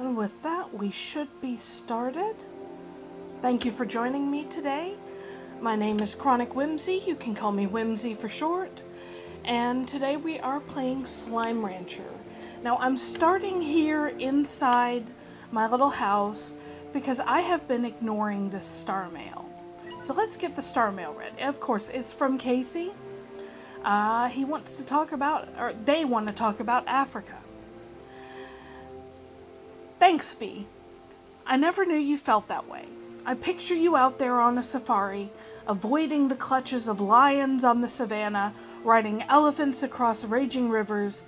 And with that, we should be started. Thank you for joining me today. My name is Chronic Whimsy. You can call me Whimsy for short. And today we are playing Slime Rancher. Now I'm starting here inside my little house because I have been ignoring this star mail. So let's get the star mail read. Of course, it's from Casey. He wants to talk about, or they want to talk about Africa. Thanks, B. I never knew you felt that way. I picture you out there on a safari, avoiding the clutches of lions on the savannah, riding elephants across raging rivers,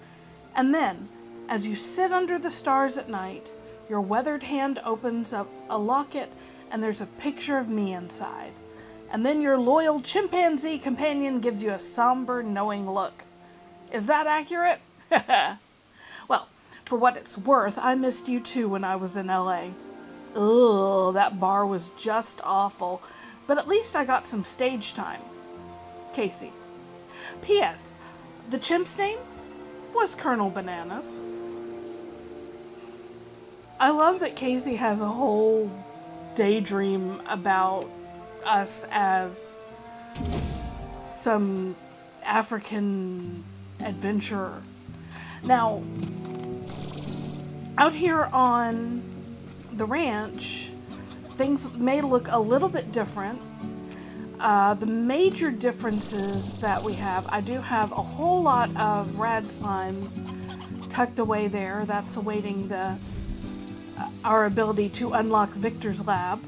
and then, as you sit under the stars at night, your weathered hand opens up a locket and there's a picture of me inside. And then your loyal chimpanzee companion gives you a somber, knowing look. Is that accurate? Well, for what it's worth, I missed you too when I was in LA. Ugh, that bar was just awful, but at least I got some stage time. Casey. P.S. The chimp's name was Colonel Bananas. I love that Casey has a whole daydream about us as some African adventurer. Now, out here on the ranch, things may look a little bit different. The major differences that we have, I do have a whole lot of rad slimes tucked away there. That's awaiting our ability to unlock Viktor's lab.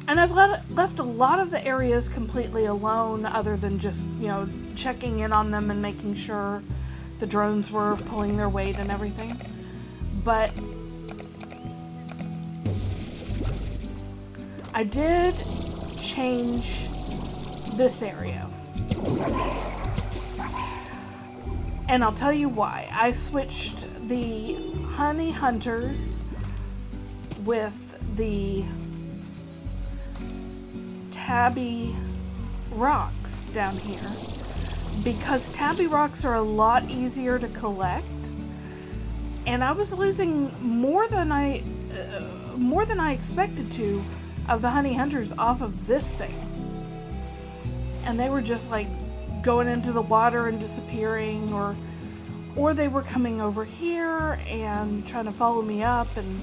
And I've left a lot of the areas completely alone, other than just, checking in on them and making sure the drones were pulling their weight and everything. But I did change this area. And I'll tell you why. I switched the honey hunters with the tabby rocks down here because tabby rocks are a lot easier to collect, and I was losing more than I expected to of the honey hunters off of this thing, and they were just like going into the water and disappearing, or they were coming over here and trying to follow me up, and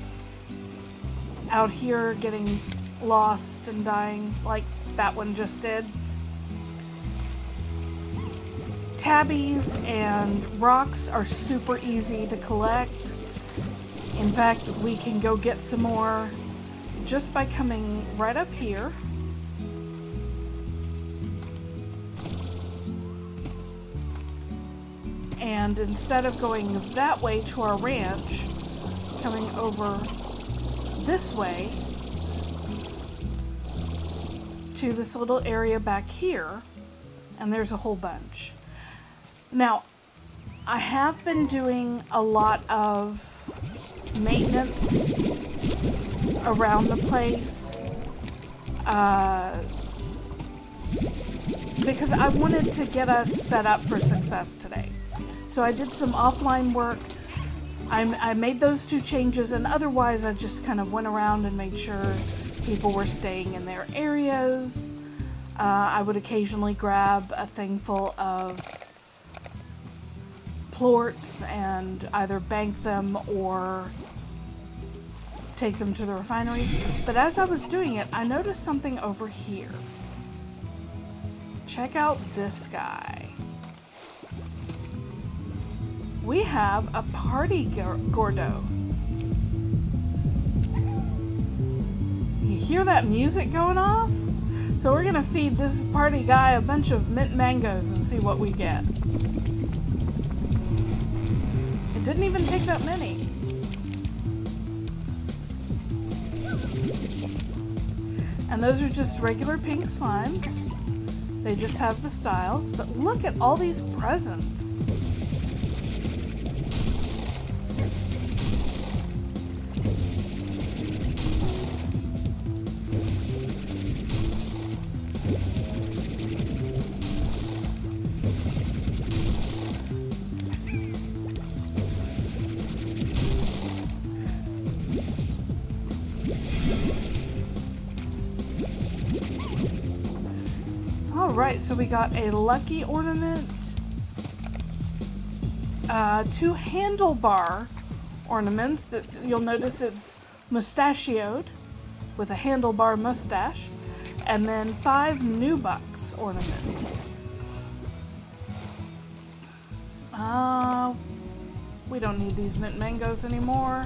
out here getting lost and dying like that one just did. Tabbies and rocks are super easy to collect. In fact, we can go get some more just by coming right up here. And instead of going that way to our ranch, coming over this way to this little area back here, and there's a whole bunch. Now, I have been doing a lot of maintenance around the place because I wanted to get us set up for success today. So I did some offline work. I made those two changes, and otherwise I just kind of went around and made sure people were staying in their areas. I would occasionally grab a thing full of plorts and either bank them or take them to the refinery. But as I was doing it, I noticed something over here. Check out this guy. We have a party gordo. You hear that music going off? So we're gonna feed this party guy a bunch of mint mangoes and see what we get. It didn't even take that many. And those are just regular pink slimes. They just have the styles, but look at all these presents. Alright, so we got a lucky ornament, 2 handlebar ornaments that you'll notice it's mustachioed with a handlebar mustache, and then 5 new bucks ornaments. We don't need these mint mangoes anymore.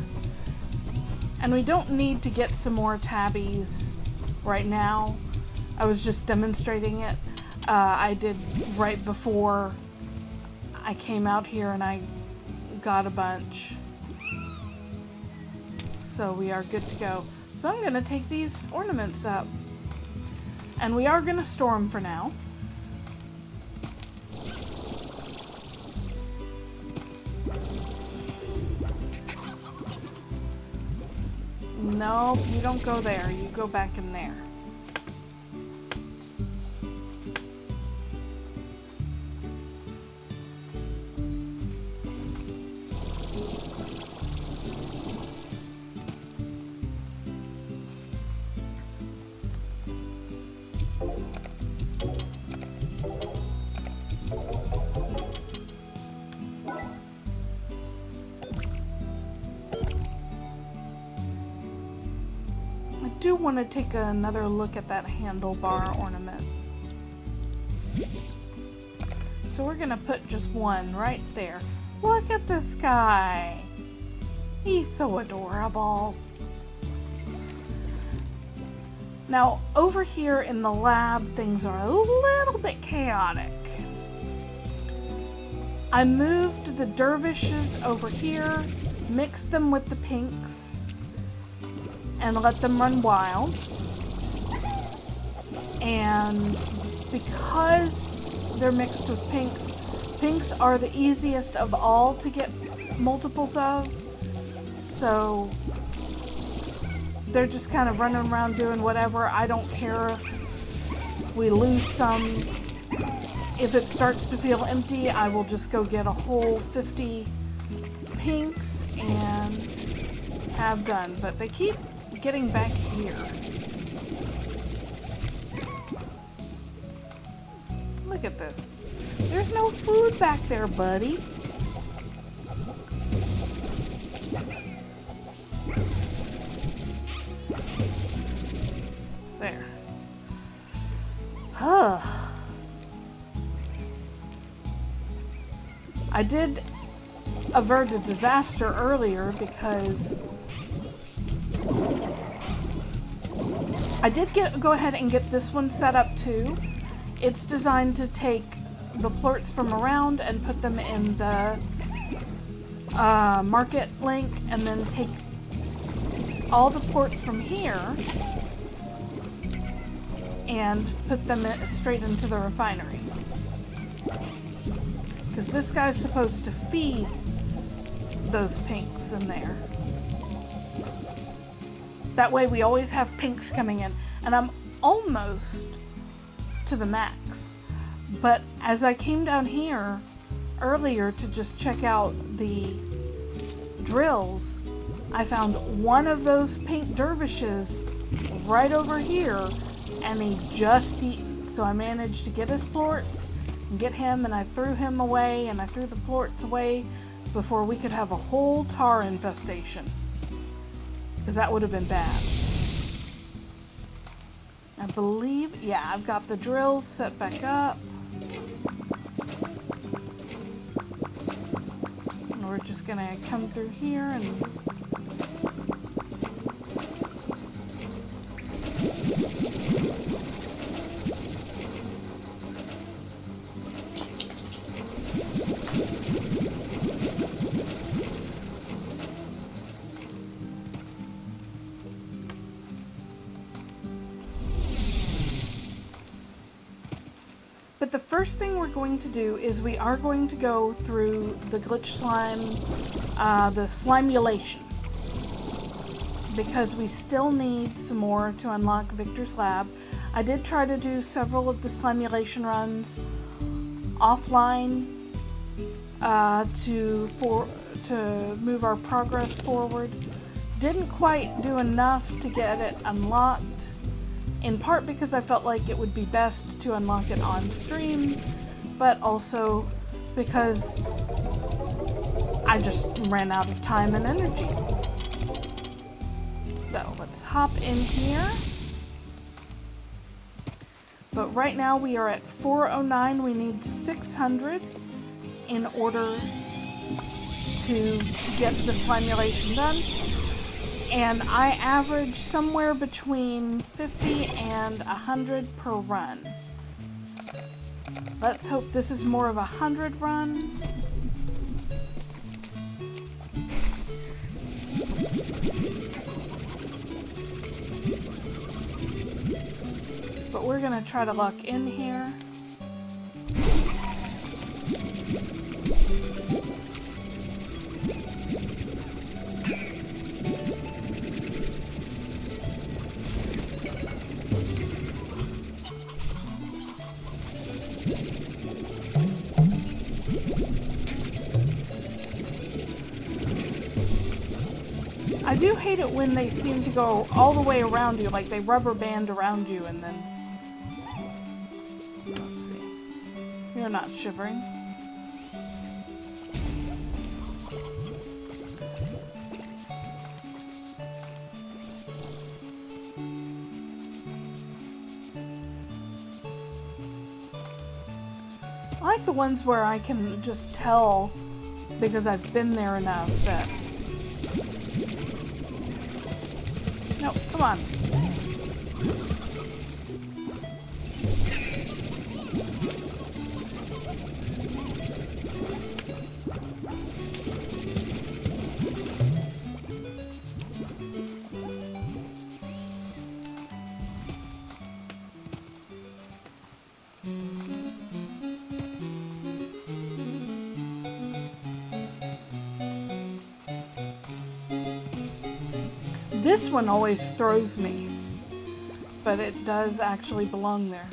And we don't need to get some more tabbies right now. I was just demonstrating it. I did right before I came out here and I got a bunch. So we are good to go. So I'm gonna take these ornaments up. And we are gonna store them for now. Nope, you don't go there. You go back in there. I do want to take another look at that handlebar ornament. So we're going to put just one right there. Look at this guy. He's so adorable. Now, over here in the lab, things are a little bit chaotic. I moved the dervishes over here, mixed them with the pinks, and let them run wild. And because they're mixed with pinks, pinks are the easiest of all to get multiples of. So they're just kind of running around doing whatever. I don't care if we lose some. If it starts to feel empty, I will just go get a whole 50 pinks and have done. But they keep getting back here. Look at this. There's no food back there, buddy. There. I did avert a disaster earlier because I did go ahead and get this one set up too. It's designed to take the plorts from around and put them in the market link, and then take all the plorts from here and put them straight into the refinery. Because this guy's supposed to feed those pinks in there. That way we always have pinks coming in. And I'm almost to the max. But as I came down here earlier to just check out the drills, I found one of those pink dervishes right over here, and he just eaten. So I managed to get his plorts and get him, and I threw him away, and I threw the plorts away before we could have a whole tar infestation. Because that would have been bad. I believe, yeah, I've got the drills set back up. And we're just gonna come through here and But the first thing we're going to do is we are going to go through the glitch slime, the slimulation. Because we still need some more to unlock Viktor's lab. I did try to do several of the slimulation runs offline to move our progress forward. Didn't quite do enough to get it unlocked. in part because I felt like it would be best to unlock it on stream, but also because I just ran out of time and energy. So let's hop in here. But right now we are at 409. We need 600 in order to get the slimulation done. And I average somewhere between 50 and 100 per run. Let's hope this is more of a 100 run. But we're gonna try to lock in here. I do hate it when they seem to go all the way around you, like they rubber band around you and then... Let's see. You're not shivering. I like the ones where I can just tell, because I've been there enough, that... No, come on. This one always throws me, but it does actually belong there.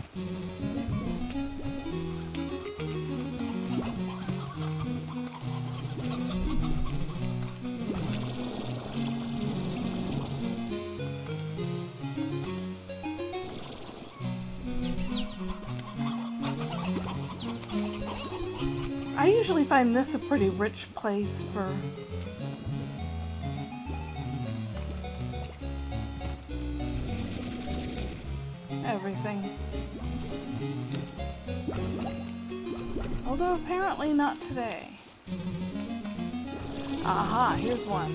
I usually find this a pretty rich place for everything. Although apparently not today. Aha, here's one.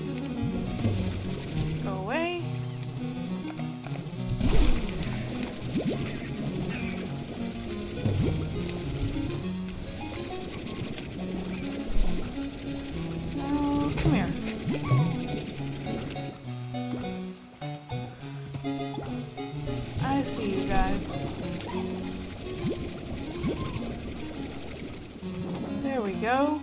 Go away. No, come here. I see you guys. There we go.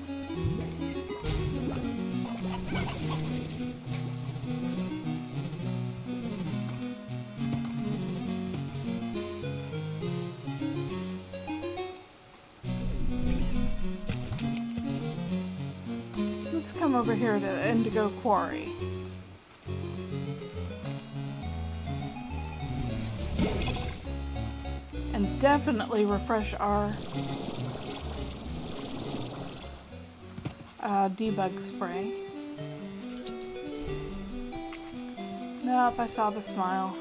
Let's come over here to Indigo Quarry. And definitely refresh our debug spray. Nope, I saw the smile.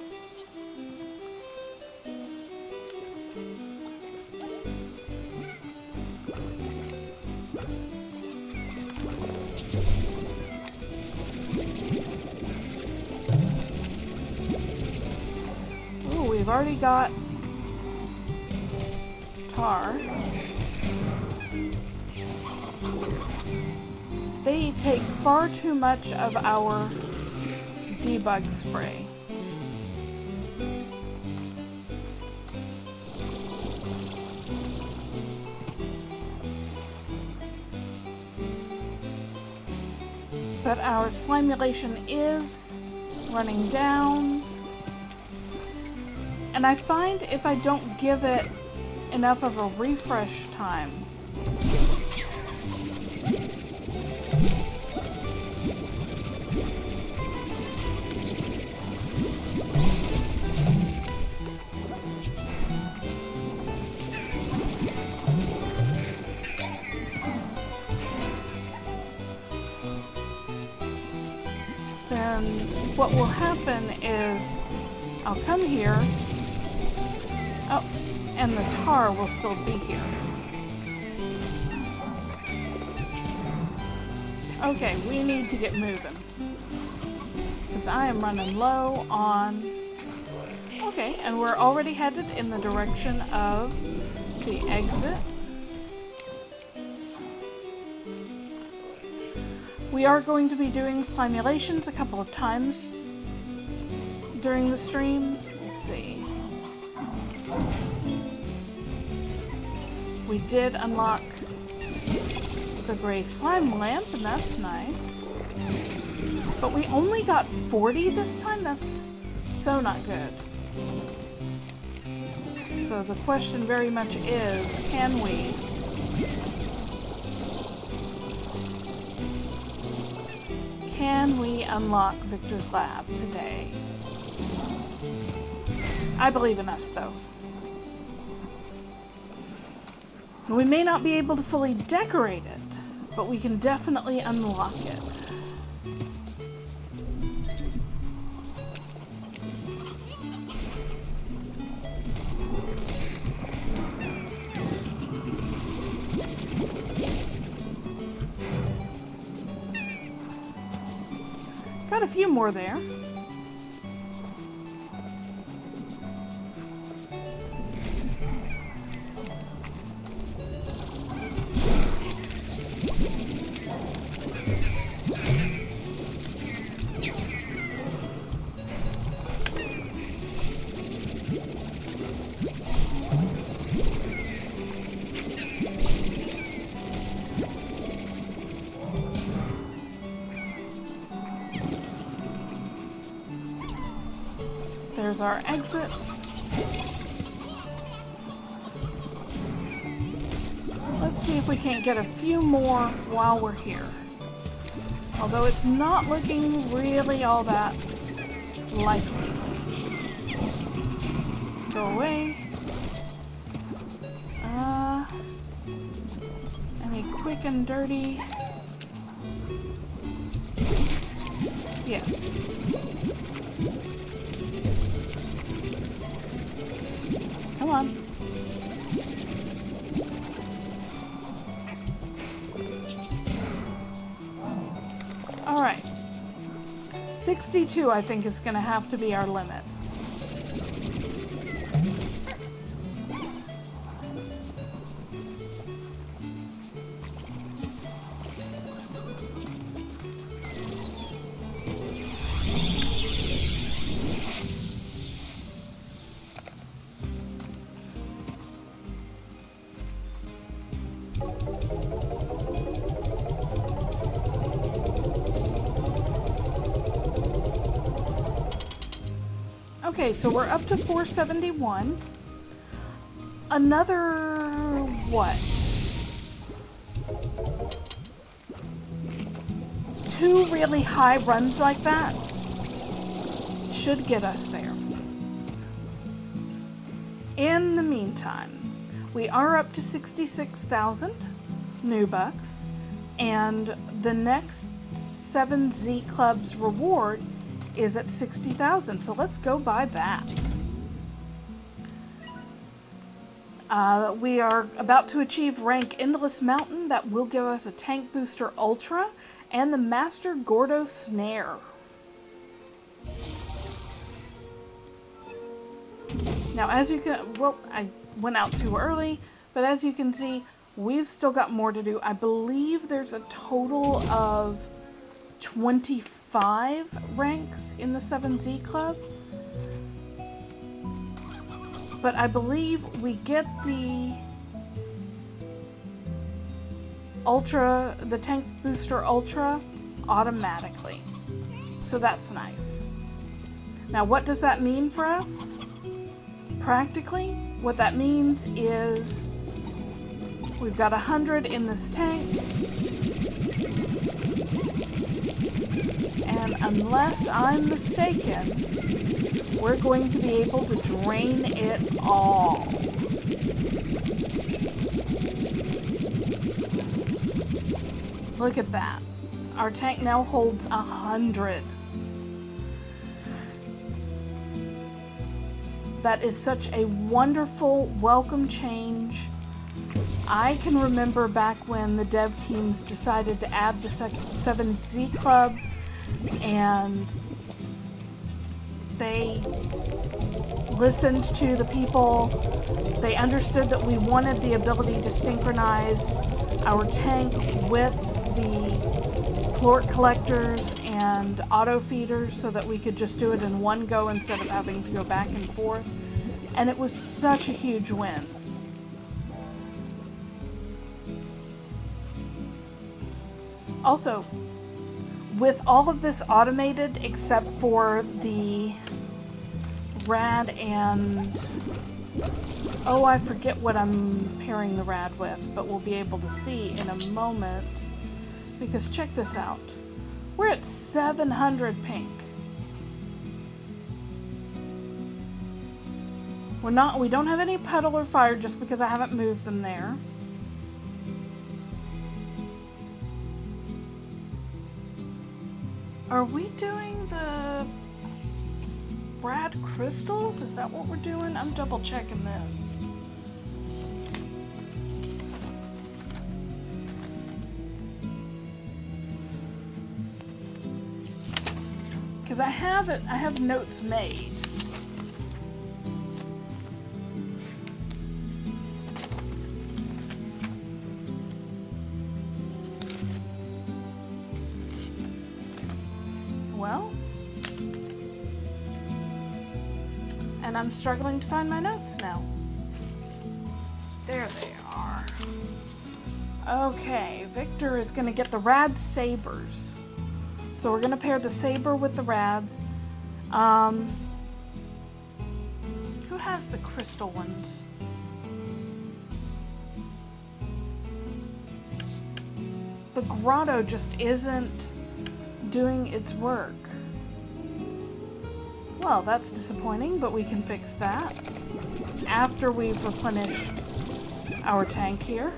Ooh, we've already got tar. They take far too much of our debug spray. But our slimulation is running down. And I find if I don't give it enough of a refresh time, what will happen is I'll come here. Oh, and the tar will still be here. Okay, we need to get moving. Because I am running low on... Okay, and we're already headed in the direction of the exit. We are going to be doing simulations a couple of times during the stream. Let's see. We did unlock the gray slime lamp, and that's nice. But we only got 40 this time? That's so not good. So the question very much is, can we unlock Viktor's lab today? I believe in us, though. We may not be able to fully decorate it, but we can definitely unlock it. Got a few more there. There's our exit. Let's see if we can't get a few more while we're here. Although it's not looking really all that likely. Go away. Any quick and dirty? Yes. Come on. All right. 62, I think, is going to have to be our limit. Okay, so we're up to 471. Another, what? 2 really high runs like that should get us there. In the meantime, we are up to 66,000 new bucks, and the next 7Z Club's reward is at 60,000, so let's go buy that. We are about to achieve rank Endless Mountain. That will give us a Tank Booster Ultra and the Master Gordo Snare. Now, as you can, well, I went out too early, but as you can see, we've still got more to do. I believe there's a total of 25 ranks in the 7Z Club. But I believe we get the Ultra, the Tank Booster Ultra, automatically. So that's nice. Now, what does that mean for us? Practically, what that means is we've got 100 in this tank. And unless I'm mistaken, we're going to be able to drain it all. Look at that. Our tank now holds 100. That is such a wonderful, welcome change. I can remember back when the dev teams decided to add the 7Z Club, and they listened to the people. They understood that we wanted the ability to synchronize our tank with the plort collectors and auto feeders so that we could just do it in one go instead of having to go back and forth. And it was such a huge win. Also, with all of this automated except for the rad and... oh, I forget what I'm pairing the rad with, but we'll be able to see in a moment. Because check this out. We're at 700 pink. We don't have any pedal or fire just because I haven't moved them there. Are we doing the rad crystals? Is that what we're doing? I'm double checking this. Because I have notes made. Well, and I'm struggling to find my notes now. There they are. Okay, Viktor is going to get the rad sabers. So we're going to pair the saber with the rads. Who has the crystal ones? The grotto just isn't doing its work. Well, that's disappointing, but we can fix that after we've replenished our tank here.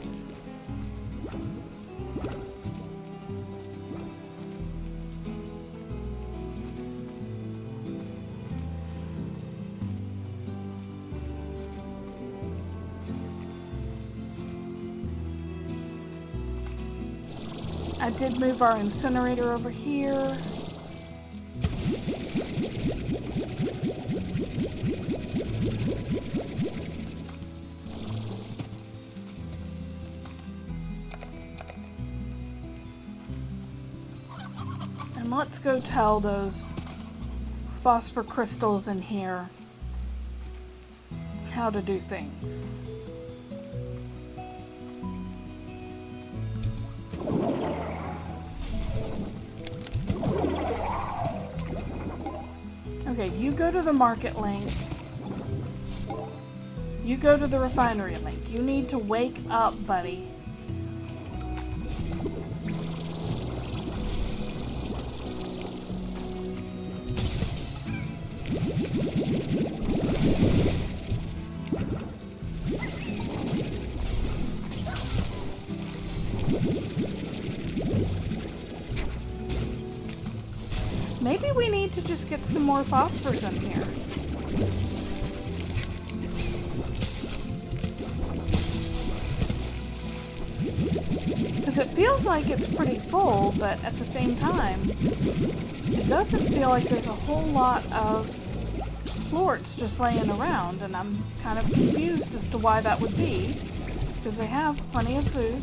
I did move our incinerator over here. And let's go tell those phosphor crystals in here how to do things. Okay, you go to the market link. You go to the refinery link. You need to wake up, buddy. Maybe we need to just get some more phosphors in here. Because it feels like it's pretty full, but at the same time, it doesn't feel like there's a whole lot of plorts just laying around, and I'm kind of confused as to why that would be, because they have plenty of food.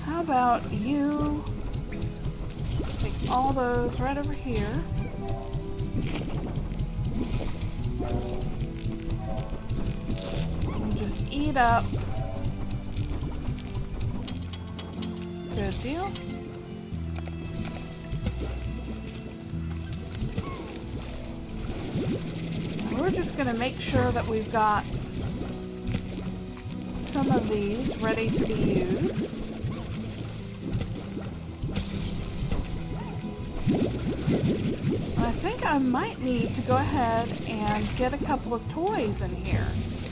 How about you take all those right over here. And just eat up. Good deal. We're just going to make sure that we've got some of these ready to be used. I think I might need to go ahead and get a couple of toys in here,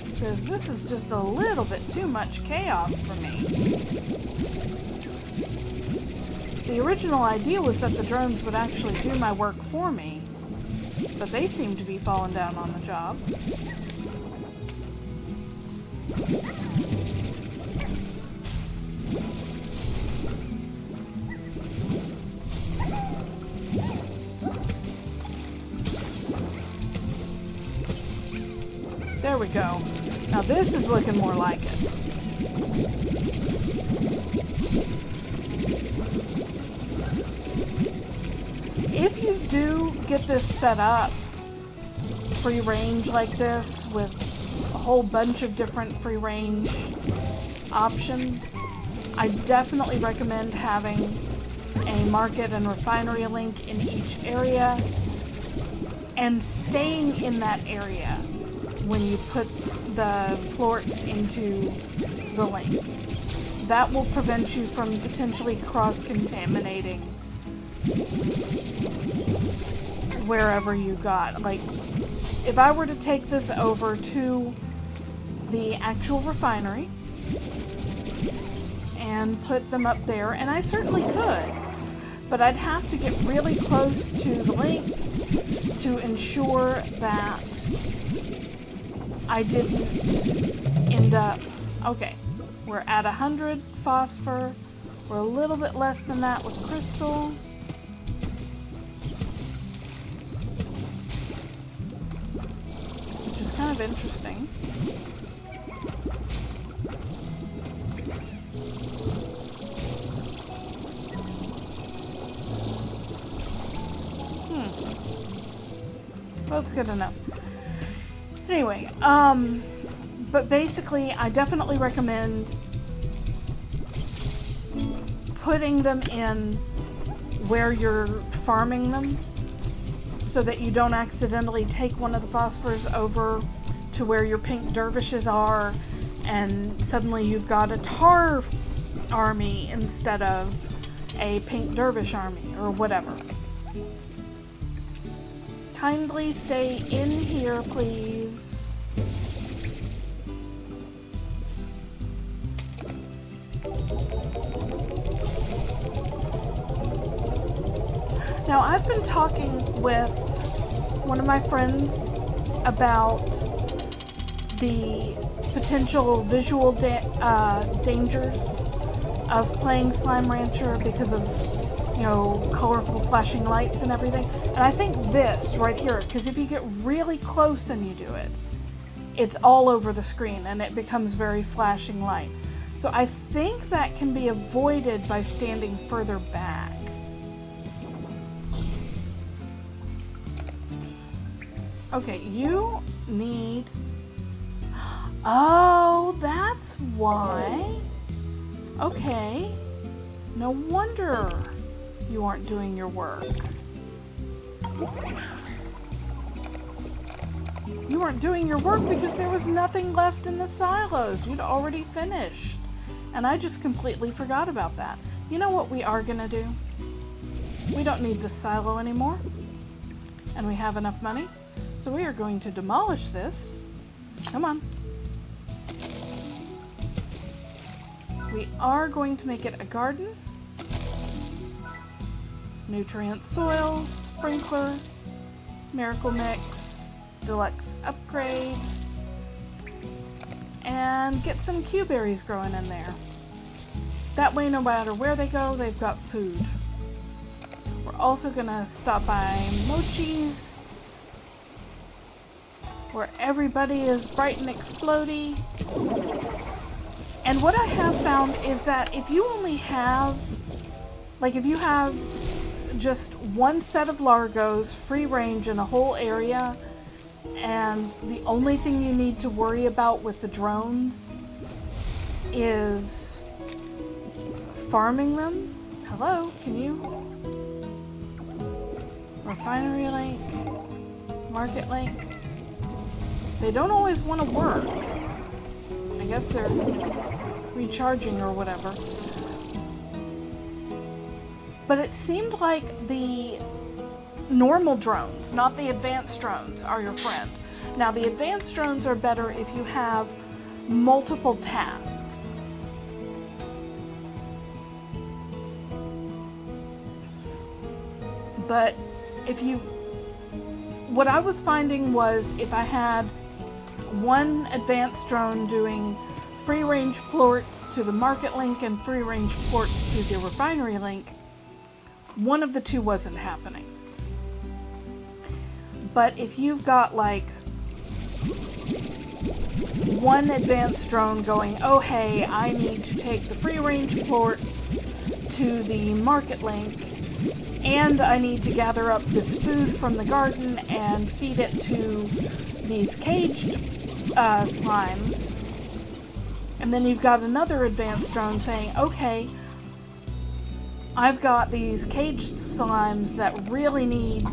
because this is just a little bit too much chaos for me. The original idea was that the drones would actually do my work for me, but they seem to be falling down on the job. There we go. Now this is looking more like it. If you do get this set up free range like this with a whole bunch of different free range options, I definitely recommend having a market and refinery link in each area and staying in that area when you put the plorts into the link. That will prevent you from potentially cross-contaminating wherever you got. Like, if I were to take this over to the actual refinery and put them up there, and I certainly could, but I'd have to get really close to the link to ensure that I didn't end up... Okay, we're at 100 phosphor. We're a little bit less than that with crystal. Which is kind of interesting. Well, that's good enough. Anyway, but basically, I definitely recommend putting them in where you're farming them so that you don't accidentally take one of the phosphors over to where your pink dervishes are and suddenly you've got a tar army instead of a pink dervish army or whatever. Kindly stay in here, please. Now, I've been talking with one of my friends about the potential visual dangers of playing Slime Rancher because of, you know, colorful flashing lights and everything. And I think this right here, because if you get really close and you do it, it's all over the screen and it becomes very flashing light. So I think that can be avoided by standing further back. Okay, you need... Oh, that's why. Okay. No wonder you aren't doing your work. You weren't doing your work because there was nothing left in the silos. You'd already finished. And I just completely forgot about that. You know what we are gonna do? We don't need this silo anymore. And we have enough money. So we are going to demolish this. Come on. We are going to make it a garden. Nutrient soil, sprinkler, miracle mix, deluxe upgrade, and get some Q berries growing in there. That way, no matter where they go, they've got food. We're also gonna stop by Mochi's, where everybody is bright and explodey. And what I have found is that if you only have, like if you have just one set of largos free range in a whole area, and the only thing you need to worry about with the drones is farming them. Hello, can you? Refinery link, market link. They don't always want to work. I guess they're recharging or whatever. But it seemed like the normal drones, not the advanced drones, are your friend. Now, the advanced drones are better if you have multiple tasks. But what I was finding was if I had one advanced drone doing free range ports to the market link and free range ports to the refinery link, one of the two wasn't happening. But if you've got like one advanced drone going, oh hey, I need to take the free range ports to the market link, and I need to gather up this food from the garden and feed it to these caged slimes. And then you've got another advanced drone saying, okay, I've got these caged slimes that really need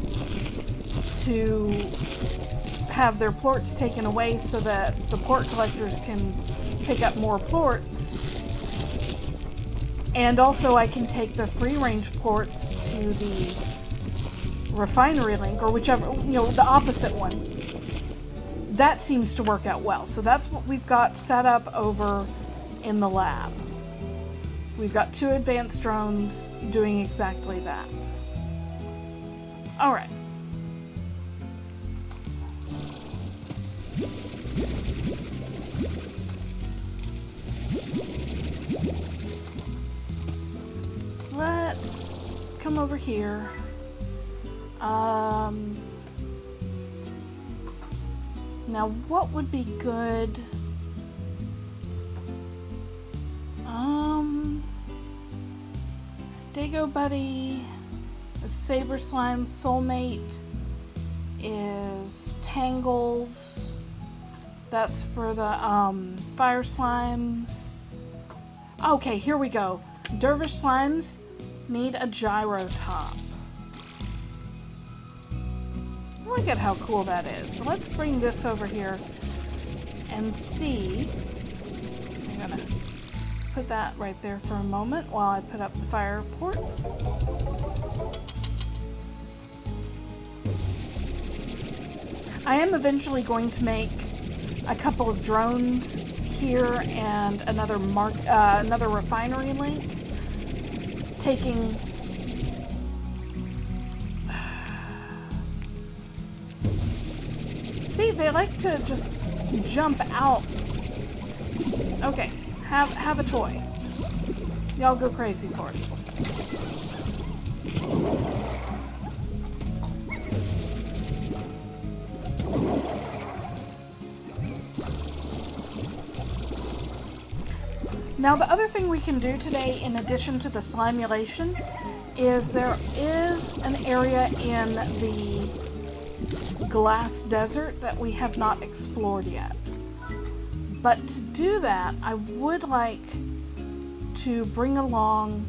to have their plorts taken away so that the plort collectors can pick up more plorts. And also I can take the free range plorts to the refinery link, or whichever, the opposite one. That seems to work out well. So that's what we've got set up over in the lab. We've got 2 advanced drones doing exactly that. All right. Let's come over here. Now what would be good? Stego Buddy, the Saber Slime soulmate is Tangles. That's for the fire slimes. Okay, here we go. Dervish slimes need a gyro top. Look at how cool that is. So let's bring this over here and see. I'm gonna put that right there for a moment while I put up the fire ports. I am eventually going to make a couple of drones here and another refinery link, taking see, they like to just jump out. Okay, have a toy. Y'all go crazy for it. Now the other thing we can do today, in addition to the slimulation, is there is an area in the glass desert that we have not explored yet. But to do that, I would like to bring along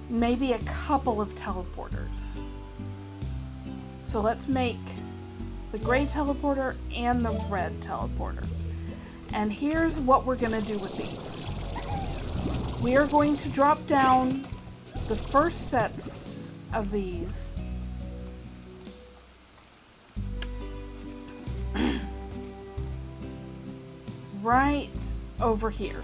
maybe a couple of teleporters. So let's make the gray teleporter and the red teleporter. And here's what we're going to do with these. We are going to drop down the first sets of these right over here.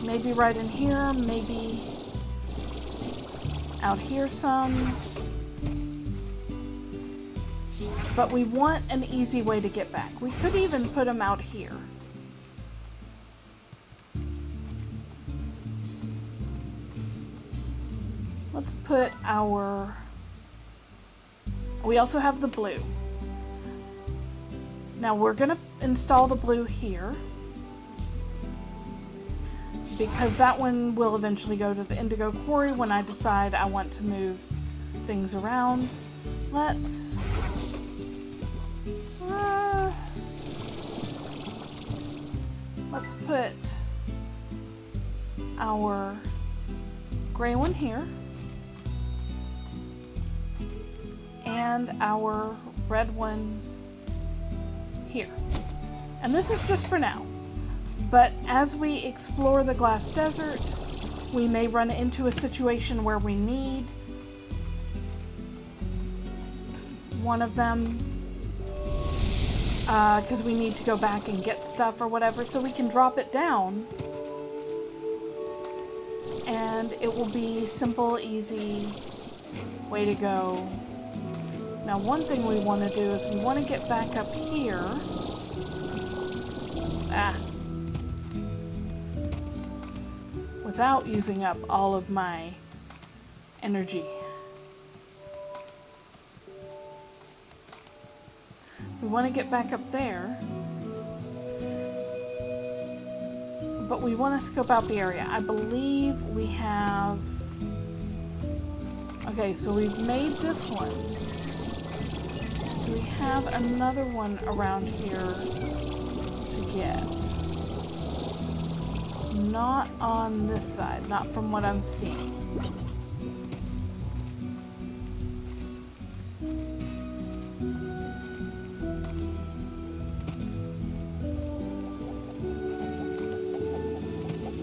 Maybe right in here, maybe out here some. But we want an easy way to get back. We could even put them out here. Let's put our... We also have the blue. Now we're going to install the blue here, because that one will eventually go to the indigo quarry when I decide I want to move things around. Let's put our gray one here and our red one here. And this is just for now. But as we explore the glass desert, We may run into a situation where we need one of them because we need to go back and get stuff or whatever, so we can drop it down and it will be simple, easy way to go. Now, one thing we want to do is we want to get back up here. Without using up all of my energy. We want to get back up there. But we want to scope out the area. I believe we have... Okay, so we've made this one. Do we have another one around here to get? Not on this side, not from what I'm seeing.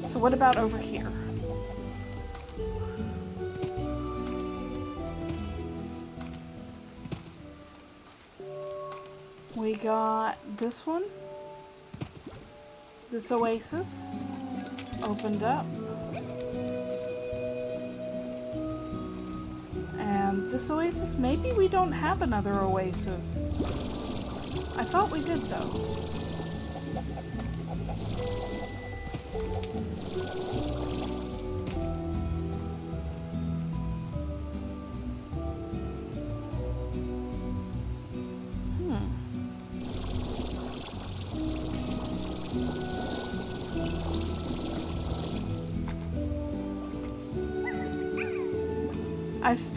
So what about over here? We got this one. This oasis opened up. And this oasis, maybe we don't have another oasis. I thought we did though.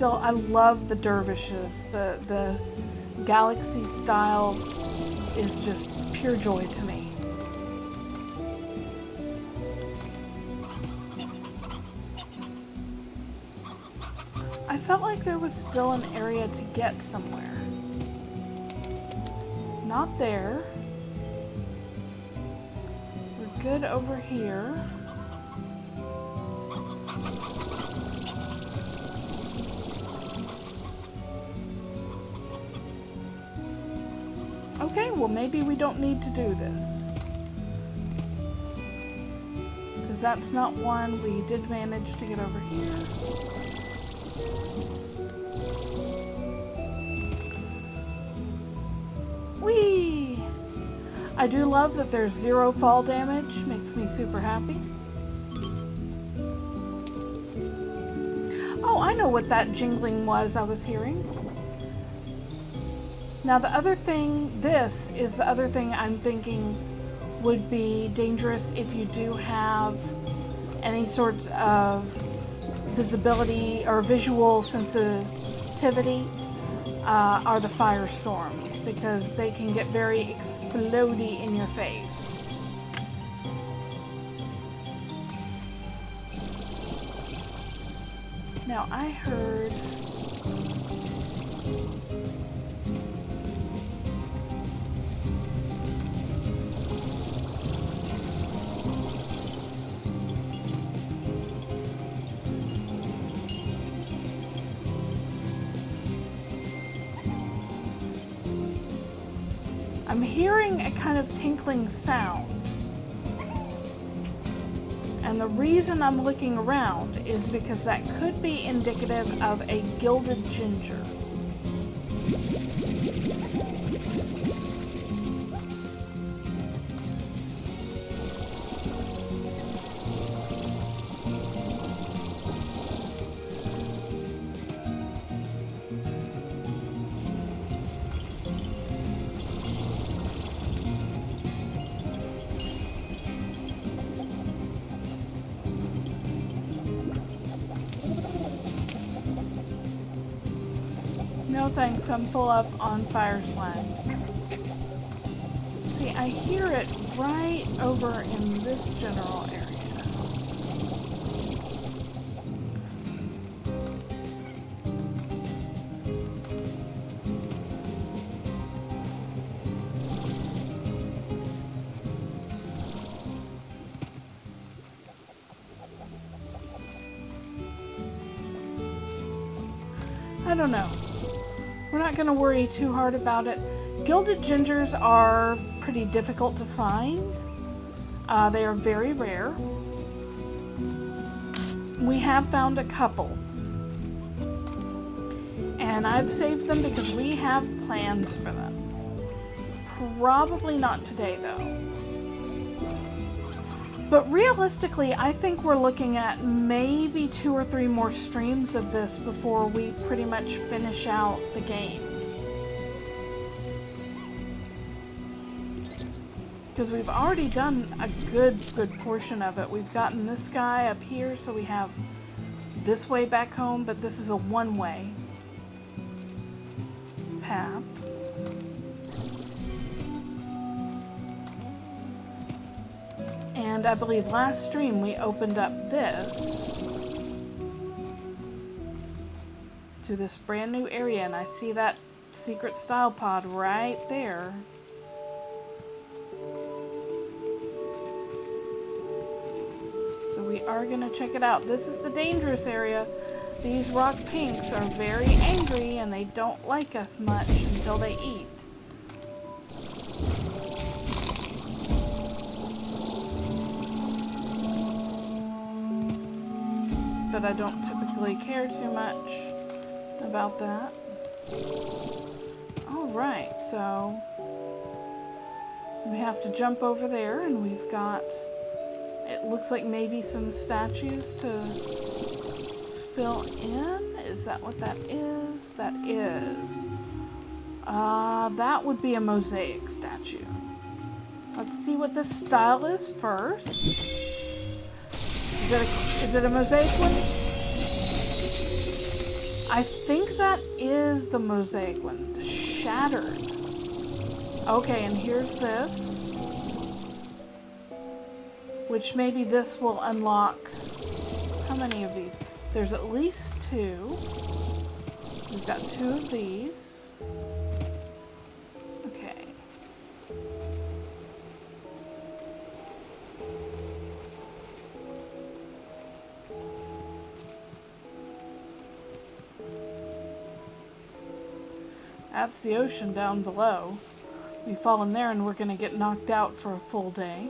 I love the dervishes. The galaxy style is just pure joy to me. I felt like there was still an area to get somewhere. Not there. We're good over here. Okay, well maybe we don't need to do this. Because that's not one. We did manage to get over here. Whee! I do love that there's 0 fall damage. Makes me super happy. Oh, I know what that jingling was I was hearing. Now the other thing, this is the other thing I'm thinking would be dangerous if you do have any sorts of visibility or visual sensitivity, are the firestorms, because they can get very explodey in your face. Now I heard... I'm hearing a kind of tinkling sound. And the reason I'm looking around is because that could be indicative of a gilded ginger. No thanks, I'm full up on fire slimes. See, I hear it right over in this general area. don't know. We're not going to worry too hard about it. Gilded gingers are pretty difficult to find. They are very rare. We have found a couple. And I've saved them because we have plans for them. Probably not today, though. But realistically, I think we're looking at maybe 2 or 3 more streams of this before we pretty much finish out the game. Because we've already done a good portion of it. We've gotten this guy up here, so we have this way back home, but this is a one-way path. And I believe last stream we opened up this to this brand new area, and I see that secret style pod right there. So we are going to check it out. This is the dangerous area. These rock pinks are very angry and they don't like us much until they eat. But I don't typically care too much about that. Alright, so we have to jump over there, and we've got, it looks like maybe some statues to fill in. Is that what that is? That is. That would be a mosaic statue. Let's see what this style is first. Is it a mosaic one? I think that is the mosaic one. The shattered. Okay, and here's this. Which maybe this will unlock. How many of these? There's at least 2. We've got 2 of these. Okay. That's the ocean down below. We fall in there and we're going to get knocked out for a full day.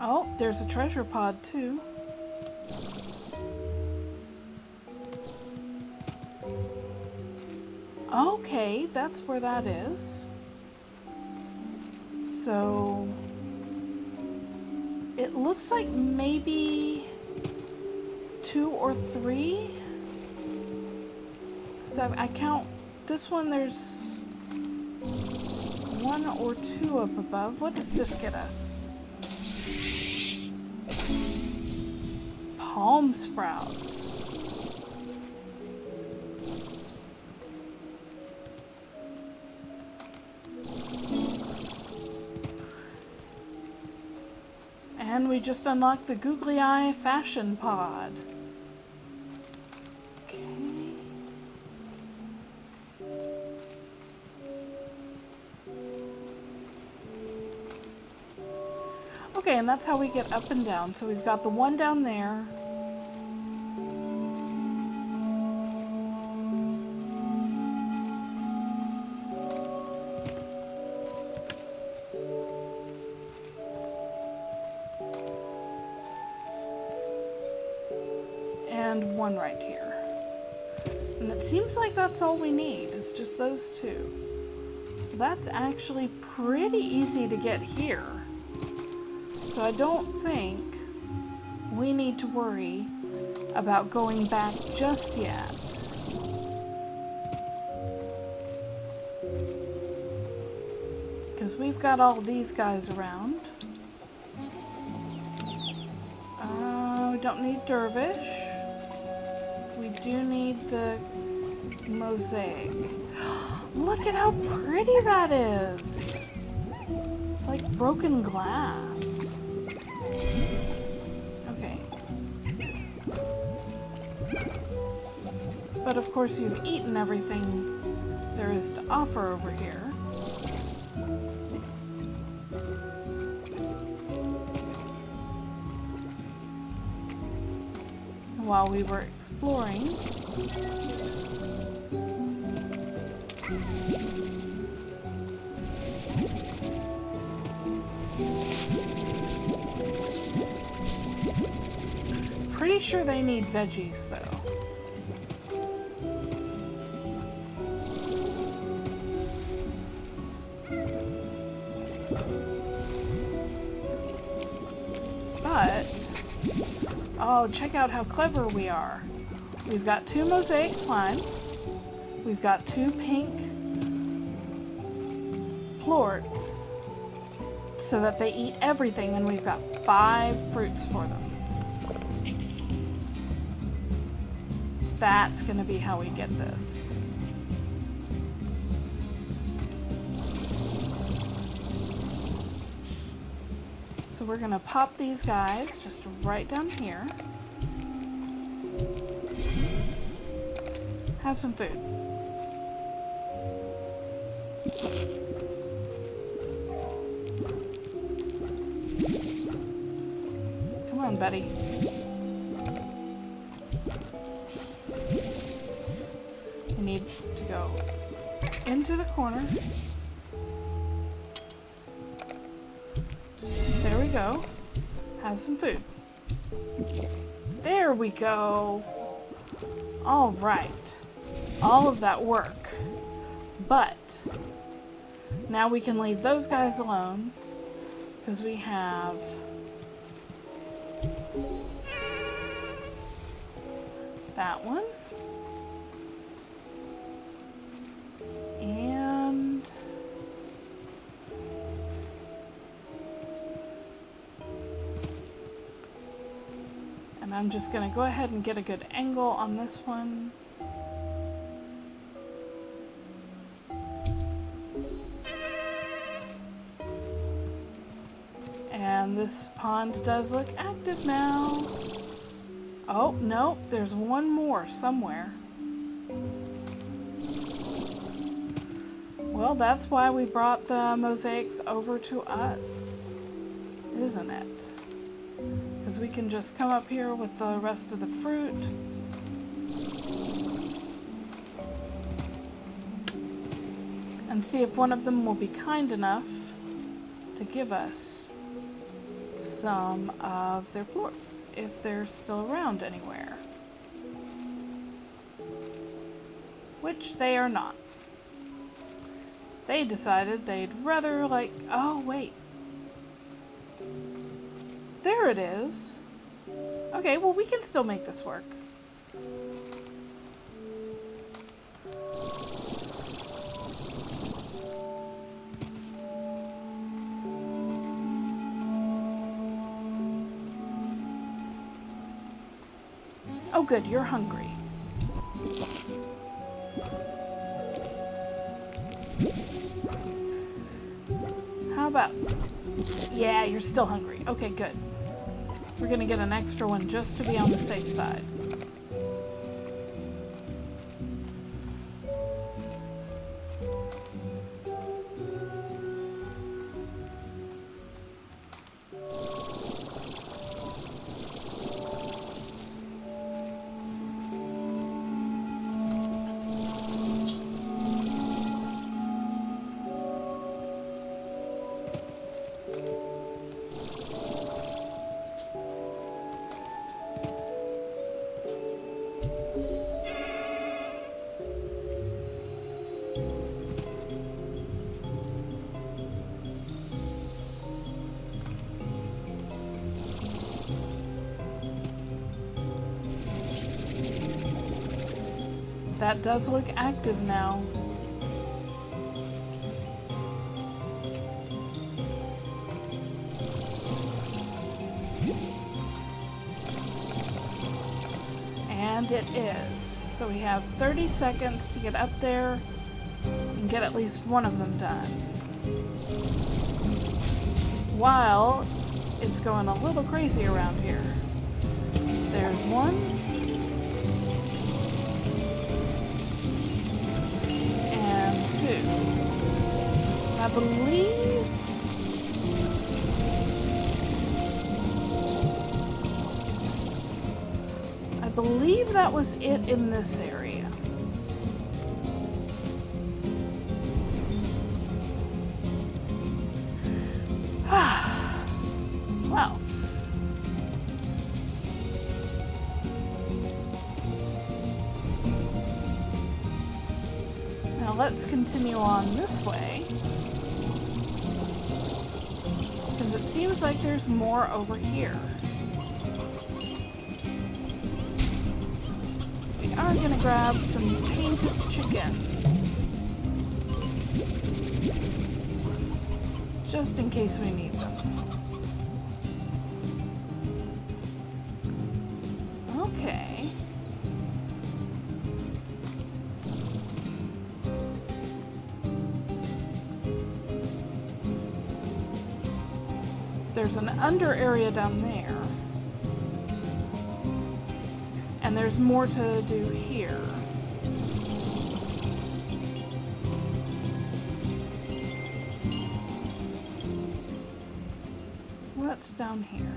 Oh, there's a treasure pod too. Okay, that's where that is. So it looks like maybe 2 or 3. Because I count this one, there's 1 or 2 up above. What does this get us? Palm sprouts. And we just unlocked the Googly Eye Fashion Pod. Okay. Okay, and that's how we get up and down. So we've got the one down there. And one right here. And it seems like that's all we need. It's just those 2. That's actually pretty easy to get here. So I don't think we need to worry about going back just yet. Because we've got all these guys around. We don't need Dervish. We do need the mosaic. Look at how pretty that is. It's like broken glass. Okay. But of course you've eaten everything there is to offer over here. While we were exploring, pretty sure they need veggies though. But oh, check out how clever we are. We've got 2 mosaic slimes. We've got 2 pink plorts so that they eat everything, and we've got 5 fruits for them. That's going to be how we get this. So we're going to pop these guys just right down here. Have some food. Come on, buddy. You need to go into the corner. There we go. Have some food. There we go. All right. All of that work. But now we can leave those guys alone because we have that one. And I'm just going to go ahead and get a good angle on this one. And this pond does look active now. Oh, no, there's one more somewhere. Well, that's why we brought the mosaics over to us, isn't it? Because we can just come up here with the rest of the fruit. And see if one of them will be kind enough to give us some of their plorts, if they're still around anywhere. Which they are not. They decided they'd rather oh wait. There it is. Okay, well we can still make this work. Oh good, you're hungry. How about... Yeah, you're still hungry. Okay, good. We're gonna get an extra one just to be on the safe side. That does look active now. And it is. So we have 30 seconds to get up there and get at least one of them done. While it's going a little crazy around here. There's one. 2. I believe... I believe that was it in this area. Well. Now let's continue on this way. Because it seems like there's more over here. We are going to grab some painted chickens. Just in case we need them. Okay. There's an under area down there. And there's more to do here. What's down here?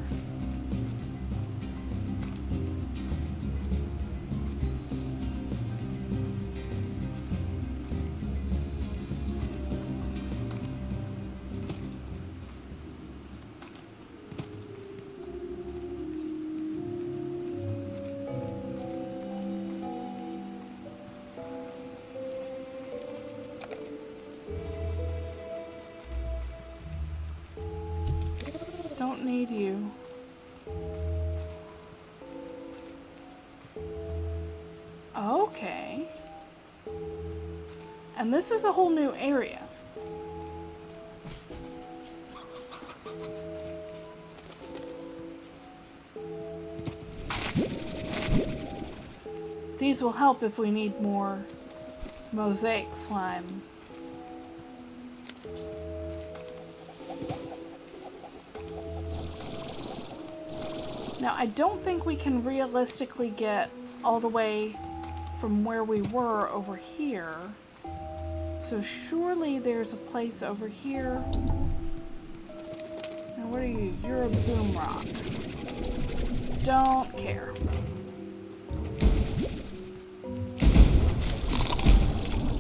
Don't need you. Okay. And this is a whole new area. These will help if we need more mosaic slime. Now, I don't think we can realistically get all the way from where we were over here. So surely there's a place over here. Now, what are you? You're a boom rock. Don't care.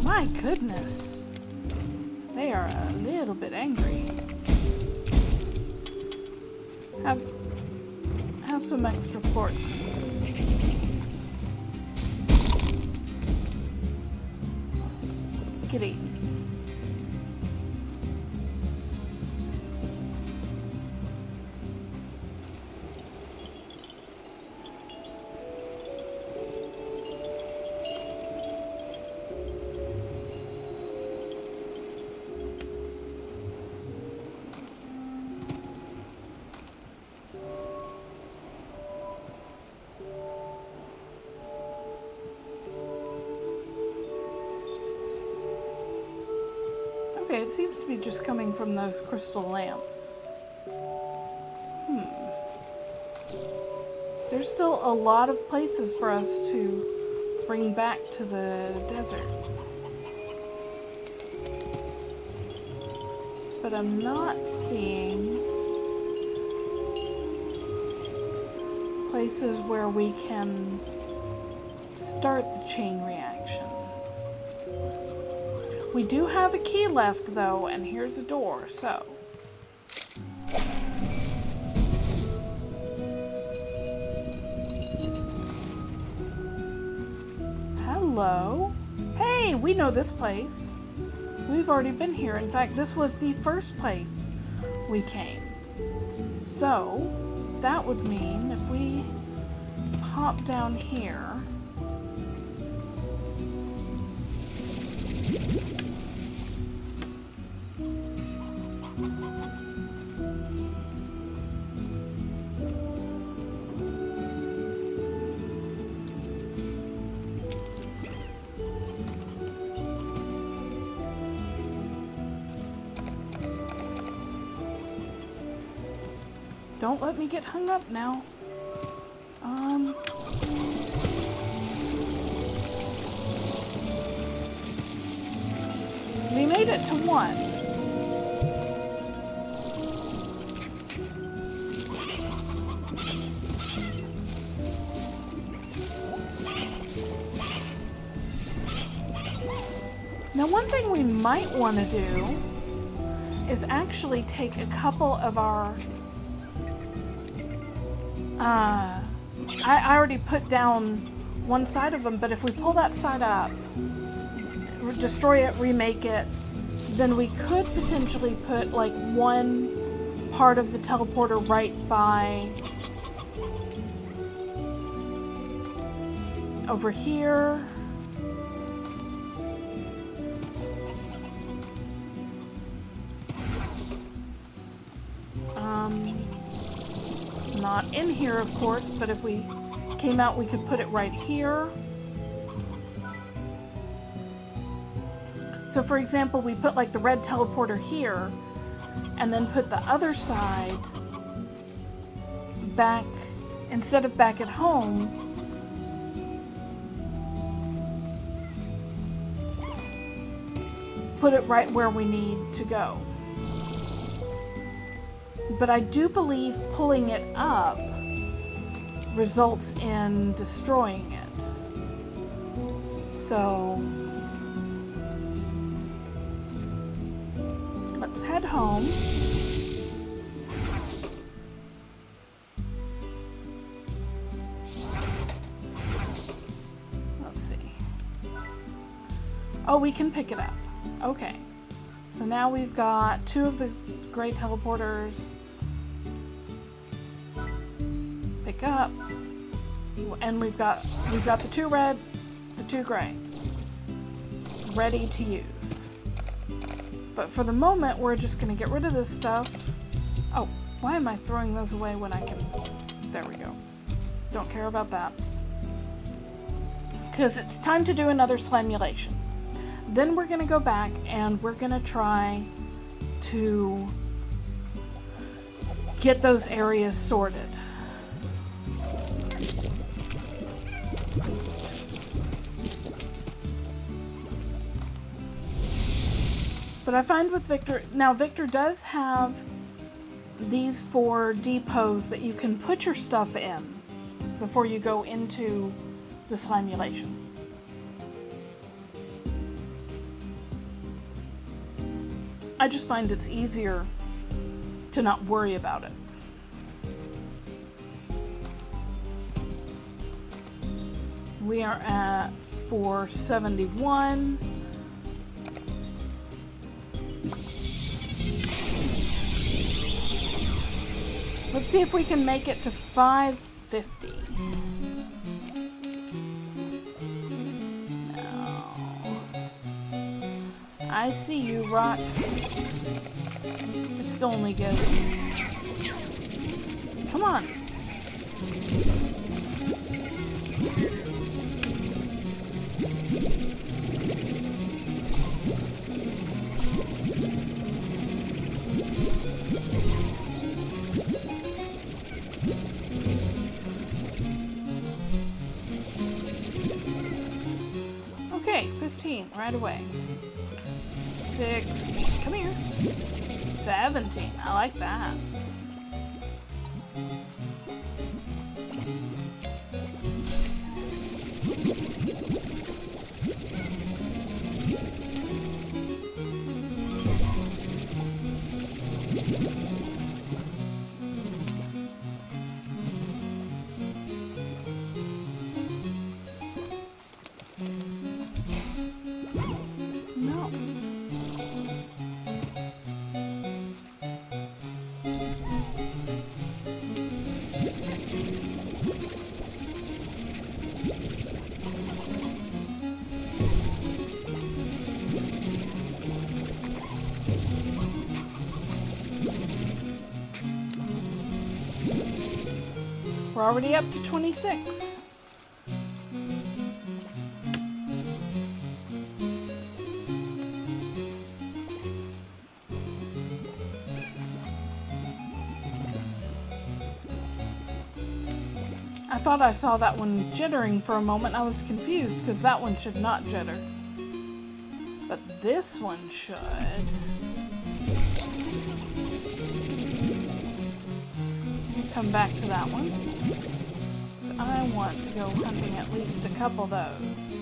My goodness. They are a little bit angry. Have some extra quartz. Get eaten. Okay, it seems to be just coming from those crystal lamps. There's still a lot of places for us to bring back to the desert. But I'm not seeing places where we can start the chain reaction. We do have a key left, though, and here's a door, so. Hello. Hey, we know this place. We've already been here. In fact, this was the first place we came. So, that would mean if we hop down here. Don't let me get hung up now. speed it to 1. Now, one thing we might want to do is actually take a couple of our... I already put down one side of them, but if we pull that side up, destroy it, remake it, then we could potentially put like one part of the teleporter right by over here. Not in here, of course, but if we came out, we could put it right here. So for example, we put like the red teleporter here, and then put the other side back, instead of back at home, put it right where we need to go. But I do believe pulling it up results in destroying it. So let's head home. Let's see. Oh, we can pick it up. Okay. So now we've got 2 of the gray teleporters. Pick up. And we've got the 2 red, the 2 gray. Ready to use. But for the moment, we're just going to get rid of this stuff. Oh, why am I throwing those away when I can... There we go. Don't care about that. Because it's time to do another slimulation. Then we're going to go back and we're going to try to get those areas sorted. But I find with Victor, now Victor does have these 4 depots that you can put your stuff in before you go into the slimulation. I just find it's easier to not worry about it. We are at 471. Let's see if we can make it to 550. No. I see you, Rock. It still only gives. Come on. Okay, 15, right away. 16, come here. 17, I like that. We're already up to 26. I thought I saw that one jittering for a moment. I was confused because that one should not jitter. But this one should. Come back to that one. So I want to go hunting at least a couple of those.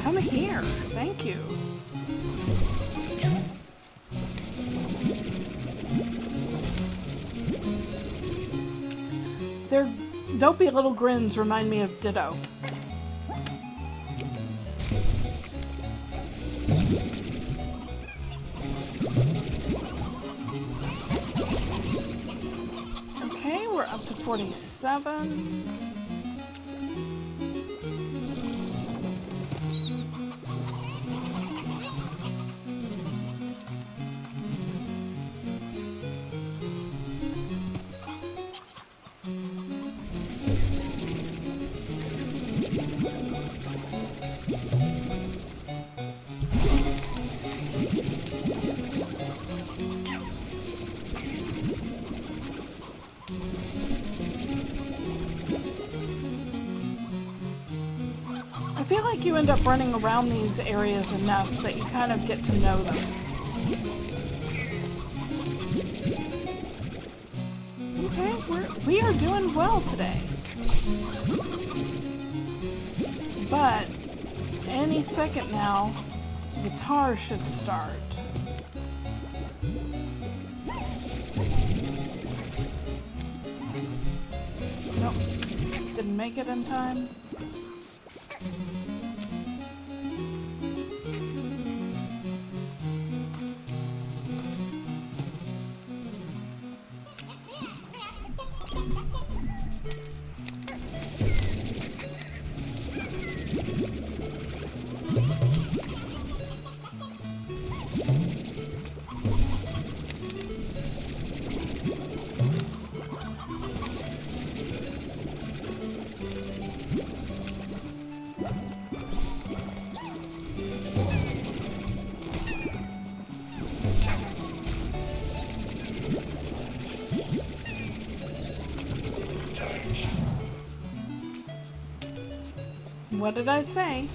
Come here. Thank you. Their dopey little grins remind me of Ditto. Okay, we're up to 47. I feel like you end up running around these areas enough that you kind of get to know them. Okay, we are doing well today. But any second now, guitar should start. Nope, didn't make it in time. What did I say?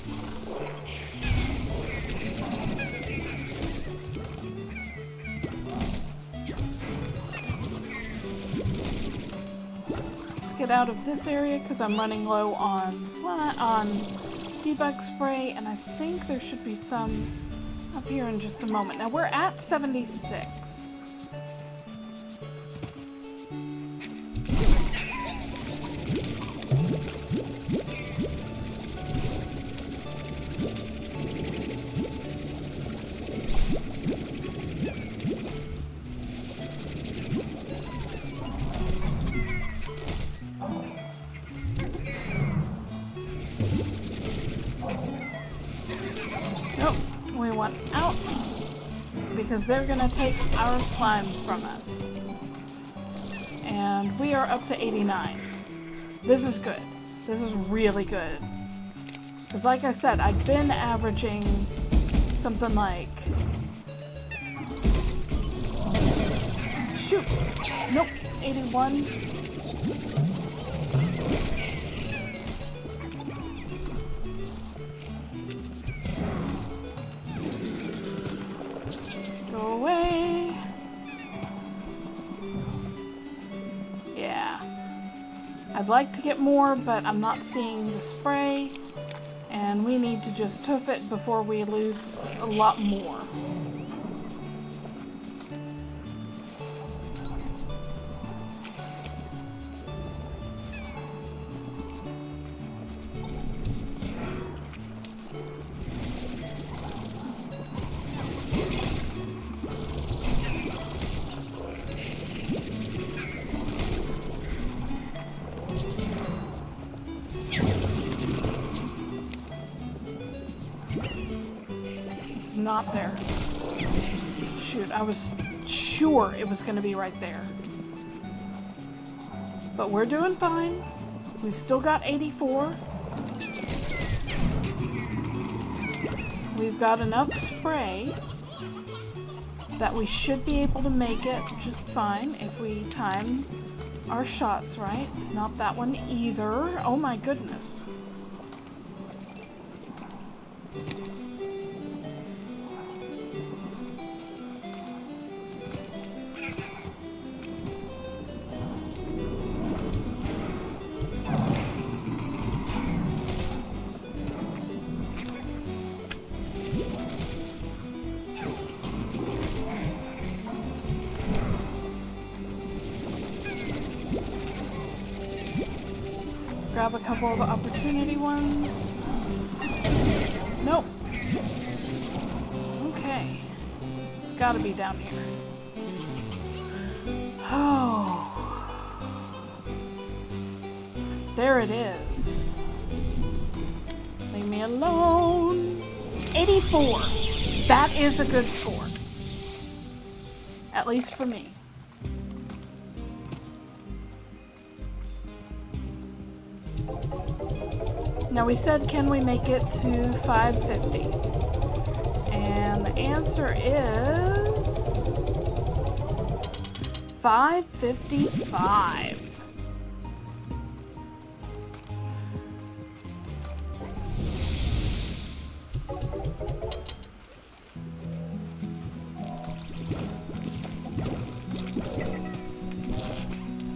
Let's get out of this area because I'm running low on debug spray, and I think there should be some up here in just a moment. Now we're at 76. Nope, we want out because they're gonna take our slimes from us. And we are up to 89. This is good. This is really good. Because like I said, I've been averaging something like... Shoot! Nope, 81. Go away. Yeah. I'd like to get more, but I'm not seeing the spray. And we need to just hoof it before we lose a lot more. Not there. shoot, I was sure it was going to be right there. But we're doing fine. We've still got 84. We've got enough spray that we should be able to make it just fine if we time our shots right. It's not that one either. Oh my goodness. Grab a couple of opportunity ones. Nope. Okay. It's gotta be down here. Oh. There it is. Leave me alone. 84. That is a good score. At least for me. Now we said, can we make it to 550? And the answer is 555.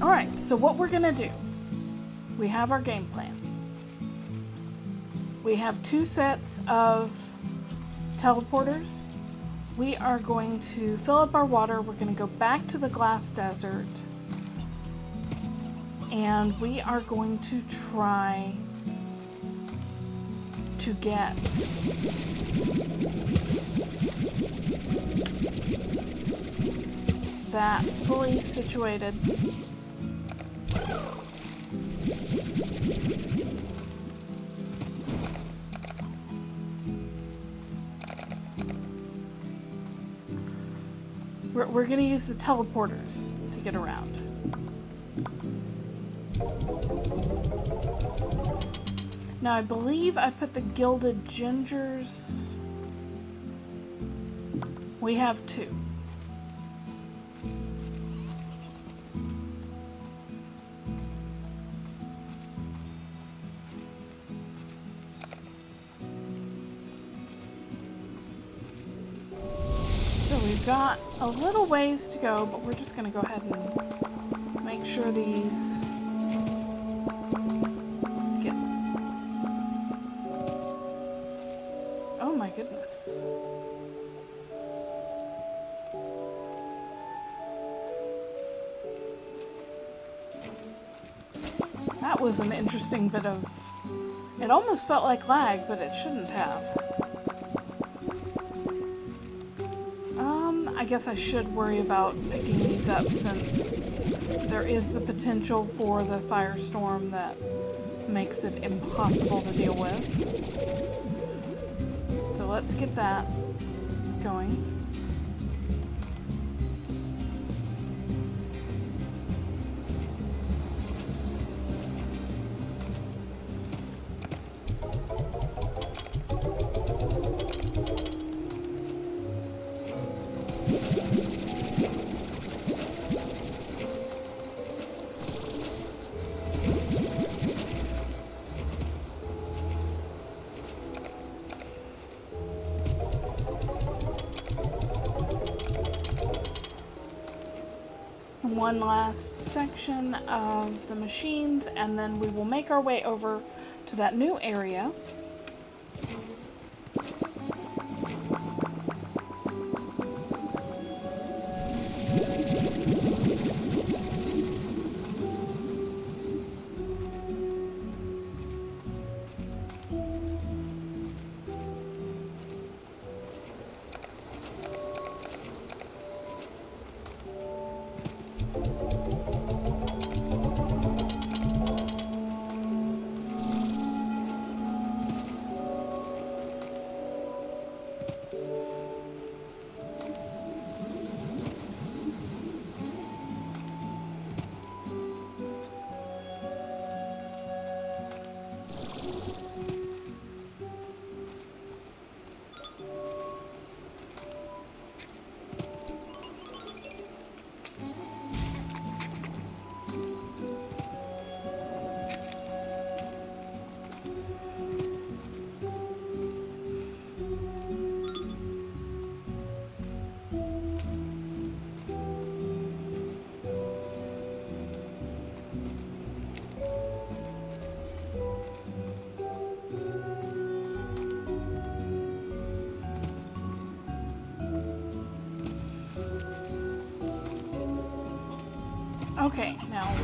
All right, so what we're gonna do, we have our game plan. We have 2 sets of teleporters. We are going to fill up our water. We're going to go back to the glass desert. And we are going to try to get that fully situated. We're going to use the teleporters to get around. Now I believe I put the gilded gingers. We have 2. We've got a little ways to go, but we're just going to go ahead and make sure these get... Oh my goodness. That was an interesting bit of... It almost felt like lag, but it shouldn't have. I guess I should worry about picking these up since there is the potential for the firestorm that makes it impossible to deal with. So let's get that going. One last section of the machines, and then we will make our way over to that new area. Okay, now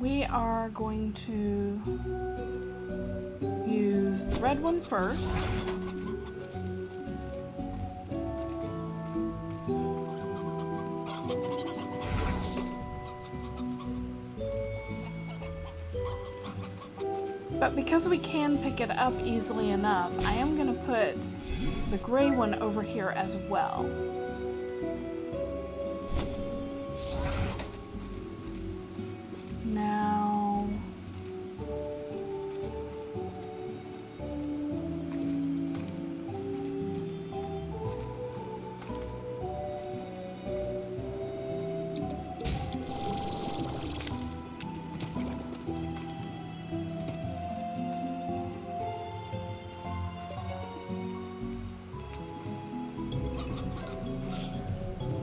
we are going to use the red one first. But because we can pick it up easily enough, I am going to put the gray one over here as well. Now,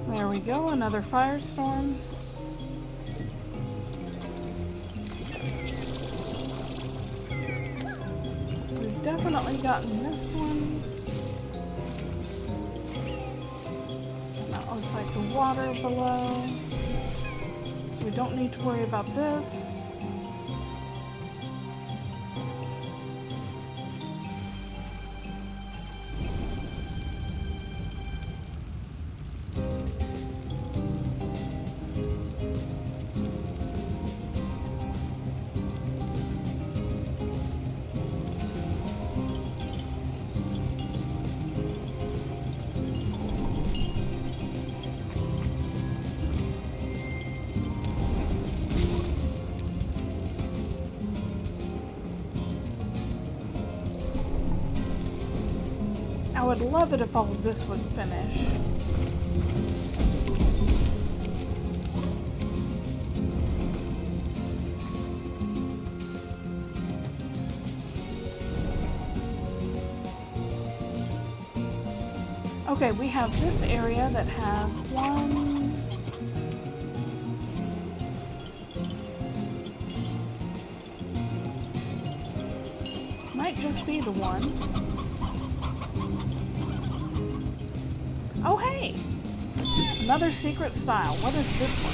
there we go, another firestorm. We've definitely gotten this one. That looks like the water below. So we don't need to worry about this. I would love it if all of this would finish. Okay, we have this area that has one... Might just be the one. Oh, hey! Another secret style. What is this one?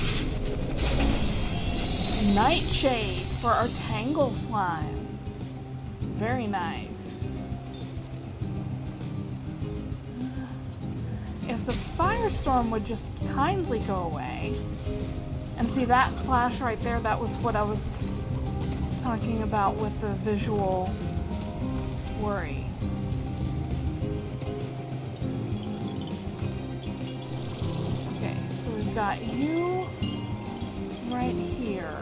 Nightshade for our Tangle slimes. Very nice. If the firestorm would just kindly go away. And see that flash right there? That was what I was talking about with the visual worry. Got you right here.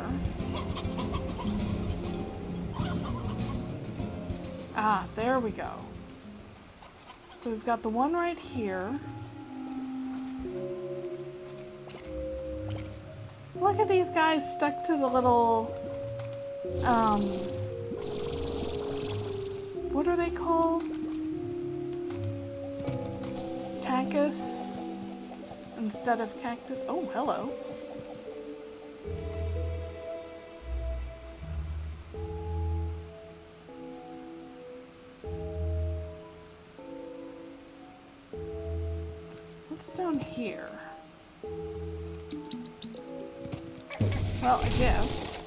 Ah, there we go. So we've got the one right here. Look at these guys stuck to the little, what are they called? Tacus. Instead of cactus. Oh, hello. What's down here? Well, a gift.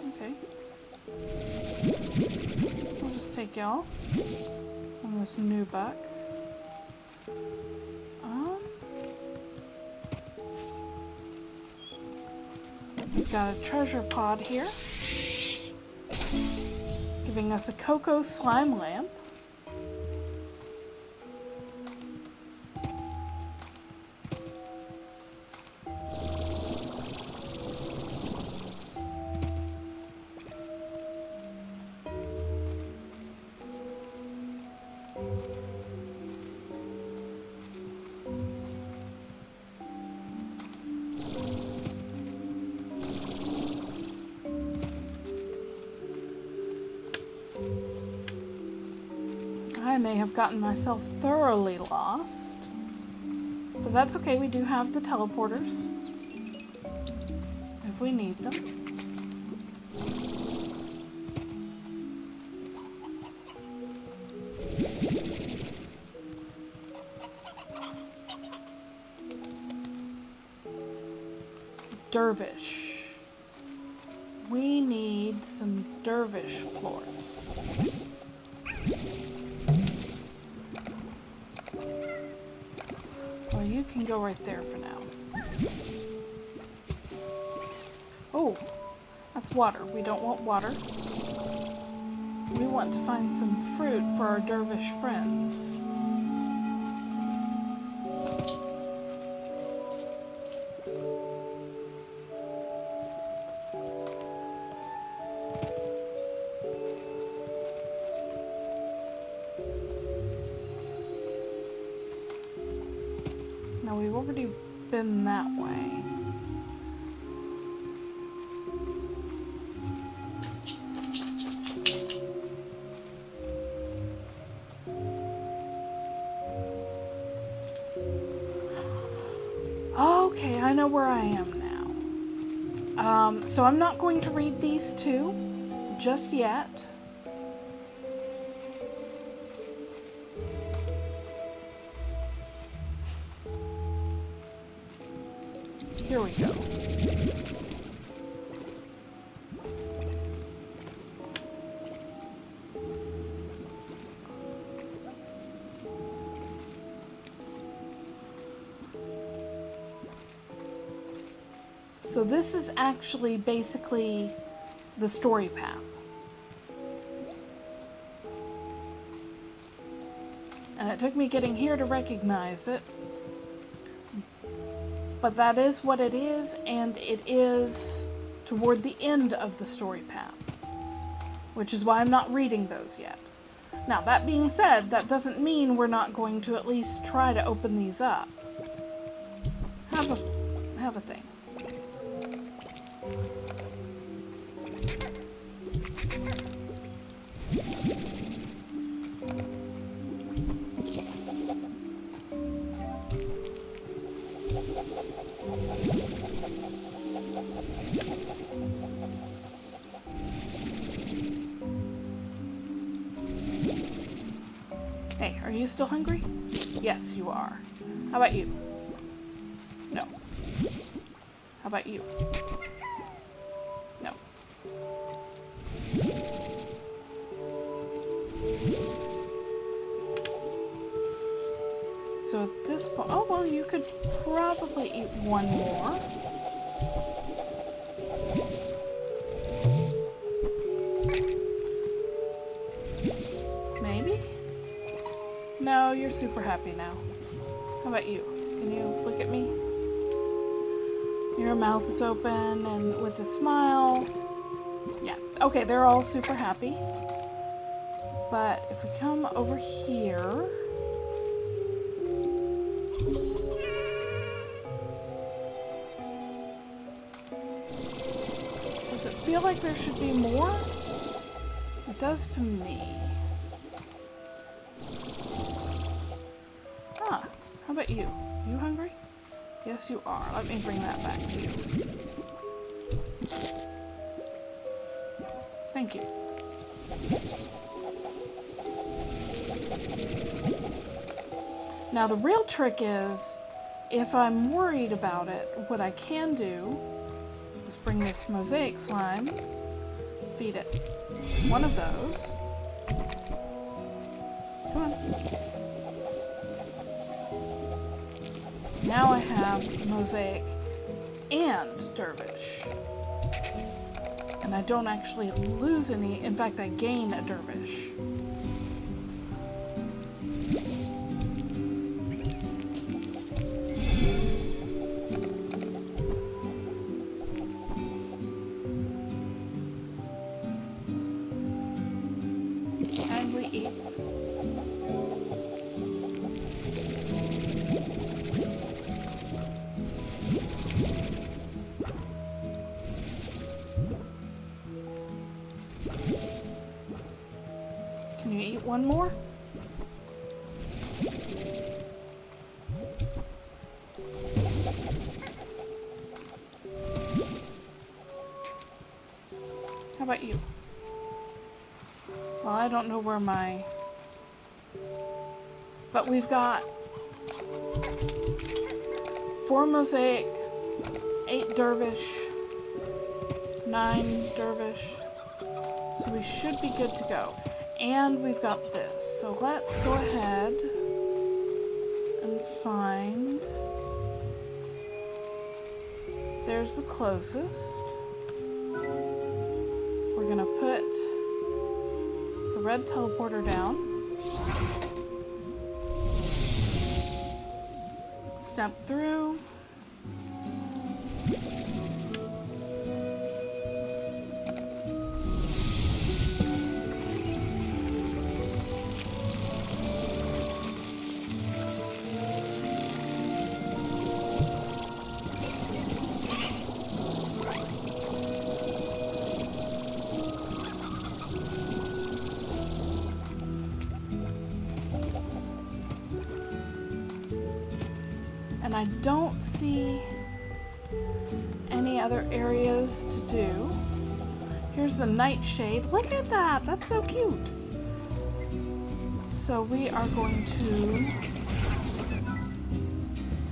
Okay. I'll just take y'all on this new buck. We've got a treasure pod here, giving us a cocoa slime lamp. I may have gotten myself thoroughly lost, but that's okay. We do have the teleporters if we need them. dervish. We need some dervish plorts. Well, you can go right there for now. Oh, that's water. We don't want water. We want to find some fruit for our dervish friends. Now, we've already been that way. Okay, I know where I am now. So I'm not going to read these two just yet. Here we go. So this is actually basically the story path. And it took me getting here to recognize it. But that is what it is, and it is toward the end of the story path, which is why I'm not reading those yet. Now, that being said, that doesn't mean we're not going to at least try to open these up. Have a thing. Hey, are you still hungry? Yes, you are. How about you? No. How about you? No. So at this point, oh well, you could probably eat one more. Maybe? No, you're super happy now. How about you? Can you look at me? Your mouth is open and with a smile. Yeah, okay, they're all super happy. But if we come over here... Does it feel like there should be more? It does to me. Ah, how about you? You hungry? Yes, you are. Let me bring that back to you. Thank you. Now the real trick is, if I'm worried about it, what I can do is bring this mosaic slime, feed it one of those. Come on. Now I have mosaic and dervish. And I don't actually lose any, in fact I gain a dervish. Kindly eat. Can you eat one more? How about you? Well, I don't know where my... But we've got 4 mosaic 8 dervish, 9 dervish. So we should be good to go. And we've got this. So let's go ahead and find... There's the closest. We're gonna put the red teleporter down. Step through. And I don't see any other areas to do. Here's the nightshade. Look at that! That's so cute! So we are going to...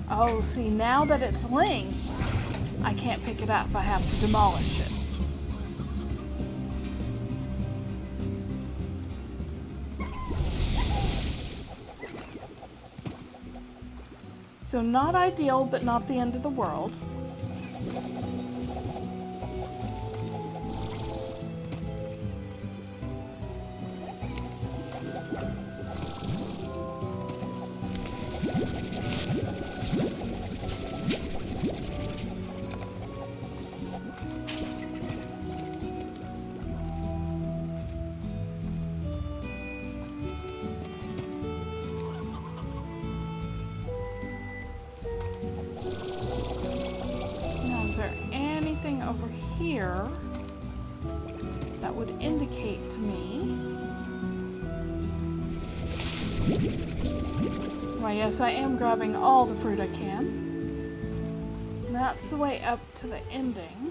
Oh, see, now that it's linked, I can't pick it up. I have to demolish it. So not ideal, but not the end of the world. Is there anything over here that would indicate to me? Why, yes, I am grabbing all the fruit I can. That's the way up to the ending.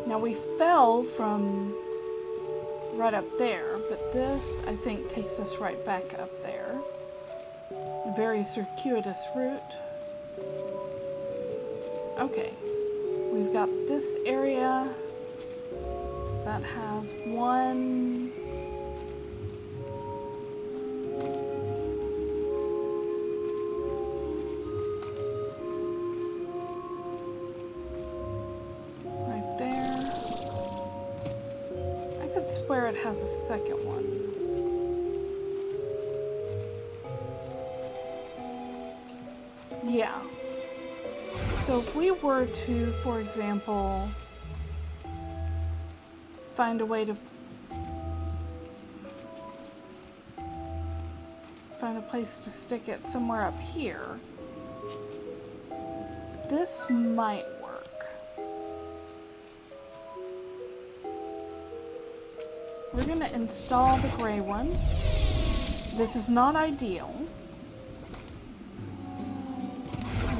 Now we fell from right up there, but this, I think, takes us right back up there. A very circuitous route. Okay, we've got this area that has one... where it has a second one. Yeah. So if we were to, for example, find a way to find a place to stick it somewhere up here, this might work. We're going to install the gray one. This is not ideal.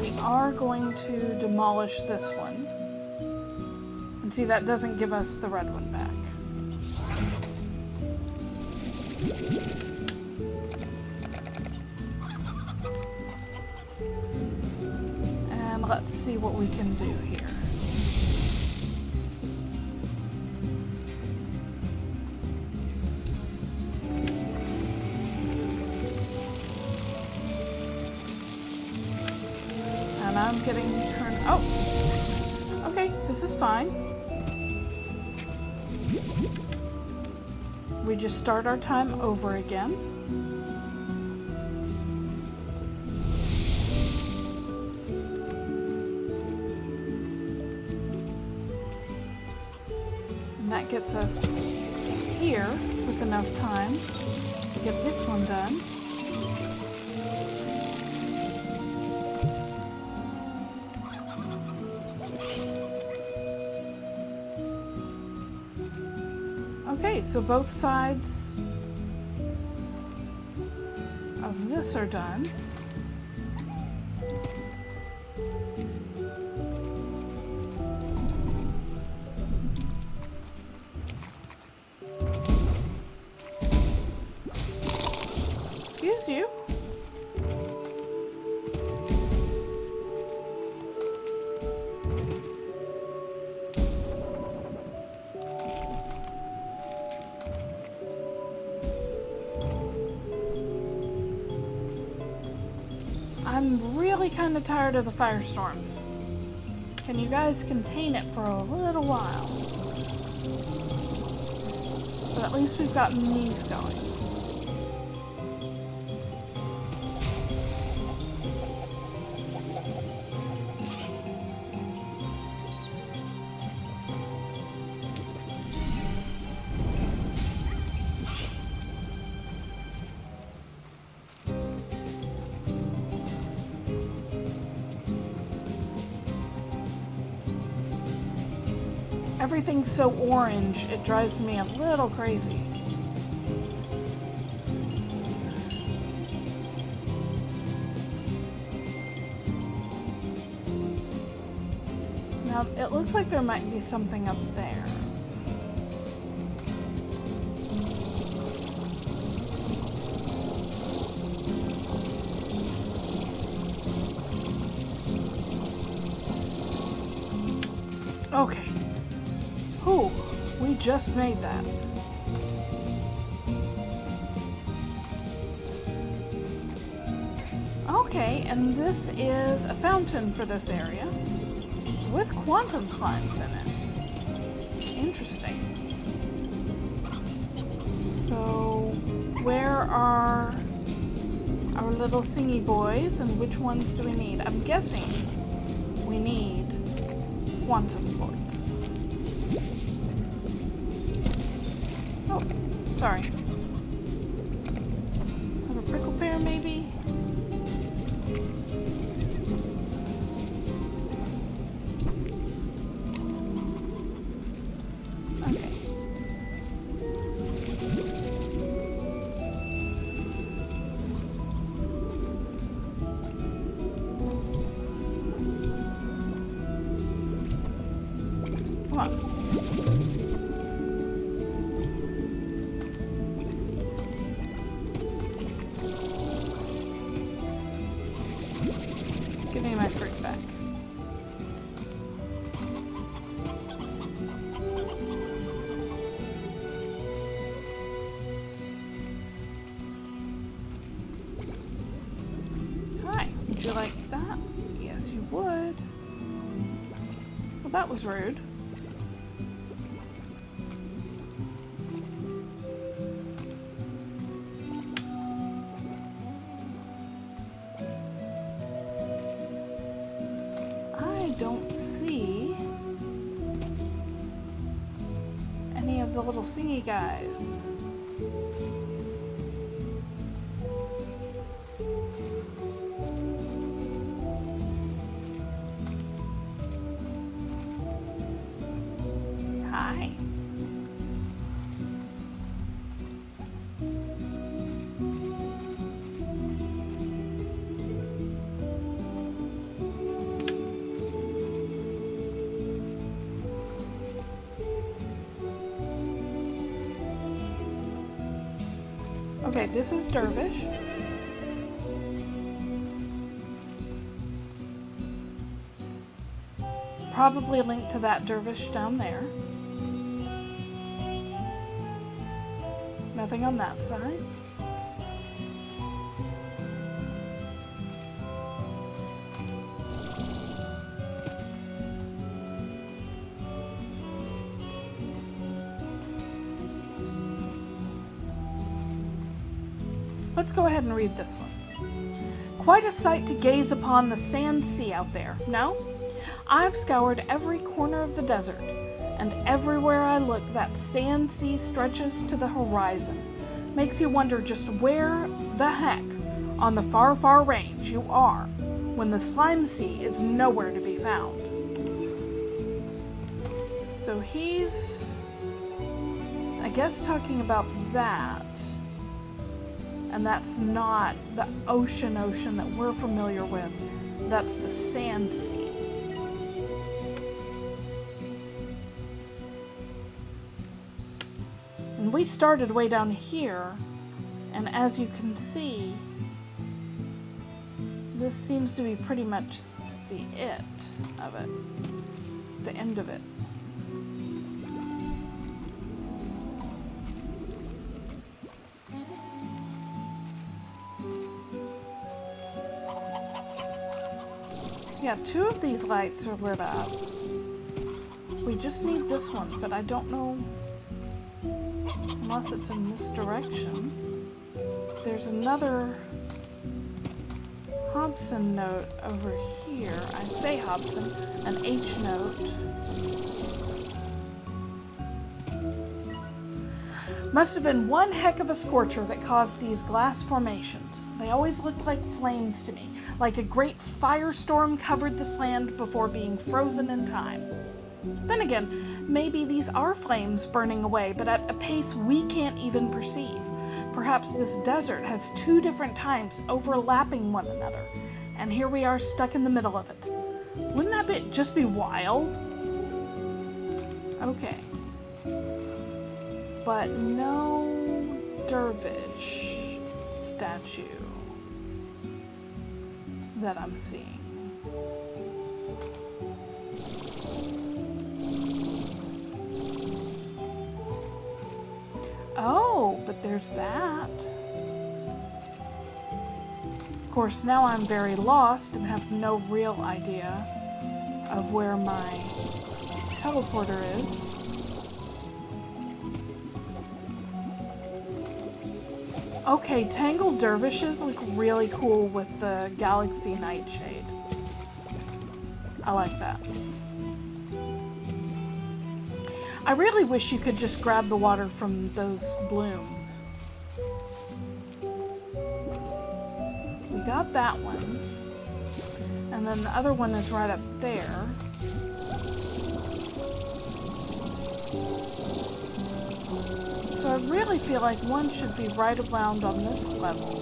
We are going to demolish this one. And see, that doesn't give us the red one back. And let's see what we can do here. And I'm getting turned... Oh! Okay, this is fine. We just start our time over again. And that gets us here with enough time to get this one done. Okay, so both sides of this are done. Excuse you. I'm really kind of tired of the firestorms. Can you guys contain it for a little while? But at least we've gotten these going. Everything's so orange, it drives me a little crazy. Now, it looks like there might be something up there. Okay. Ooh, we just made that. Okay, and this is a fountain for this area with quantum slimes in it. Interesting. So, where are our little singy boys and which ones do we need? I'm guessing we need quantum quartz. Oh, sorry. Have a prickle pear, maybe? Okay. Come on. Give me my fruit back. Hi, would you like that? Yes, you would. Well, that was rude. I don't see any of the little singy guys. Hi. Okay, this is Dervish. Probably linked to that Dervish down there. Nothing on that side. Let's go ahead and read this one. Quite a sight to gaze upon the sand sea out there, no? I've scoured every corner of the desert, and everywhere I look that sand sea stretches to the horizon. Makes you wonder just where the heck on the far, far range you are when the slime sea is nowhere to be found. So he's, I guess talking about that, and that's not the ocean that we're familiar with. That's the sand sea. And we started way down here, and as you can see, this seems to be pretty much the end of it. Yeah, 2 of these lights are lit up. We just need this one, but I don't know, unless it's in this direction. There's another Hobson note over here. I say Hobson, an H note. Must have been one heck of a scorcher that caused these glass formations. They always looked like flames to me, like a great firestorm covered this land before being frozen in time. Then again, maybe these are flames burning away, but at a pace we can't even perceive. Perhaps this desert has 2 different times overlapping one another, and here we are stuck in the middle of it. Wouldn't that just be wild? Okay. But no dervish statue that I'm seeing. Oh, but there's that. Of course, now I'm very lost and have no real idea of where my teleporter is. Okay, Tangled Dervishes look really cool with the Galaxy Nightshade. I like that. I really wish you could just grab the water from those blooms. We got that one. And then the other one is right up there. So I really feel like one should be right around on this level.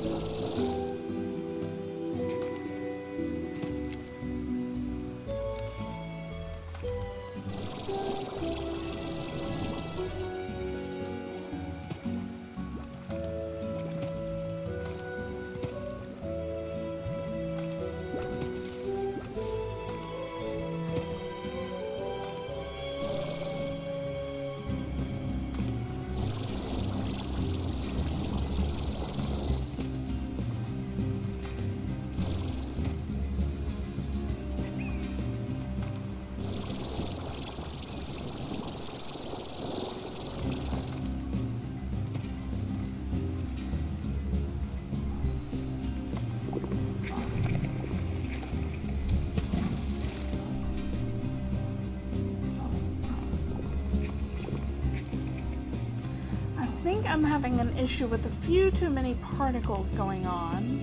I'm having an issue with a few too many particles going on.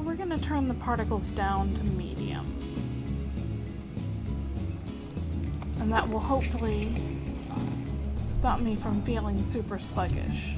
We're going to turn the particles down to medium. And that will hopefully stop me from feeling super sluggish.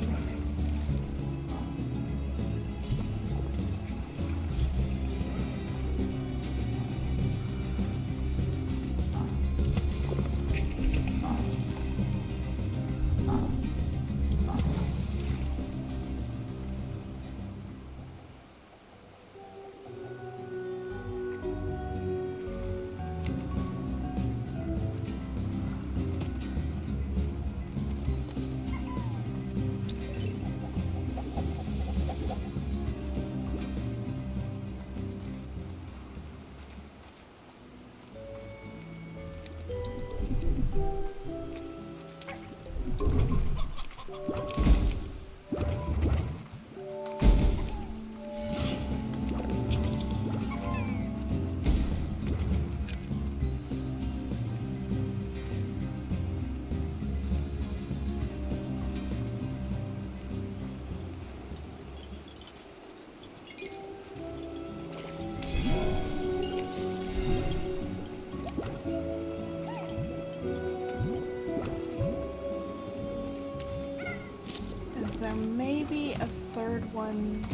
may be a third one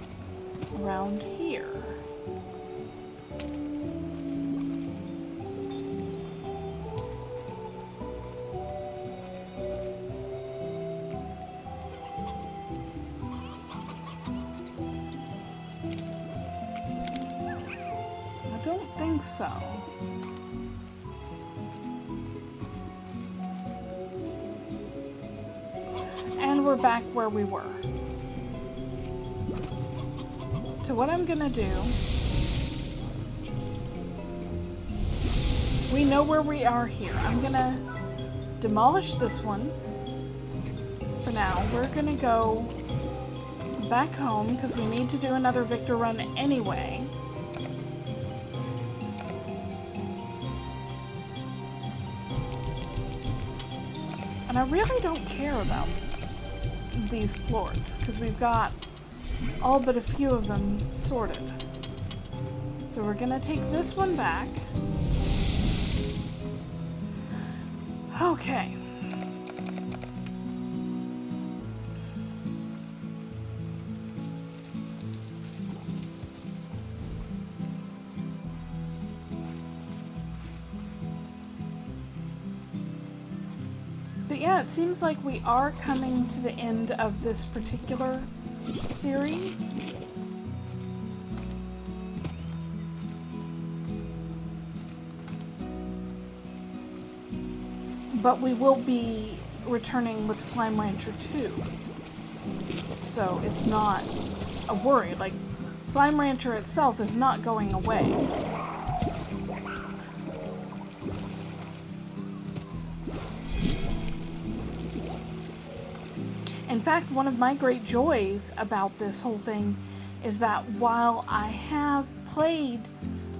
around here. I don't think so. And we're back where we were. So what I'm gonna do, we know where we are here. I'm gonna demolish this one for now. We're gonna go back home because we need to do another Viktor run anyway. And I really don't care about these plorts because we've got all but a few of them sorted. So we're gonna take this one back. Okay. But yeah, it seems like we are coming to the end of this particular series. But we will be returning with Slime Rancher 2. So it's not a worry. Like, Slime Rancher itself is not going away. In fact, one of my great joys about this whole thing is that while I have played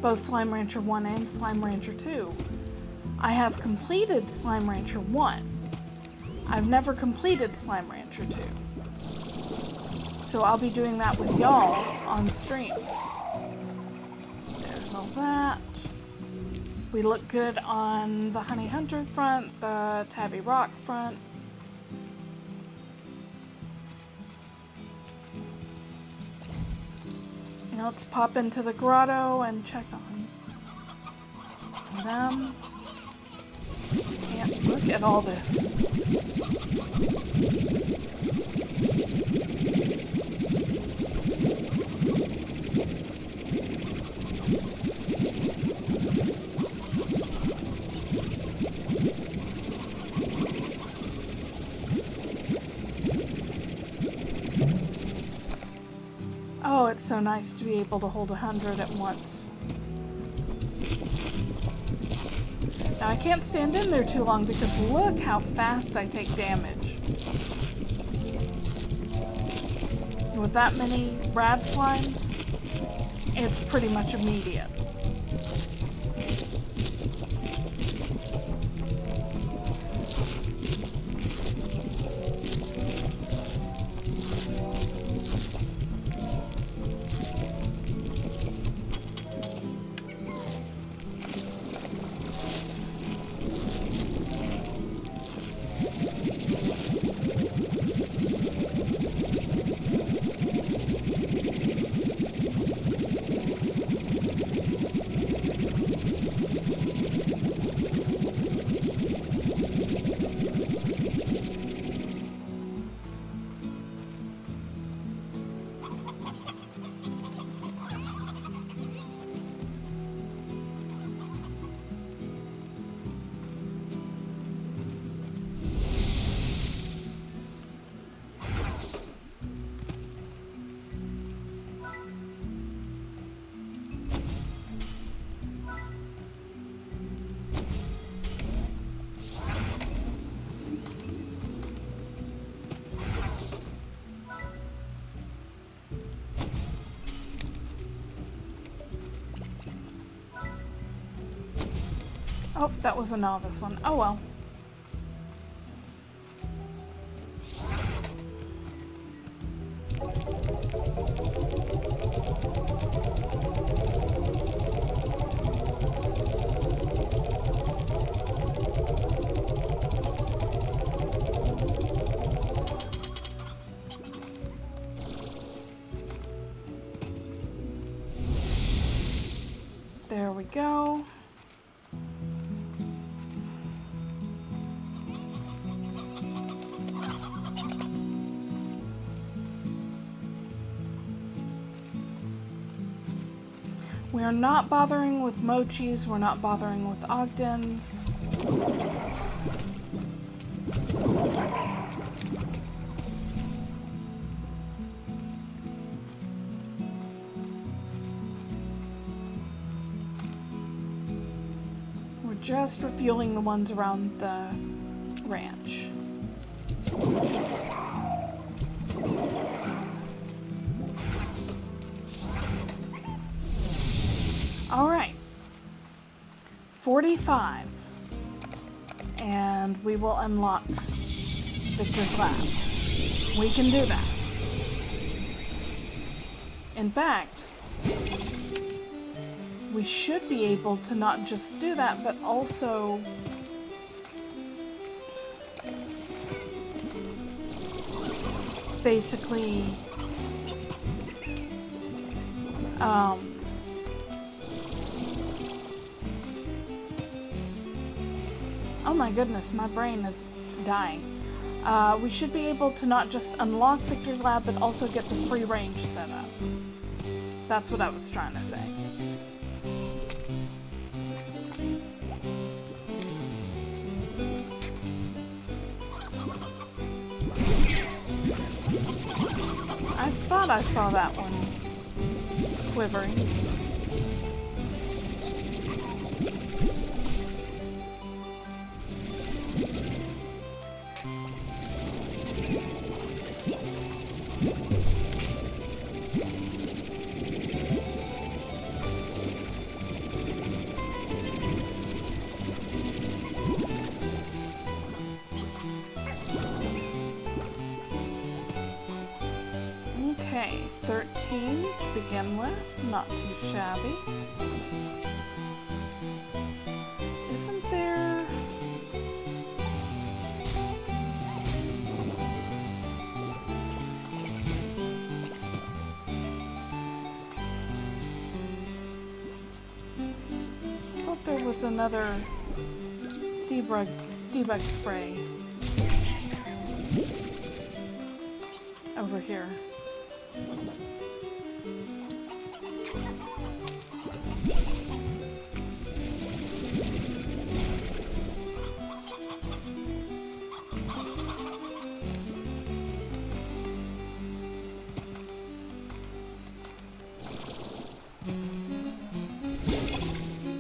both Slime Rancher 1 and Slime Rancher 2, I have completed Slime Rancher 1. I've never completed Slime Rancher 2. So I'll be doing that with y'all on stream. There's all that. We look good on the Honey Hunter front, the Tabby Rock front. Now let's pop into the grotto and check on them. Yeah, look at all this. Oh, it's so nice to be able to hold 100 at once. Now I can't stand in there too long because look how fast I take damage. With that many rad slimes, it's pretty much immediate. Oh, that was a novice one. Oh well. We are not bothering with mochis. We're not bothering with Ogdens. We're just refueling the ones around the ranch. All right, 45, and we will unlock Viktor's lab. We can do that. In fact, we should be able to not just do that, but also basically oh my goodness, my brain is dying. We should be able to not just unlock Viktor's lab, but also get the free range set up. That's what I was trying to say. I thought I saw that one quivering. Okay, 13 to begin with, not too shabby. Isn't there... I thought there was another debug spray over here.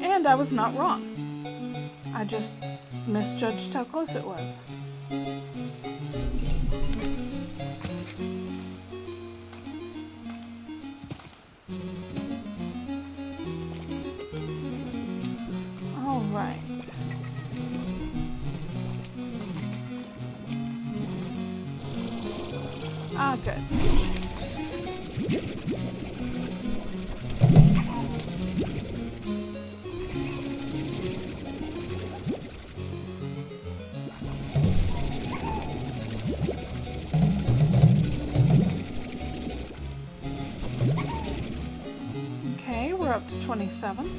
And I was not wrong. I just misjudged how close it was. All right. Ah, good. We're up to 27.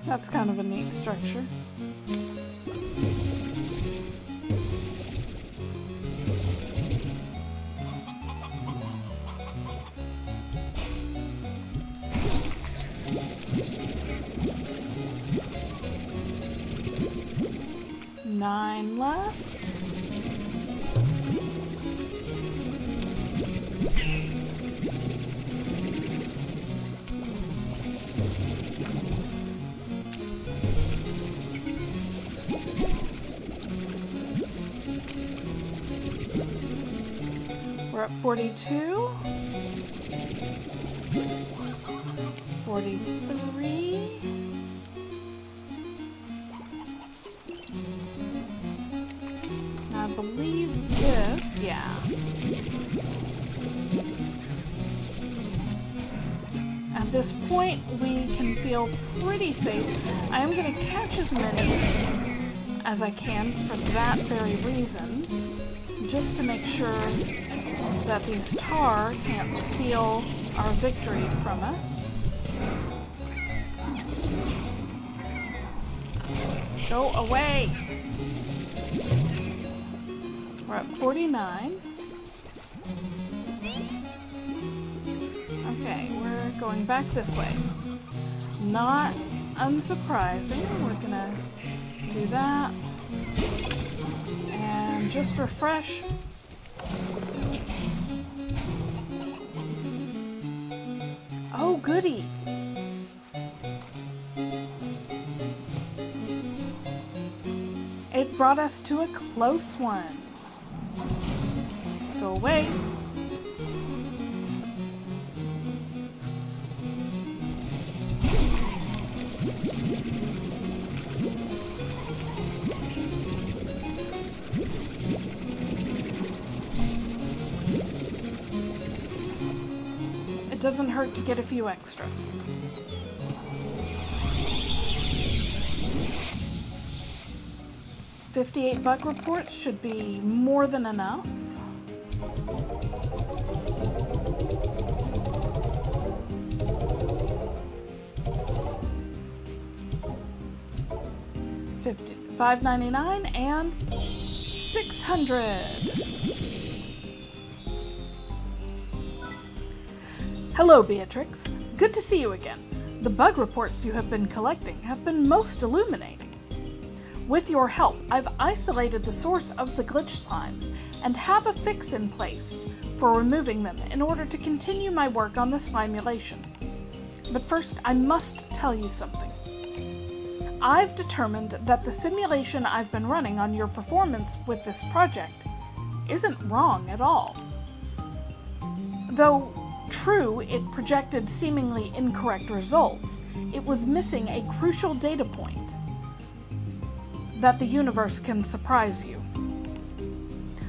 That's kind of a neat structure. Nine left. We're at 42, 43, 33. I believe this, yeah. At this point, we can feel pretty safe. I am going to catch as many as I can for that very reason, just to make sure that these tar can't steal our victory from us. Go away! We're at 49. Okay, we're going back this way. Not unsurprising. We're gonna do that. And just refresh. Oh, goody. It brought us to a close one. Go away. It doesn't hurt to get a few extra. $58 bug reports should be more than enough. $5.99 and 600. Hello, Beatrix. Good to see you again. The bug reports you have been collecting have been most illuminating. With your help, I've isolated the source of the glitch slimes and have a fix in place for removing them in order to continue my work on the slimulation. But first, I must tell you something. I've determined that the simulation I've been running on your performance with this project isn't wrong at all. Though true, it projected seemingly incorrect results, it was missing a crucial data point. That the universe can surprise you.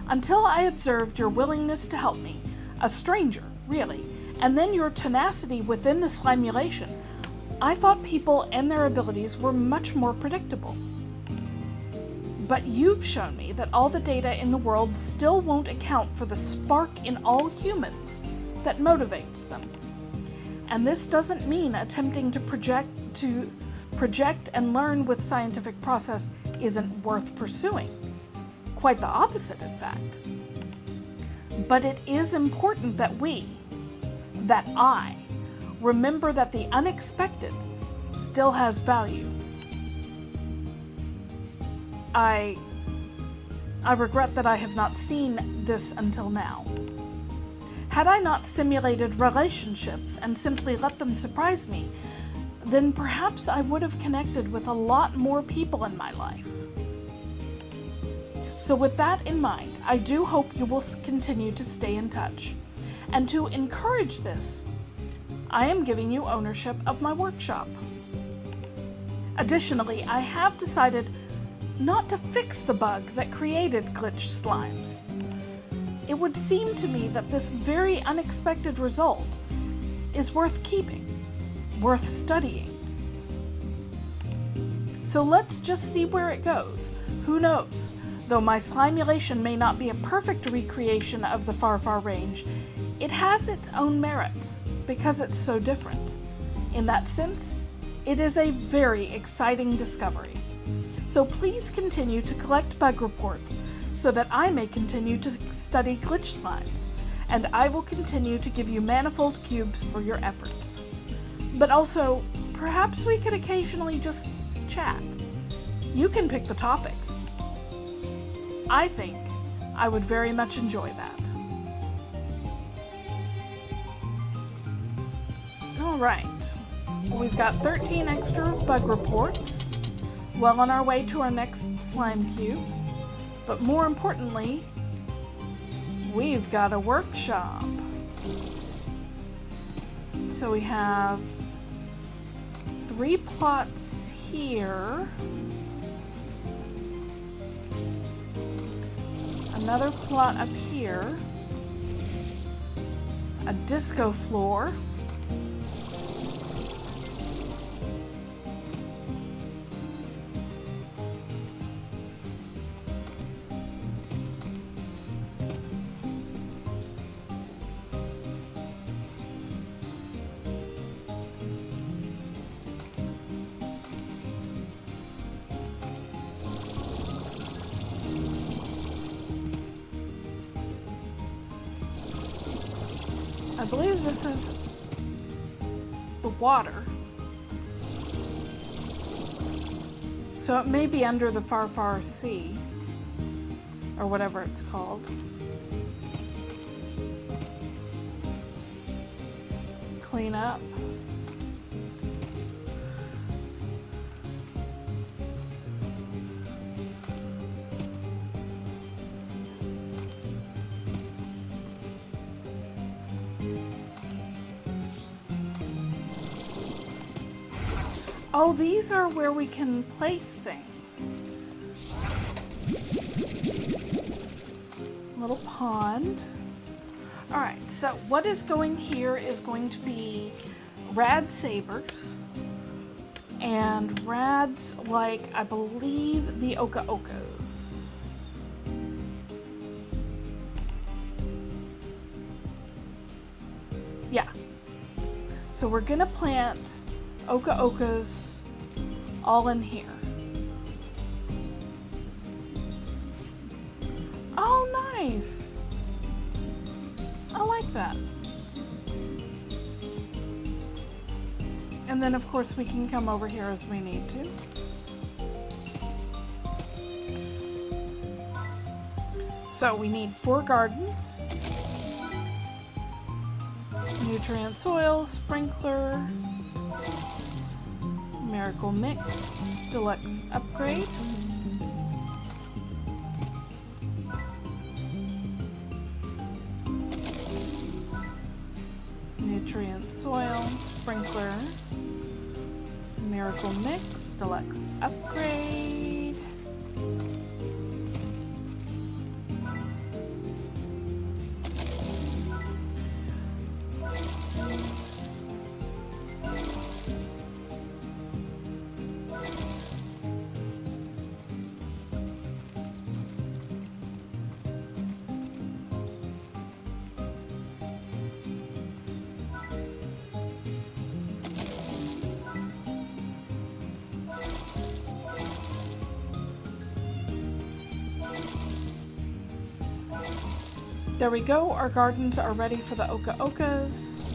Until I observed your willingness to help me, a stranger, really, and then your tenacity within the slimulation, I thought people and their abilities were much more predictable. But you've shown me that all the data in the world still won't account for the spark in all humans that motivates them. And this doesn't mean attempting to project and learn with scientific process isn't worth pursuing. Quite the opposite, in fact. But it is important that I, remember that the unexpected still has value. I regret that I have not seen this until now. Had I not simulated relationships and simply let them surprise me, then perhaps I would have connected with a lot more people in my life. So with that in mind, I do hope you will continue to stay in touch. And to encourage this, I am giving you ownership of my workshop. Additionally, I have decided not to fix the bug that created glitch slimes. It would seem to me that this very unexpected result is worth keeping. Worth studying. So let's just see where it goes. Who knows? Though my slimulation may not be a perfect recreation of the Far Far Range, it has its own merits because it's so different. In that sense, it is a very exciting discovery. So please continue to collect bug reports so that I may continue to study glitch slimes, and I will continue to give you manifold cubes for your efforts. But also, perhaps we could occasionally just chat. You can pick the topic. I think I would very much enjoy that. Alright, we've got 13 extra bug reports, well on our way to our next slime cube, but more importantly, we've got a workshop. So we have 3 plots here. Another plot up here. A disco floor. I believe this is the water. So it may be under the far, far sea, or whatever it's called. Clean up. Oh, these are where we can place things. Little pond. All right, so what is going here is going to be rad sabers and rads like, I believe, the oka-okas. Yeah. So we're gonna plant oka-okas all in here. Oh, nice. I like that. And then of course we can come over here as we need to. So we need 4 gardens. Nutrient soil, sprinkler, Miracle Mix, Deluxe Upgrade. Nutrient Soil, Sprinkler, Miracle Mix, Deluxe Upgrade. There we go, our gardens are ready for the oka-okas.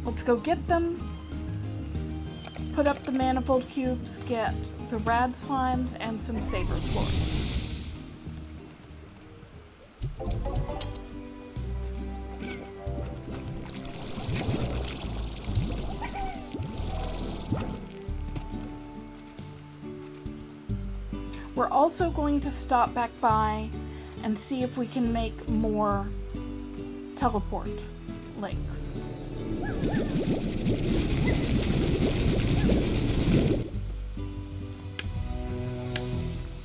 Let's go get them, put up the manifold cubes, get the rad slimes and some saber floors. We're also going to stop back by and see if we can make more teleport links.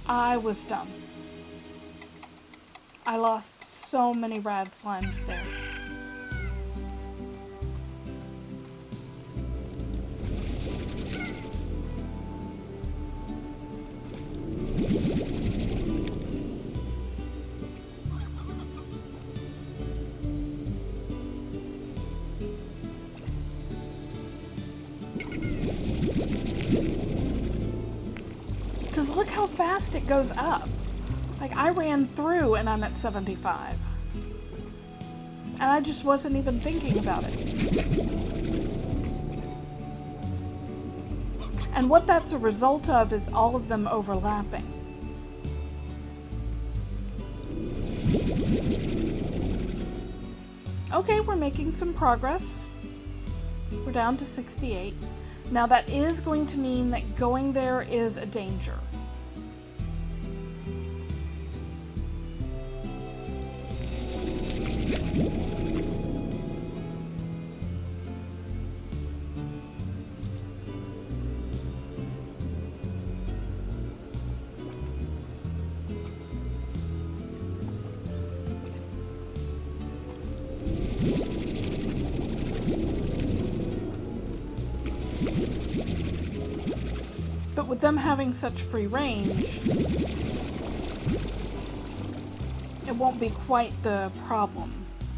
I was dumb. I lost so many rad slimes there. Because look how fast it goes up. Like, I ran through and I'm at 75. And I just wasn't even thinking about it. And what that's a result of is all of them overlapping. Okay, we're making some progress. We're down to 68. Now that is going to mean that going there is a danger. But with them having such free range, it won't be quite the problem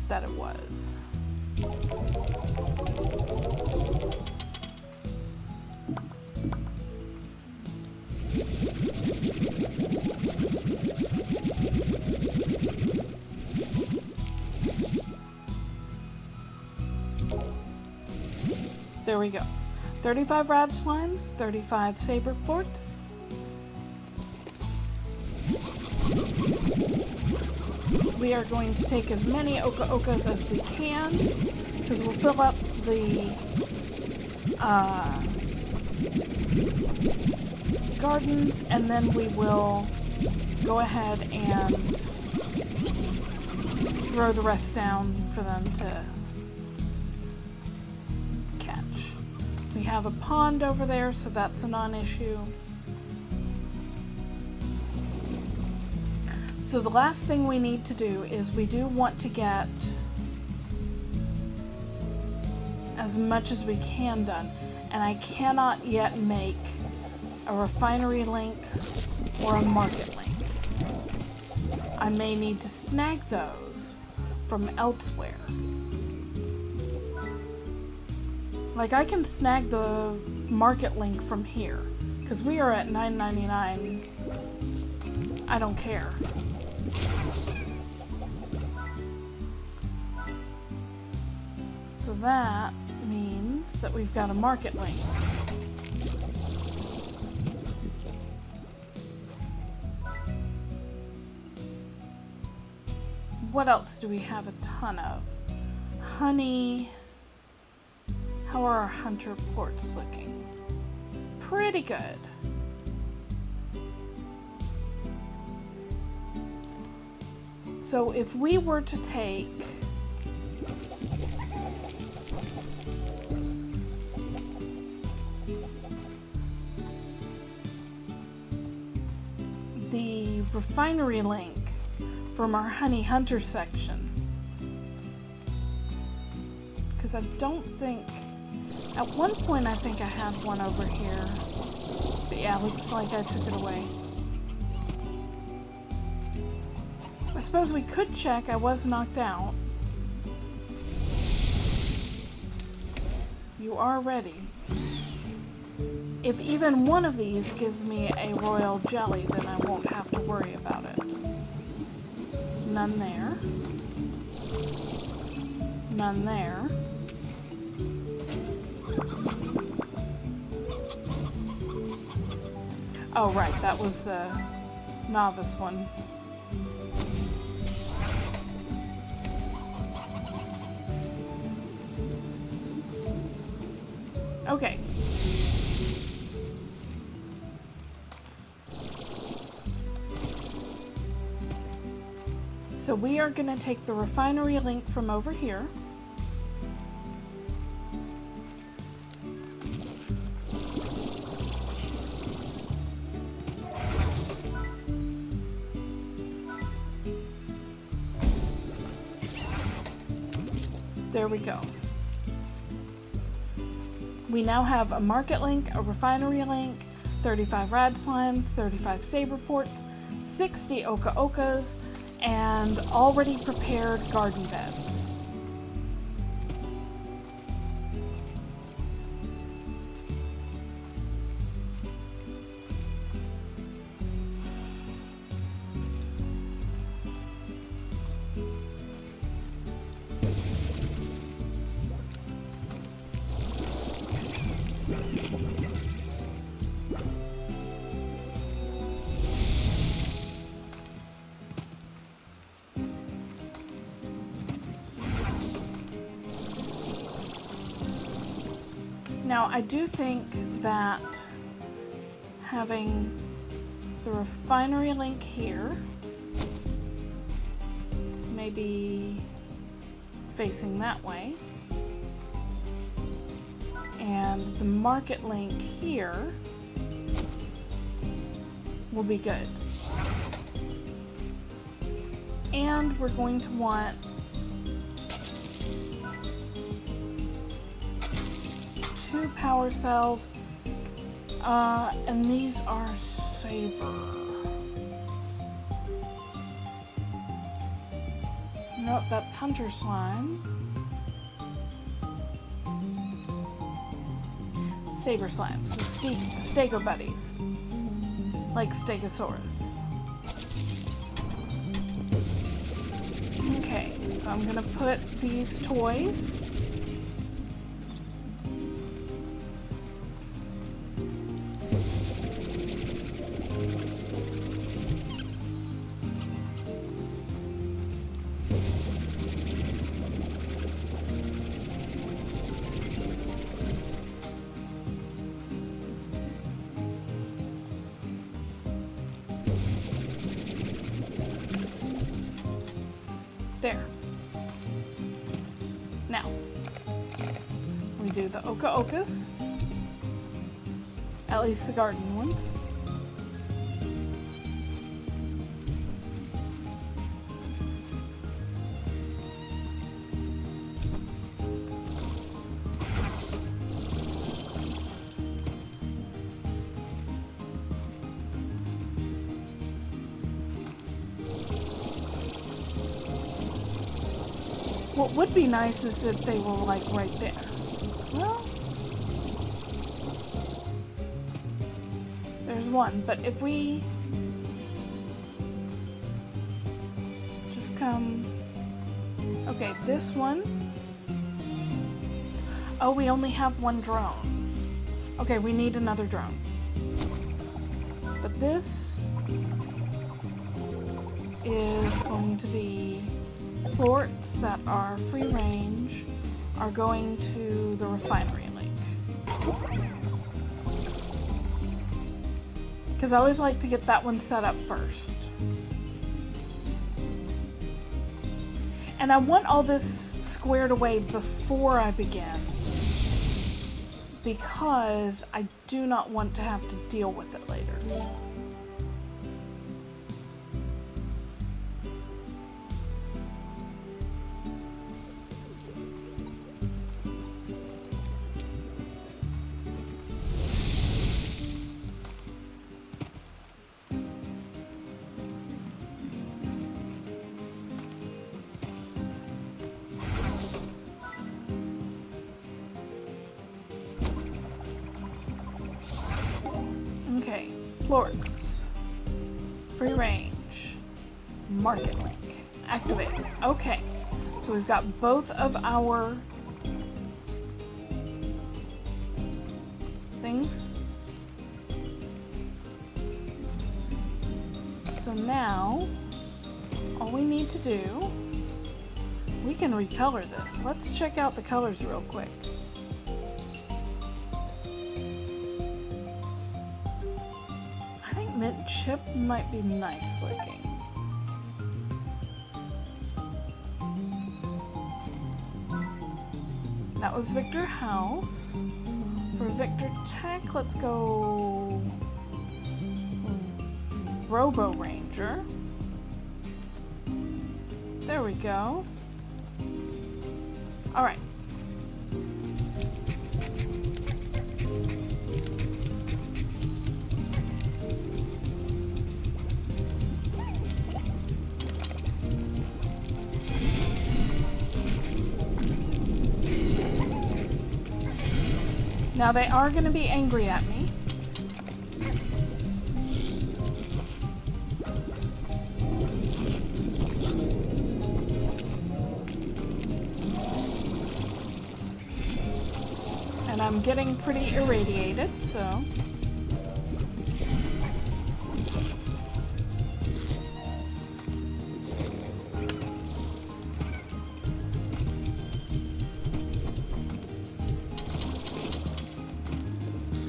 that it was. There we go. 35 rad slimes, 35 saber quartz. We are going to take as many Oka Okas as we can, because we'll fill up the gardens, and then we will go ahead and throw the rest down for them to catch. We have a pond over there, so that's a non-issue. So the last thing we need to do is we do want to get as much as we can done. And I cannot yet make a refinery link or a market link. I may need to snag those from elsewhere. Like, I can snag the market link from here, because we are at $9.99. I don't care. So that means that we've got a market link. What else do we have a ton of? Honey. How are our hunter ports looking? Pretty good. So if we were to take the refinery link from our honey hunter section, because I don't think, at one point I think I had one over here, but yeah, looks like I took it away. I suppose we could check. I was knocked out. You are ready. If even one of these gives me a royal jelly, then I won't have to worry about it. None there. None there. Oh, right, that was the novice one. Okay. So we are going to take the refinery link from over here. There we go. We now have a market link, a refinery link, 35 rad slimes, 35 saber ports, 60 Oka Okas, and already prepared garden beds. Now, I do think that having the refinery link here, maybe facing that way, and the market link here will be good. And we're going to want two power cells And these are saber. Nope, that's hunter slime. Saber slimes, the stego buddies. Like Stegosaurus. Okay, so I'm gonna put these toys. There. Now, we do the Oka Okas. At least the garden ones. What would be nice is if they were like right there. Well, there's one, but if we just come, okay, this one. Oh, we only have one drone. Okay, we need another drone. But this is going to be Plorts that are free range are going to the refinery lake. Because I always like to get that one set up first. And I want all this squared away before I begin. Because I do not want to have to deal with it later. Okay, Plorts. Free range. Market link. Activated. Okay, so we've got both of our things. So now, all we need to do, we can recolor this. Let's check out the colors real quick. Mint chip might be nice looking. That was Victor House. For Victor Tech, let's go Robo Ranger. There we go. All right. Now they are going to be angry at me. And I'm getting pretty irradiated, so...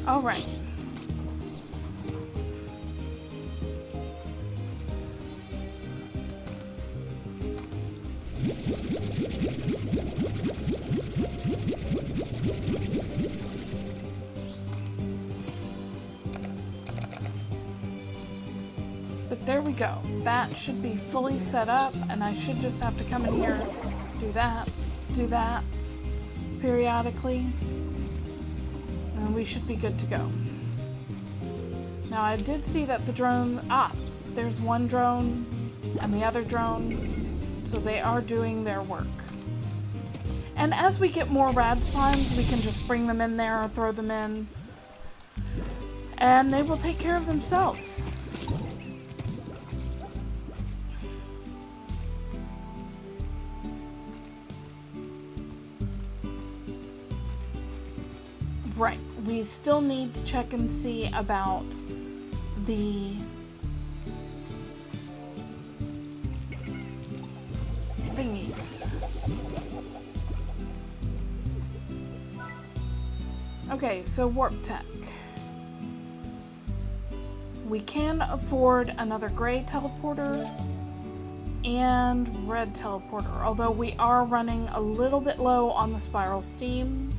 All right. But there we go. That should be fully set up, and I should just have to come in here, do that periodically. And we should be good to go. Now I did see that the drone, there's one drone and the other drone, so they are doing their work. And as we get more rad slimes, we can just bring them in there or throw them in, and they will take care of themselves. Right, we still need to check and see about the thingies. Okay, so warp tech. We can afford another gray teleporter and red teleporter, although we are running a little bit low on the spiral steam.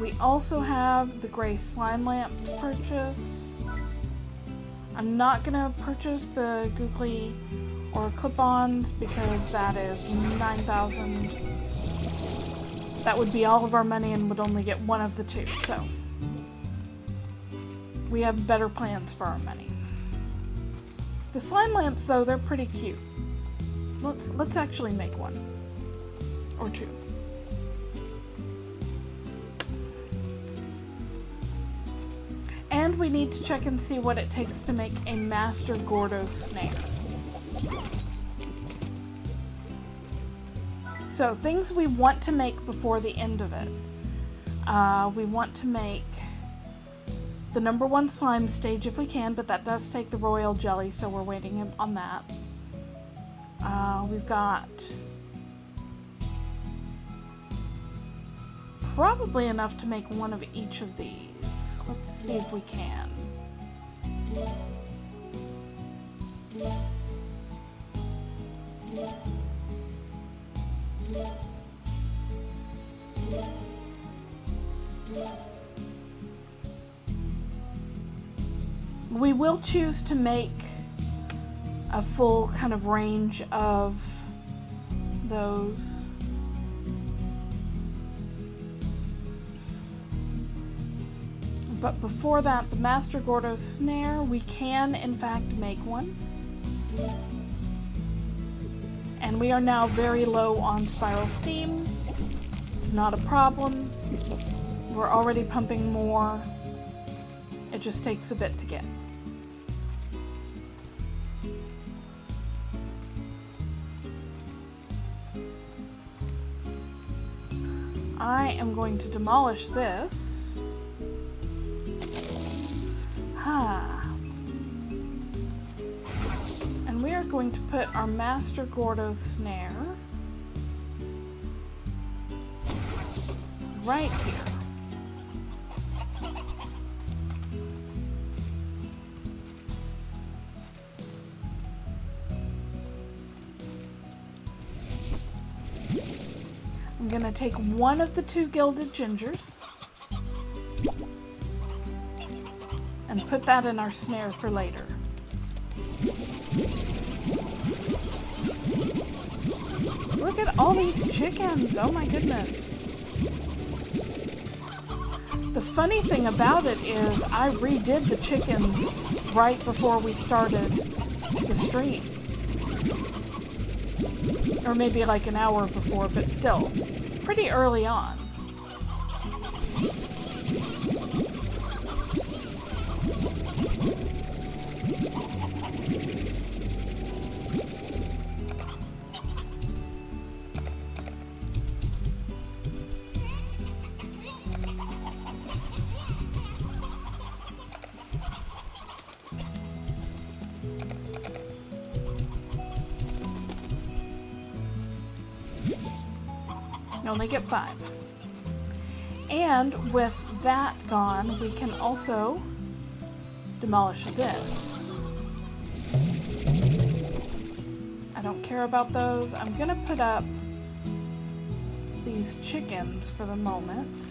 We also have the gray slime lamp to purchase. I'm not gonna purchase the googly or clip-ons because that is 9,000. That would be all of our money and would only get one of the two, so we have better plans for our money. The slime lamps, though, they're pretty cute. Let's actually make one or two. And we need to check and see what it takes to make a Master Gordo snare. So, things we want to make before the end of it. We want to make the number 1 slime stage if we can, but that does take the royal jelly, so we're waiting on that. We've got probably enough to make one of each of these. Let's see if we can. We will choose to make a full kind of range of those. But before that, the Master Gordo snare, we can in fact make one. And we are now very low on spiral steam. It's not a problem. We're already pumping more. It just takes a bit to get. I am going to demolish this. And we are going to put our Master Gordo snare right here. I'm going to take one of the 2 gilded gingers and put that in our snare for later. Look at all these chickens! Oh my goodness. The funny thing about it is I redid the chickens right before we started the stream. Or maybe like an hour before, but still, pretty early on. You only get 5. And with that gone, we can also demolish this. I don't care about those. I'm gonna put up these chickens for the moment.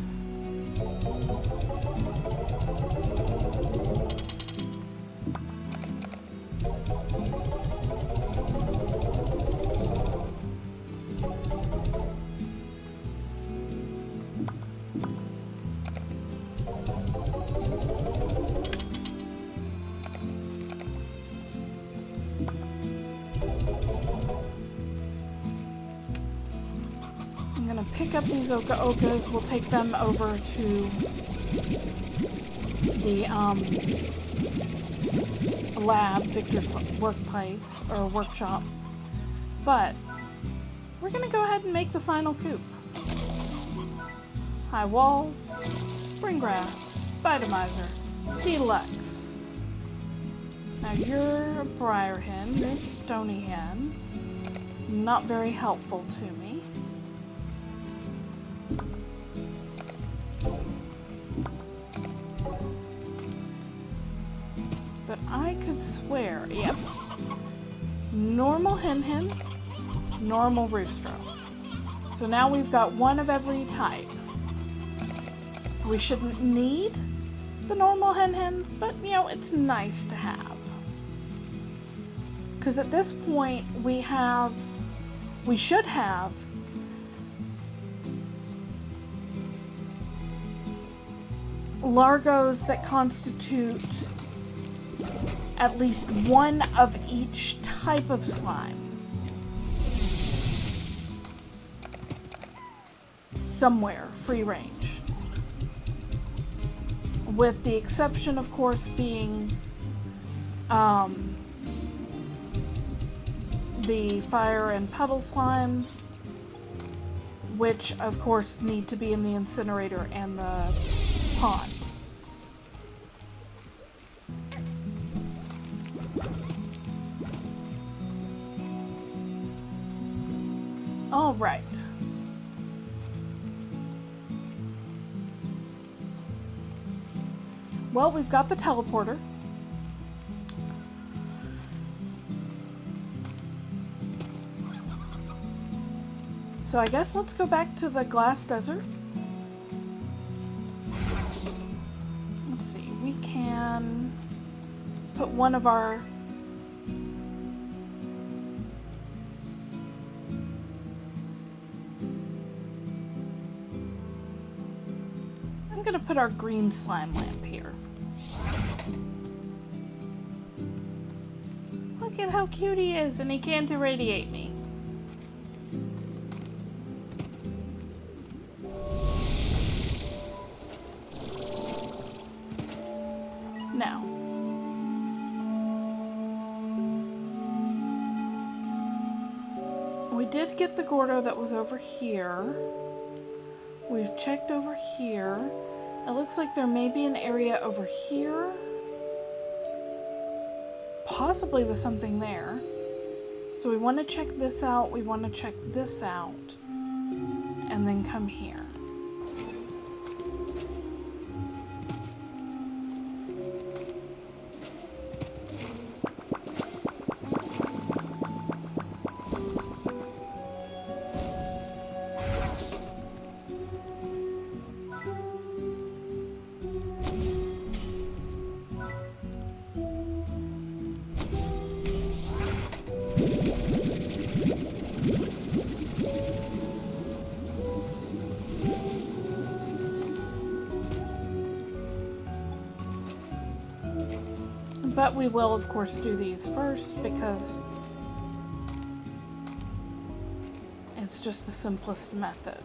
pick up these okas. We'll take them over to the lab, Victor's workplace or workshop. But we're gonna go ahead and make the final coop. High walls, spring grass, Vitamizer, Deluxe. Now you're a briar hen, you're a stony hen. Not very helpful to me. But I could swear, yep. Normal hen, normal rooster. So now we've got one of every type. We shouldn't need the normal hens, but you know, it's nice to have. Because at this point we should have largos that constitute at least one of each type of slime. Somewhere, free range. With the exception, of course, being the fire and puddle slimes, which, of course, need to be in the incinerator and the pond. All right. Well, we've got the teleporter. So I guess let's go back to the glass desert. Let's see, we can put one of our I'm gonna put our green slime lamp here. Look at how cute he is, and he can't irradiate me. Now, we did get the Gordo that was over here. We've checked over here. It looks like there may be an area over here. Possibly with something there. So we want to check this out, we want to check this out, and then come here. But we will, of course, do these first because it's just the simplest method.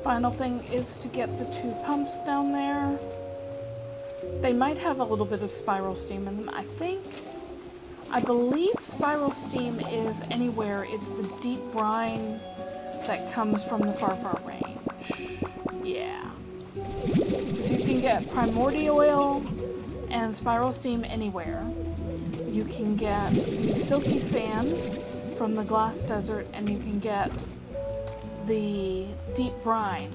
Final thing is to get the two pumps down there. They might have a little bit of spiral steam in them. I believe spiral steam is anywhere. It's the deep brine that comes from the far range. Yeah. So you can get primordial oil and spiral steam anywhere. You can get the silky sand from the glass desert, and you can get the deep brine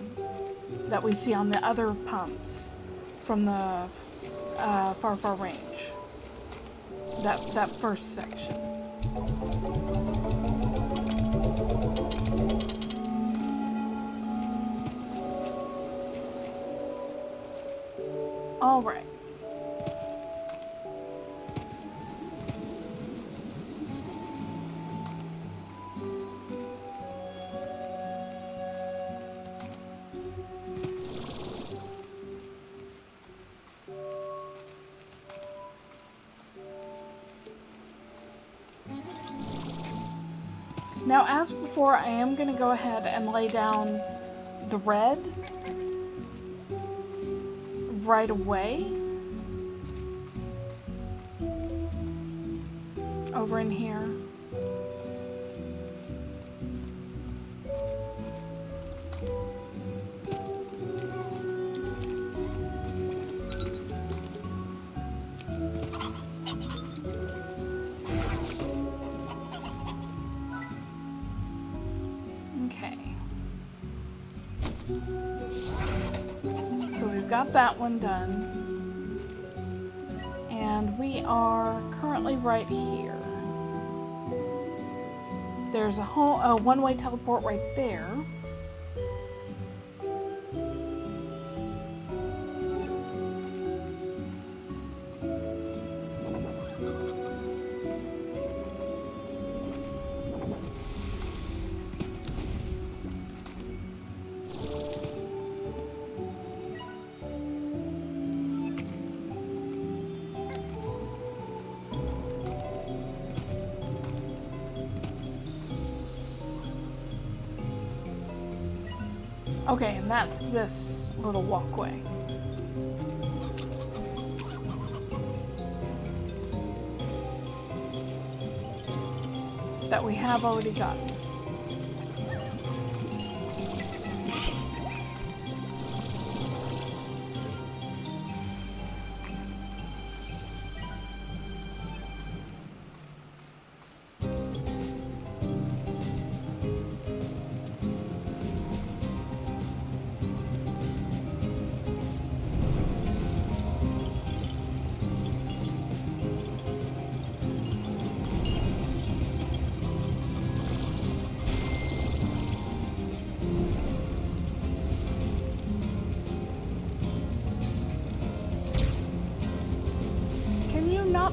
that we see on the other pumps from the far range that first section. All right. Now, as before, I am going to go ahead and lay down the red right away over in here. Okay. So we've got that one done. And we are currently right here. There's a one-way teleport right there. Okay, and that's this little walkway. That we have already gotten.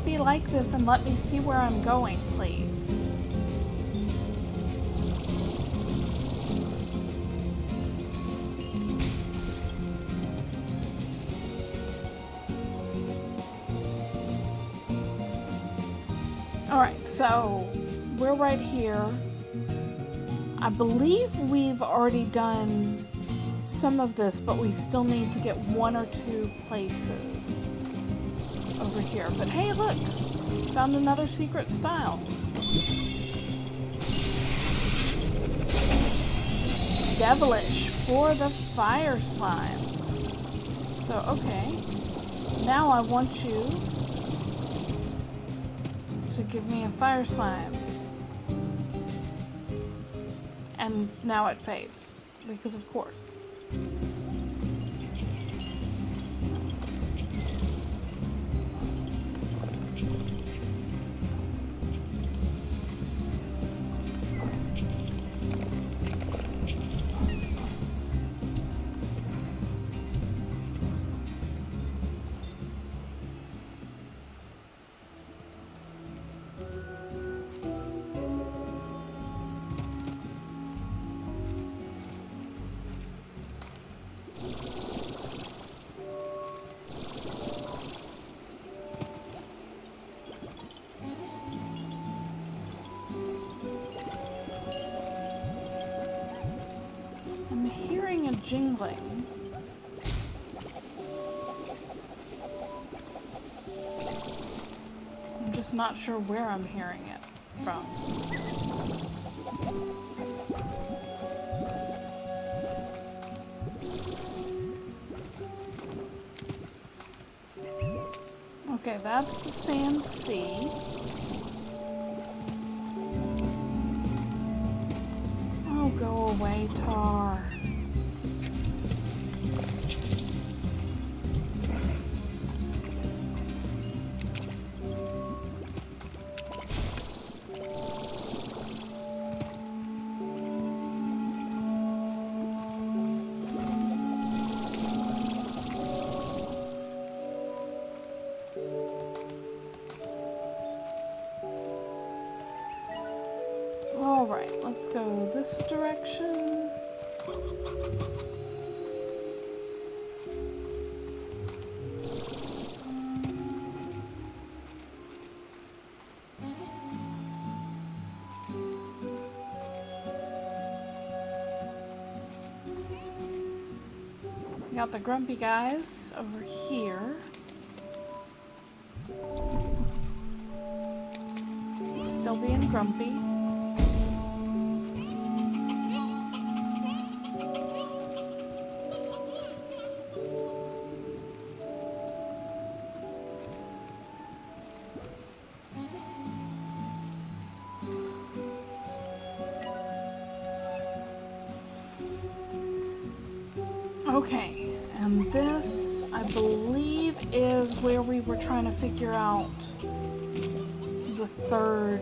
Be like this and let me see where I'm going, please. Alright, so we're right here. I believe we've already done some of this, but we still need to get one or two places over here. But hey, look! Found another secret style. Devilish for the fire slimes. So, okay. Now I want you to give me a fire slime. And now it fades. Because of course. Jingling. I'm just not sure where I'm hearing it from. Okay, that's the sand sea. Oh, go away, Tar. Let's go this direction. We got the grumpy guys over here. Still being grumpy. Okay, and this, I believe, is where we were trying to figure out the third.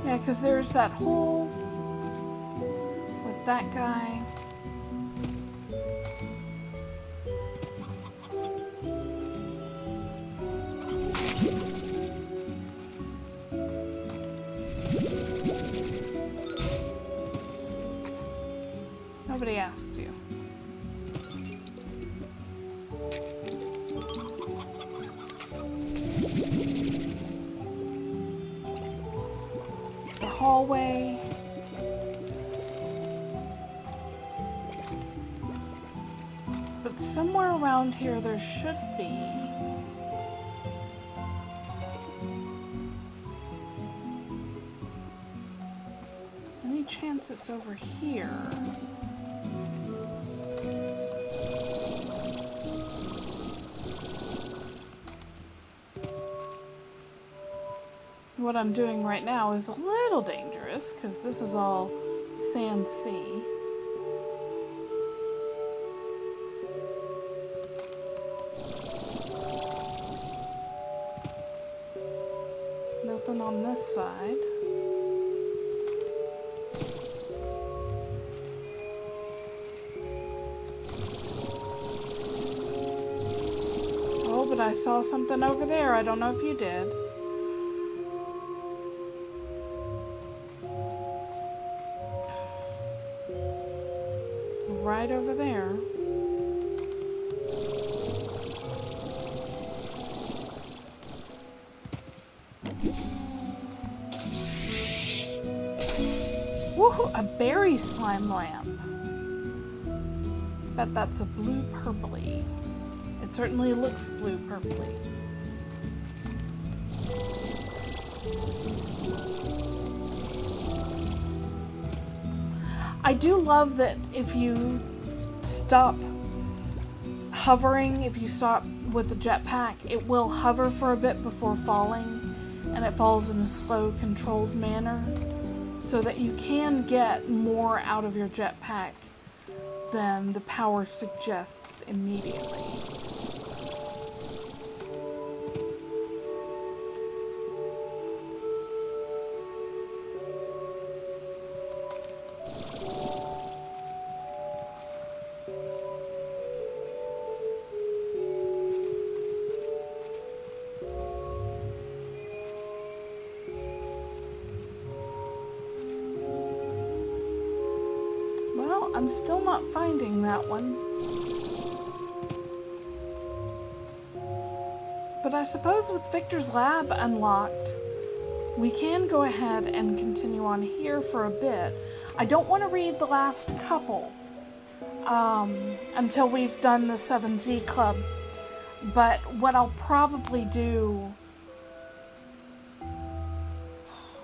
Yeah, because there's that hole with that guy. Nobody asked you. Hallway. But somewhere around here there should be. Any chance it's over here? What I'm doing right now is a little dangerous because this is all sand sea. Nothing on this side. Oh, but I saw something over there. I don't know if you did. Right over there. Woohoo! A berry slime lamp. Bet that's a blue purpley. It certainly looks blue purpley. I do love that if you stop hovering, if you stop with the jetpack, it will hover for a bit before falling, and it falls in a slow, controlled manner, so that you can get more out of your jetpack than the power suggests immediately. I'm still not finding that one. But I suppose with Viktor's lab unlocked, we can go ahead and continue on here for a bit. I don't want to read the last couple until we've done the 7Z Club. But what I'll probably do,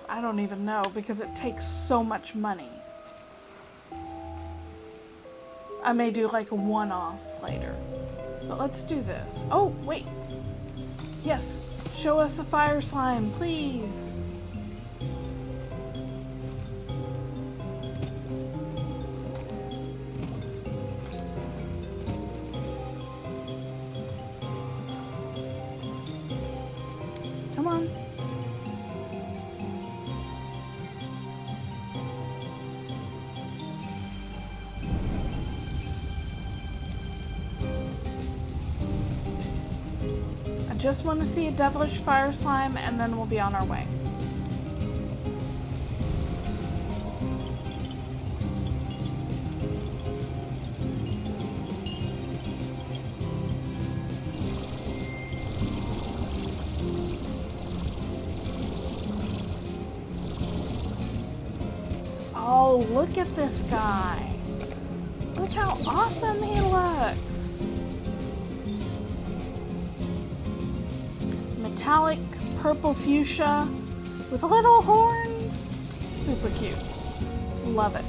I don't even know, because it takes so much money. I may do like a one-off later. But let's do this. Oh, wait. Yes, show us the fire slime, please. just want to see a devilish fire slime, and then we'll be on our way. Oh, look at this guy. Look how awesome he looks. Metallic purple fuchsia with little horns. Super cute. Love it.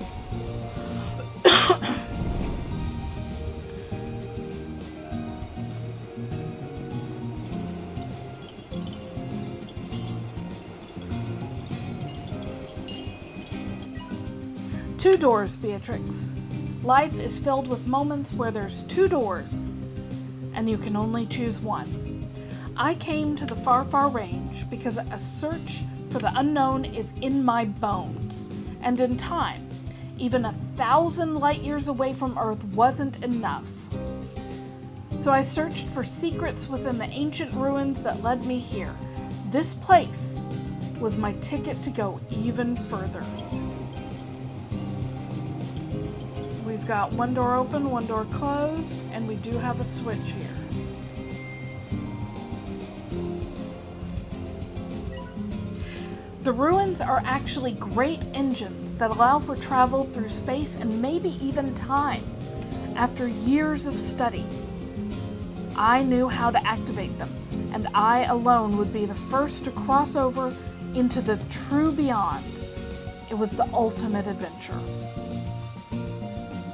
Two doors, Beatrix. Life is filled with moments where there's two doors, and you can only choose one. I came to the far, far range because a search for the unknown is in my bones, and in time, even 1,000 light years away from Earth wasn't enough. So I searched for secrets within the ancient ruins that led me here. This place was my ticket to go even further. We've got one door open, one door closed, and we do have a switch here. The ruins are actually great engines that allow for travel through space and maybe even time. After years of study, I knew how to activate them, and I alone would be the first to cross over into the true beyond. It was the ultimate adventure.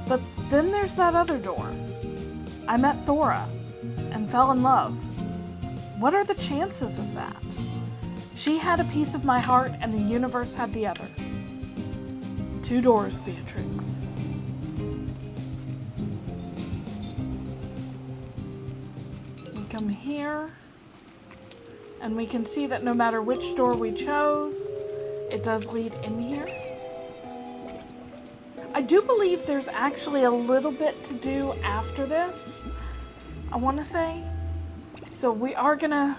But then there's that other door. I met Thora and fell in love. What are the chances of that? She had a piece of my heart and the universe had the other. Two doors, Beatrix. We come here, and we can see that no matter which door we chose, it does lead in here. I do believe there's actually a little bit to do after this, I want to say. So we are gonna,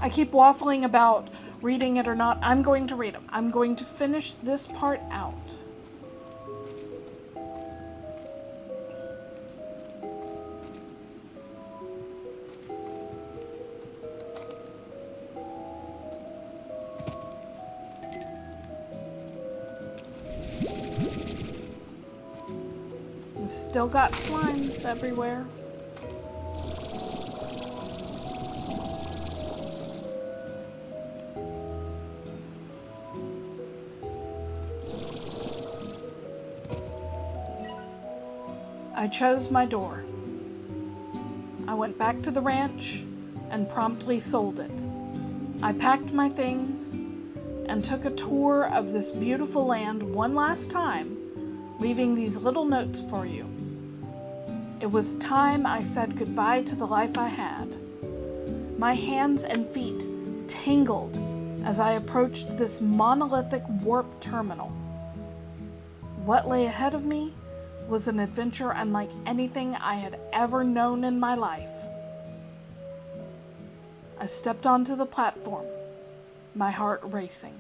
I keep waffling about reading it or not. I'm going to read them. I'm going to finish this part out. We've still got slimes everywhere. I chose my door. I went back to the ranch and promptly sold it. I packed my things and took a tour of this beautiful land one last time, leaving these little notes for you. It was time I said goodbye to the life I had. My hands and feet tingled as I approached this monolithic warp terminal. What lay ahead of me was an adventure unlike anything I had ever known in my life. I stepped onto the platform, my heart racing.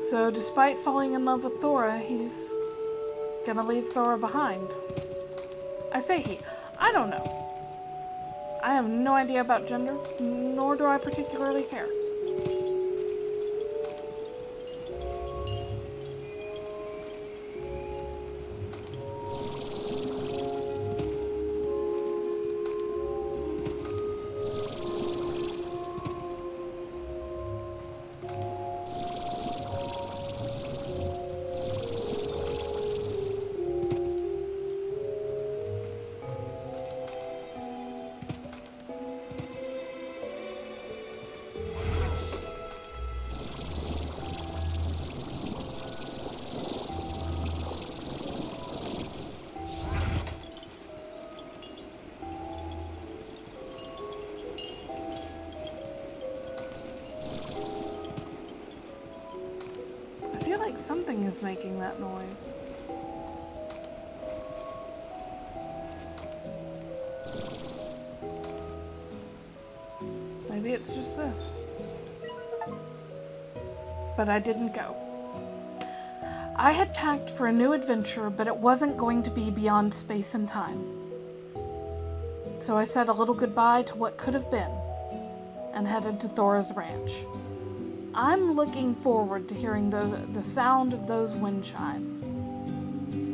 So despite falling in love with Thora, he's gonna leave Thora behind. I say he. I don't know. I have no idea about gender, nor do I particularly care. is making that noise. Maybe it's just this. But I didn't go. I had packed for a new adventure, but it wasn't going to be beyond space and time. So I said a little goodbye to what could have been and headed to Thora's ranch. I'm looking forward to hearing the sound of those wind chimes.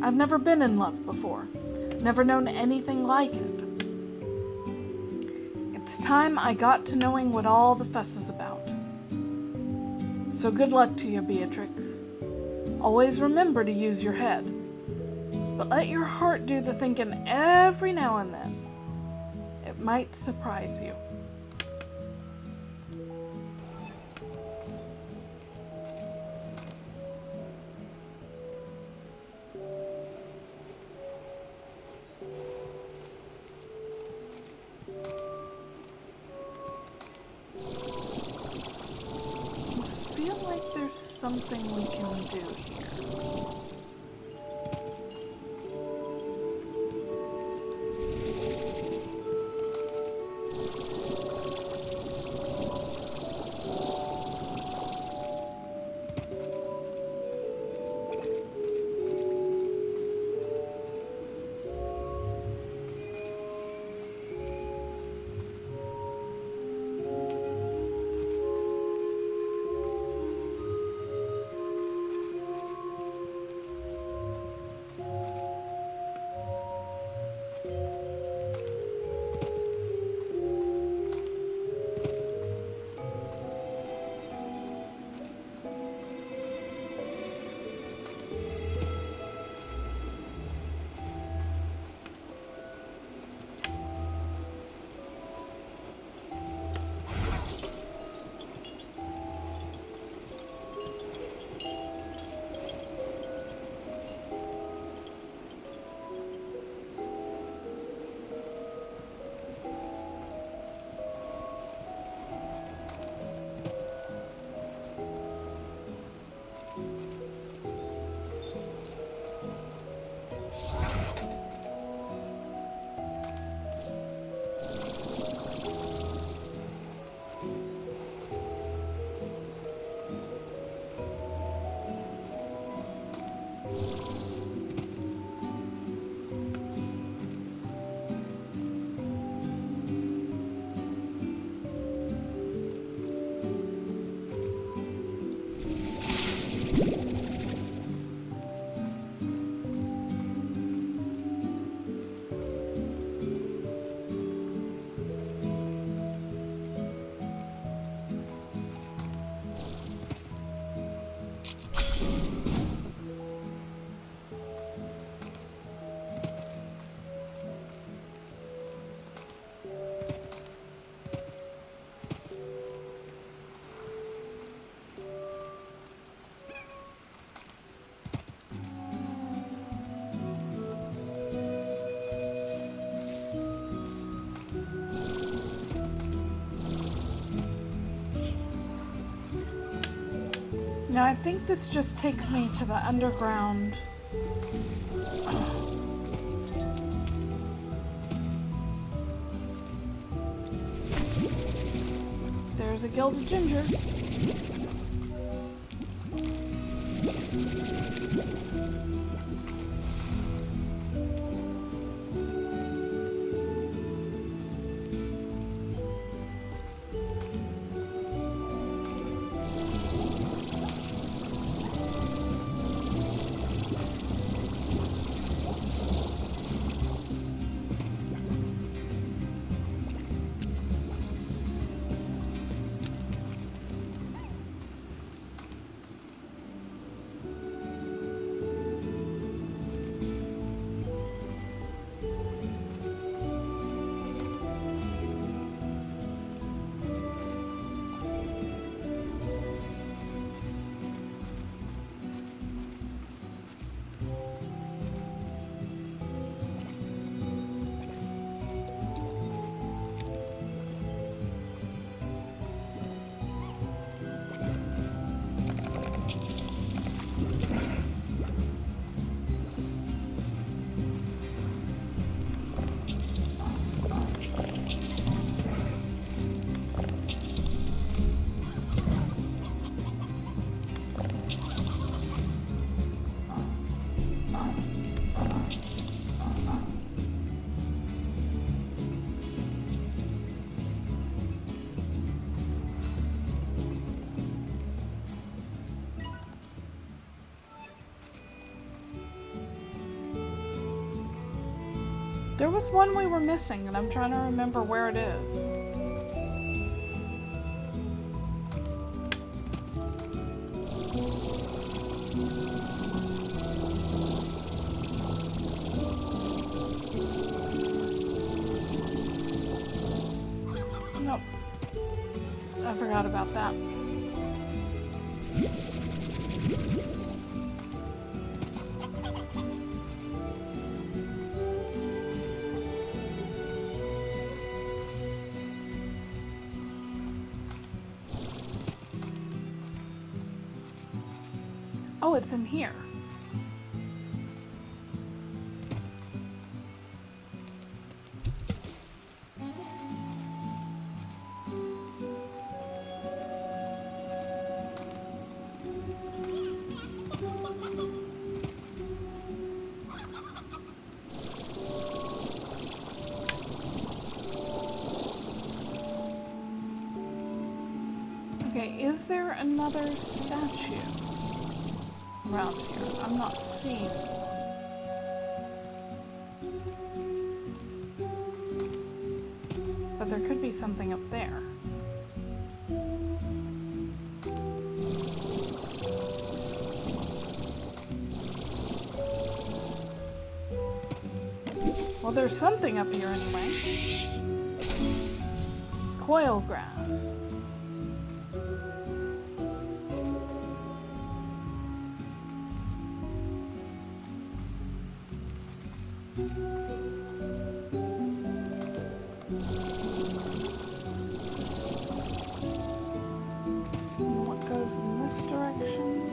I've never been in love before, never known anything like it. It's time I got to knowing what all the fuss is about. So good luck to you, Beatrix. Always remember to use your head, but let your heart do the thinking every now and then. It might surprise you. I feel like there's something we can do here. Now I think this just takes me to the underground. There's a gilded ginger. There was one we were missing, and I'm trying to remember where it is. Nope. I forgot about that. Oh, it's in here. Okay, is there another statue around here? I'm not seeing it. But there could be something up there. Well, there's something up here anyway. Coil grass. What goes in this direction?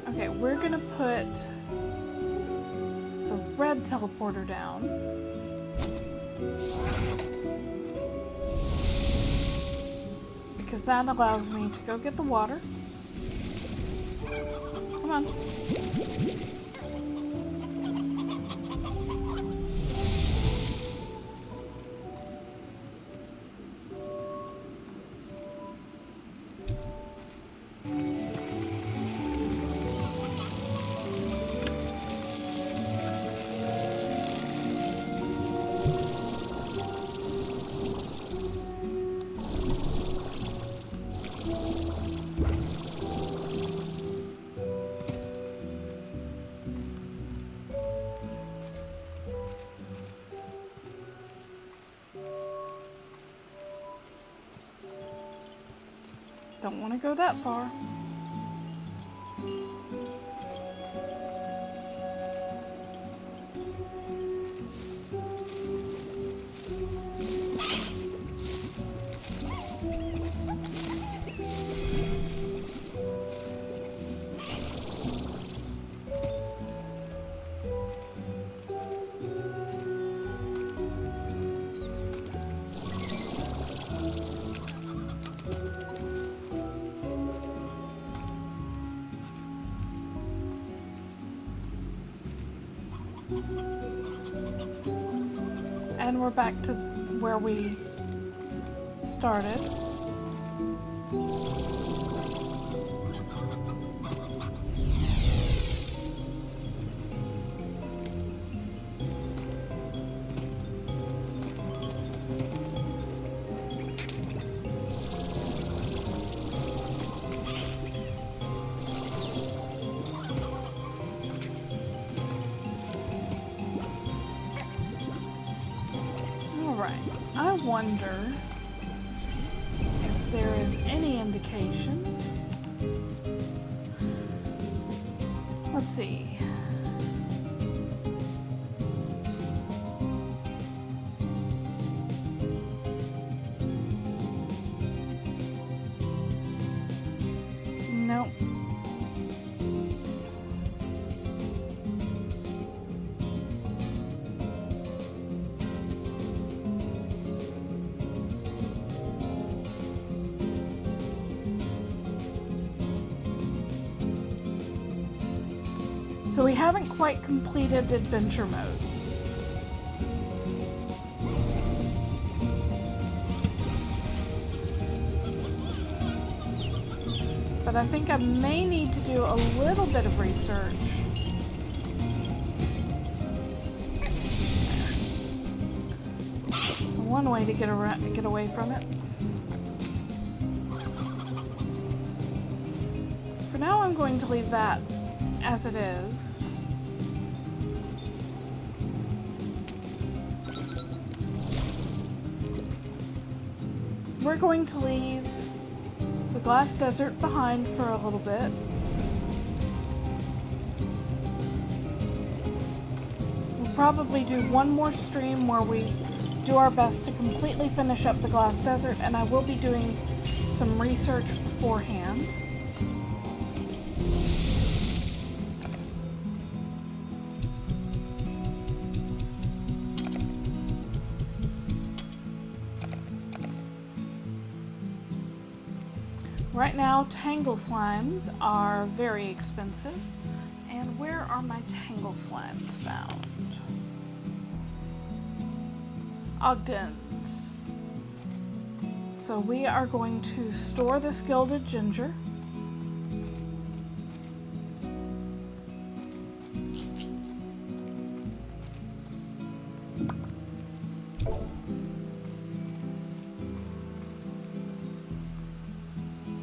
Okay, we're gonna put the red teleporter down. Because that allows me to go get the water. Come on. Don't want to go that far. And we're back to where we started. I wonder if there is any indication. Let's see. Nope. So we haven't quite completed adventure mode. But I think I may need to do a little bit of research. So one way to get away from it. For now, I'm going to leave that as it is. We're going to leave the glass desert behind for a little bit. We'll probably do one more stream where we do our best to completely finish up the glass desert, and I will be doing some research beforehand. Right now, tangle slimes are very expensive. And where are my tangle slimes found? Ogdens. So we are going to store this gilded ginger.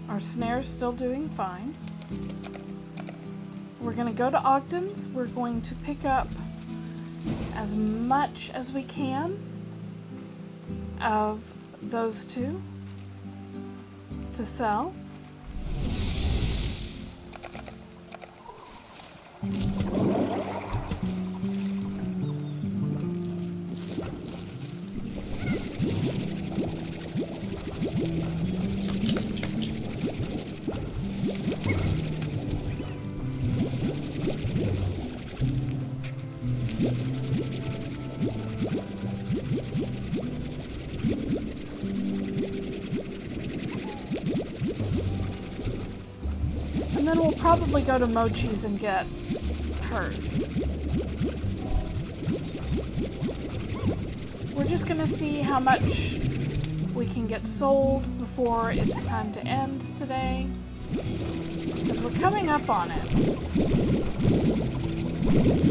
Our snare's still doing fine. We're going to go to Ogden's. We're going to pick up as much as we can of those two to sell. And then we'll probably go to Mochi's and get hers. We're just gonna see how much we can get sold before it's time to end today, because we're coming up on it.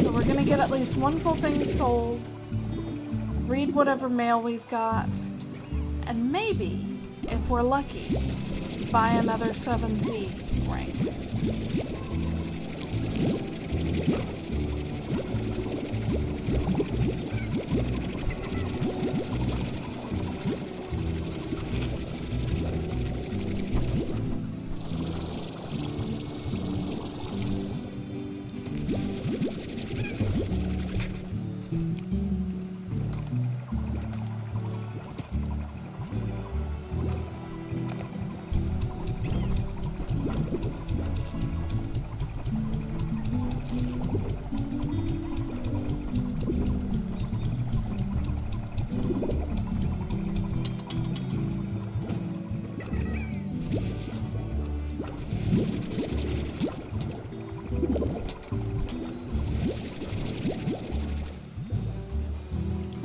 So we're gonna get at least one full thing sold, read whatever mail we've got, and maybe, if we're lucky, buy another 7Z rank.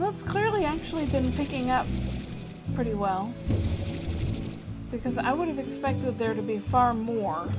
It's clearly actually been picking up pretty well, because I would have expected there to be far more.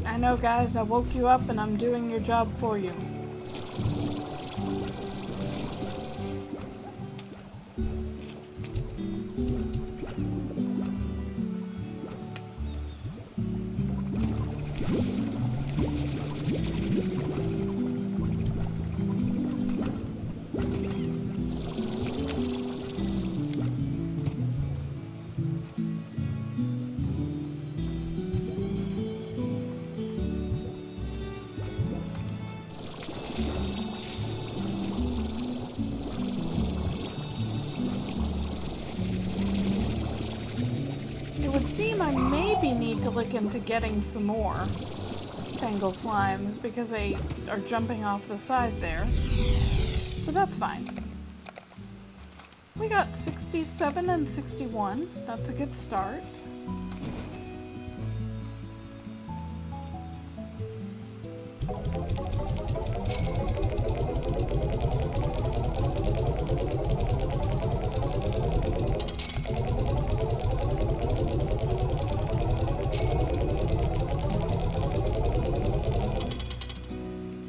I know, guys, I woke you up and I'm doing your job for you. would seem I maybe need to look into getting some more Tangle Slimes because they are jumping off the side there. But that's fine. We got 67 and 61. That's a good start.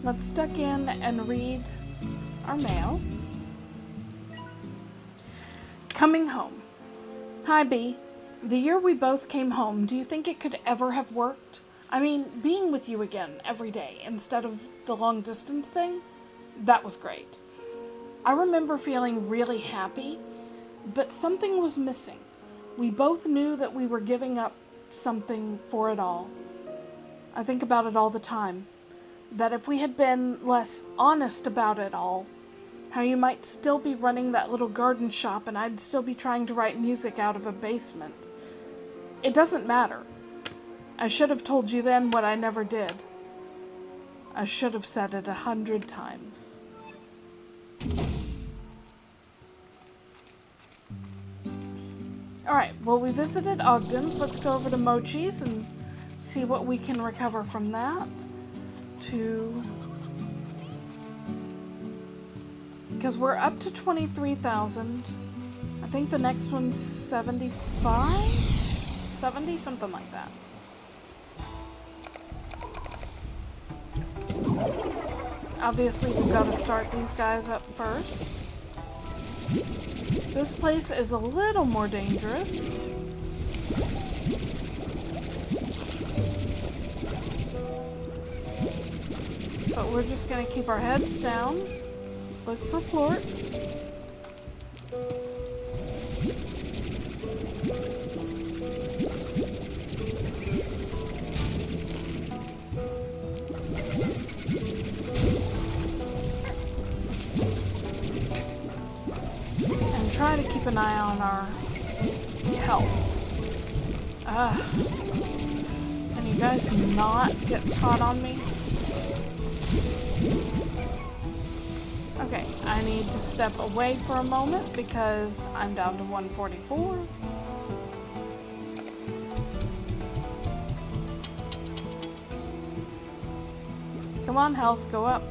Let's duck in and read our mail. Coming home. Hi, B. The year we both came home, do you think it could ever have worked? I mean, being with you again every day instead of the long distance thing, that was great. I remember feeling really happy, but something was missing. We both knew that we were giving up something for it all. I think about it all the time. That if we had been less honest about it all, how you might still be running that little garden shop and I'd still be trying to write music out of a basement. It doesn't matter. I should have told you then what I never did. I should have said it 100 times. Alright, well, we visited Ogden's. Let's go over to Mochi's and see what we can recover from that. Because we're up to 23,000. I think the next one's 75? 70? Something like that. Obviously, we've got to start these guys up first. This place is a little more dangerous. But we're just going to keep our heads down, look for plorts. And try to keep an eye on our health. Can you guys not get caught on me? Okay, I need to step away for a moment because I'm down to 144. Come on, health, go up.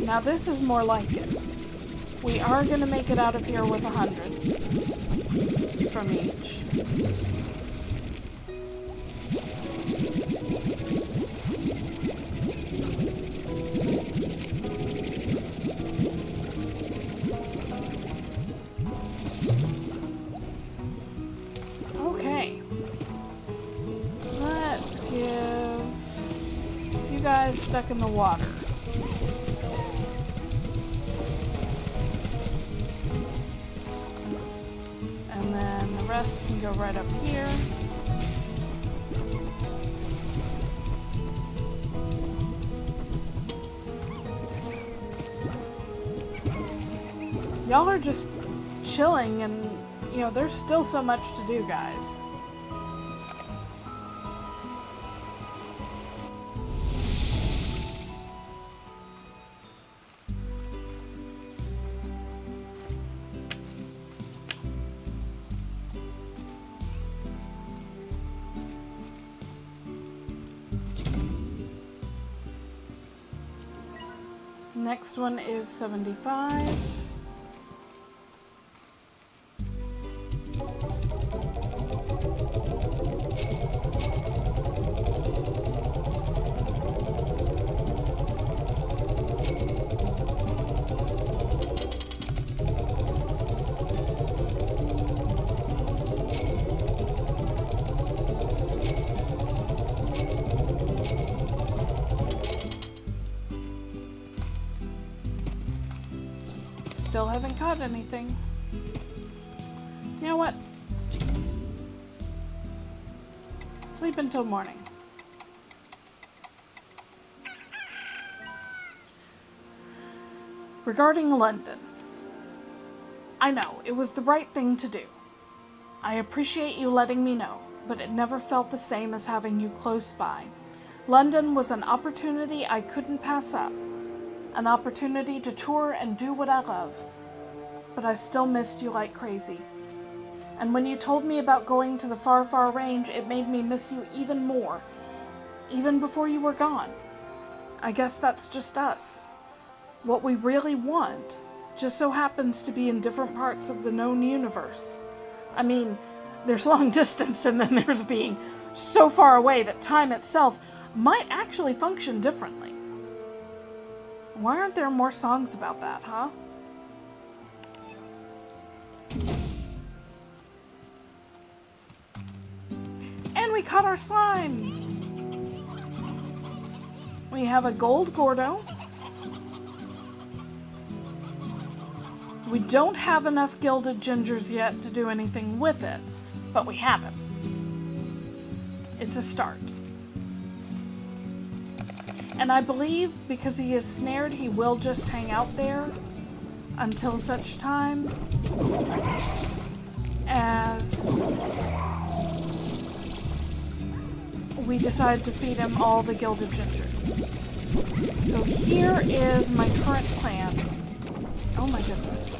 Now this is more like it. We are going to make it out of here with 100 from each. Okay. Let's give you guys stuck in the water. And then the rest can go right up here. Y'all are just chilling and, there's still so much to do, guys. Next one is 75. Still haven't caught anything. You know what? Sleep until morning. Regarding London, I know, it was the right thing to do. I appreciate you letting me know, but it never felt the same as having you close by. London was an opportunity I couldn't pass up. An opportunity to tour and do what I love. But I still missed you like crazy. And when you told me about going to the far, far range, it made me miss you even more. Even before you were gone. I guess that's just us. What we really want just so happens to be in different parts of the known universe. I mean, there's long distance and then there's being so far away that time itself might actually function differently. Why aren't there more songs about that, huh? And we caught our slime! We have a gold Gordo. We don't have enough gilded gingers yet to do anything with it, but we have it. It's a start. And I believe because he is snared, he will just hang out there until such time as we decide to feed him all the gilded gingers. So here is my current plan. Oh my goodness.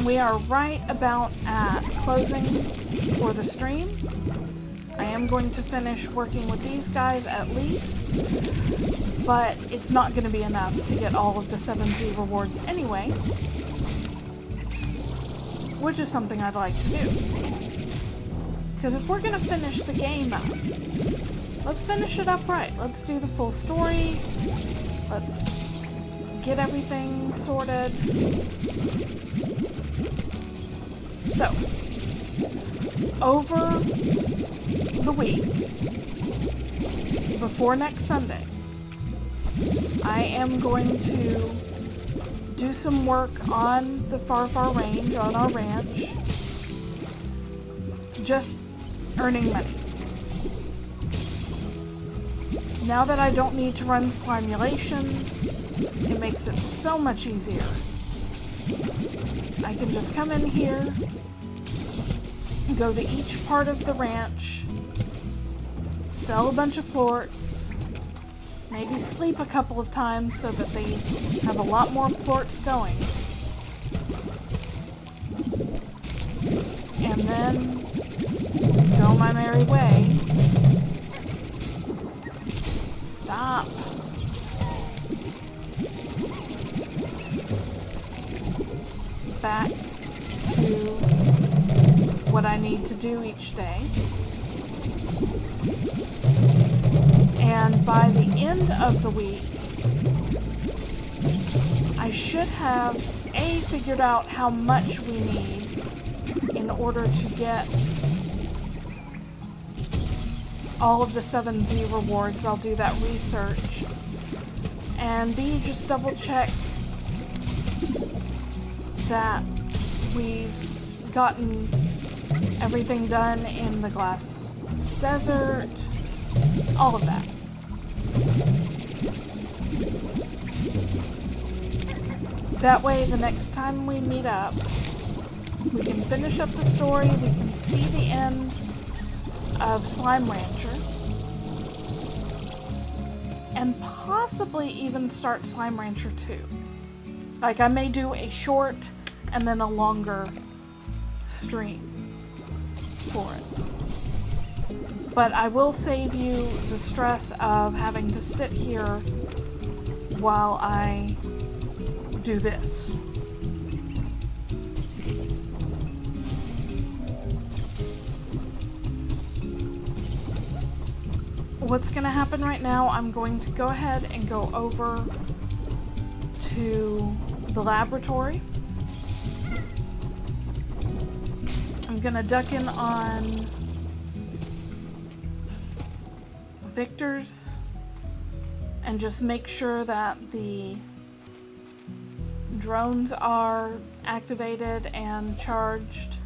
We are right about at closing for the stream. I am going to finish working with these guys at least, but it's not going to be enough to get all of the 7Z rewards anyway, which is something I'd like to do. Because if we're going to finish the game up, let's finish it up right. Let's do the full story. Let's get everything sorted. So, over the week, before next Sunday, I am going to do some work on the Far Far Range, on our ranch, just earning money. Now that I don't need to run slimulations, it makes it so much easier. I can just come in here, go to each part of the ranch, sell a bunch of plorts, maybe sleep a couple of times so that they have a lot more plorts going. And then go my merry way. Stop. Back to what I need to do each day. And by the end of the week, I should have figured out how much we need in order to get all of the 7Z rewards. I'll do that research. And B, just double check that we've gotten everything done in the glass desert, all of that. That way, the next time we meet up, we can finish up the story, we can see the end of Slime Rancher, and possibly even start Slime Rancher 2. Like, I may do a short and then a longer stream for it. But I will save you the stress of having to sit here while I do this. What's going to happen right now, I'm going to go ahead and go over to the laboratory. I'm going to duck in on Viktor's and just make sure that the drones are activated and charged.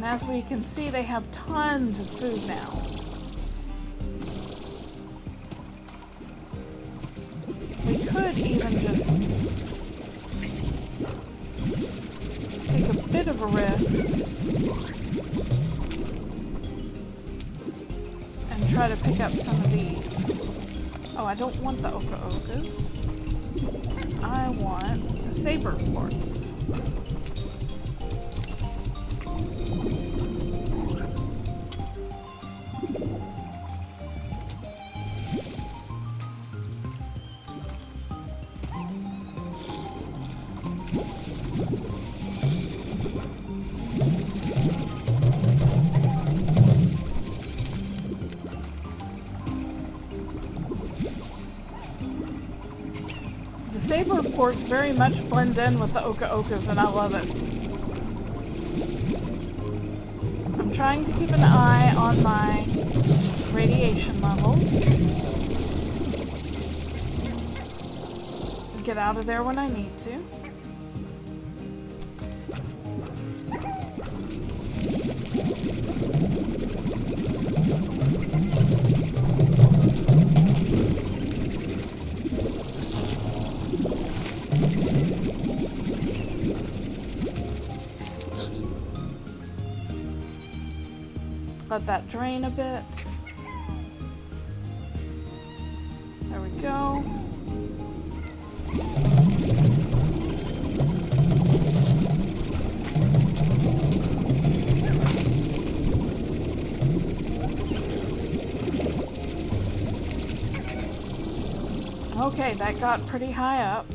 As we can see, they have tons of food now. We could even just take a bit of a risk and try to pick up some of these. Oh, I don't want the oka-okas. I want the saber quartz. Saber quartz very much blend in with the oka-okas, and I love it. I'm trying to keep an eye on my radiation levels. Get out of there when I need to. Let that drain a bit. There we go. Okay, that got pretty high up.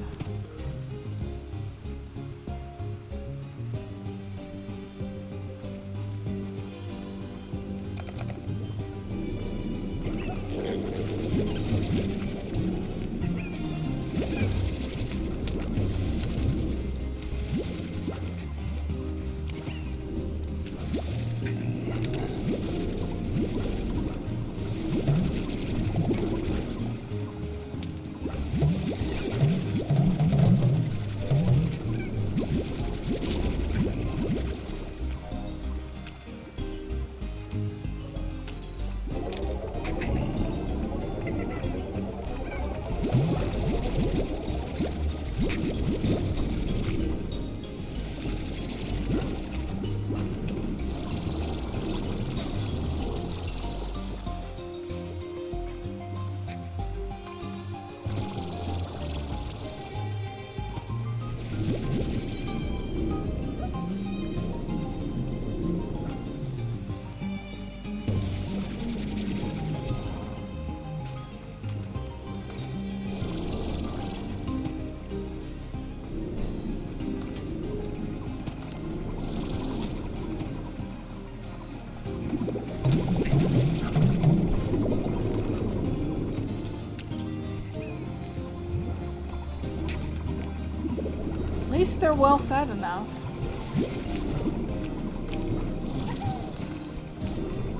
least they're well fed enough.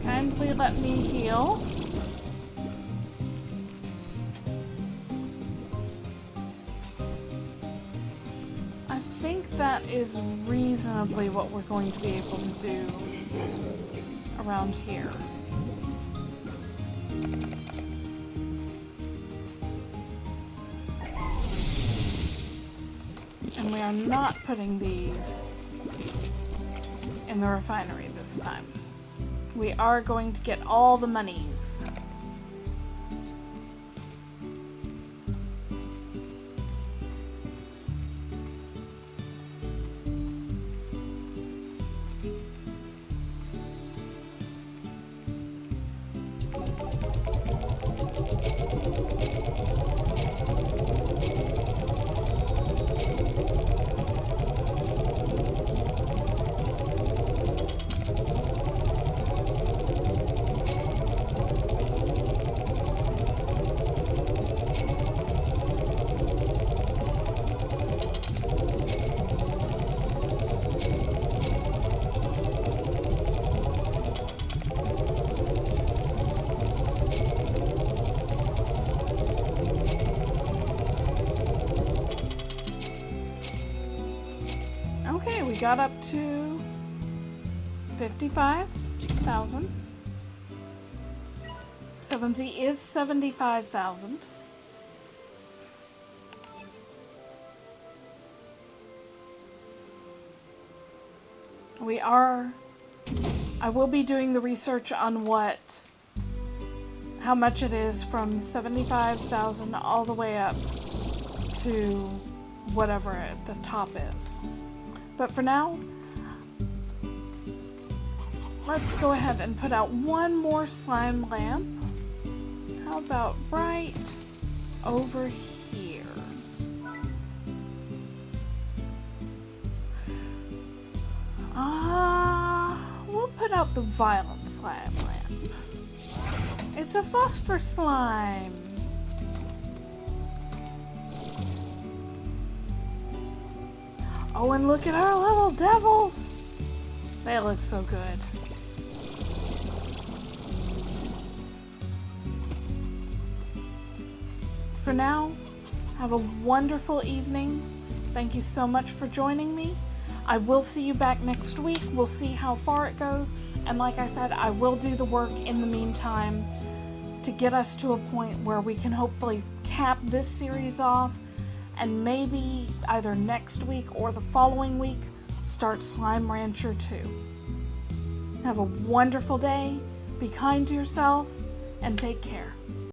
Kindly let me heal. I think that is reasonably what we're going to be able to do around here. And we are not putting these in the refinery this time. We are going to get all the monies. Okay, we got up to 55,000. 7Z is 75,000. I will be doing the research on how much it is from 75,000 all the way up to whatever the top is. But for now, let's go ahead and put out one more slime lamp. How about right over here? We'll put out the violet slime lamp. It's a phosphor slime. Oh, and look at our little devils. They look so good. For now, have a wonderful evening. Thank you so much for joining me. I will see you back next week. We'll see how far it goes. And like I said, I will do the work in the meantime to get us to a point where we can hopefully cap this series off and maybe either next week or the following week start Slime Rancher 2. Have a wonderful day, be kind to yourself, and take care.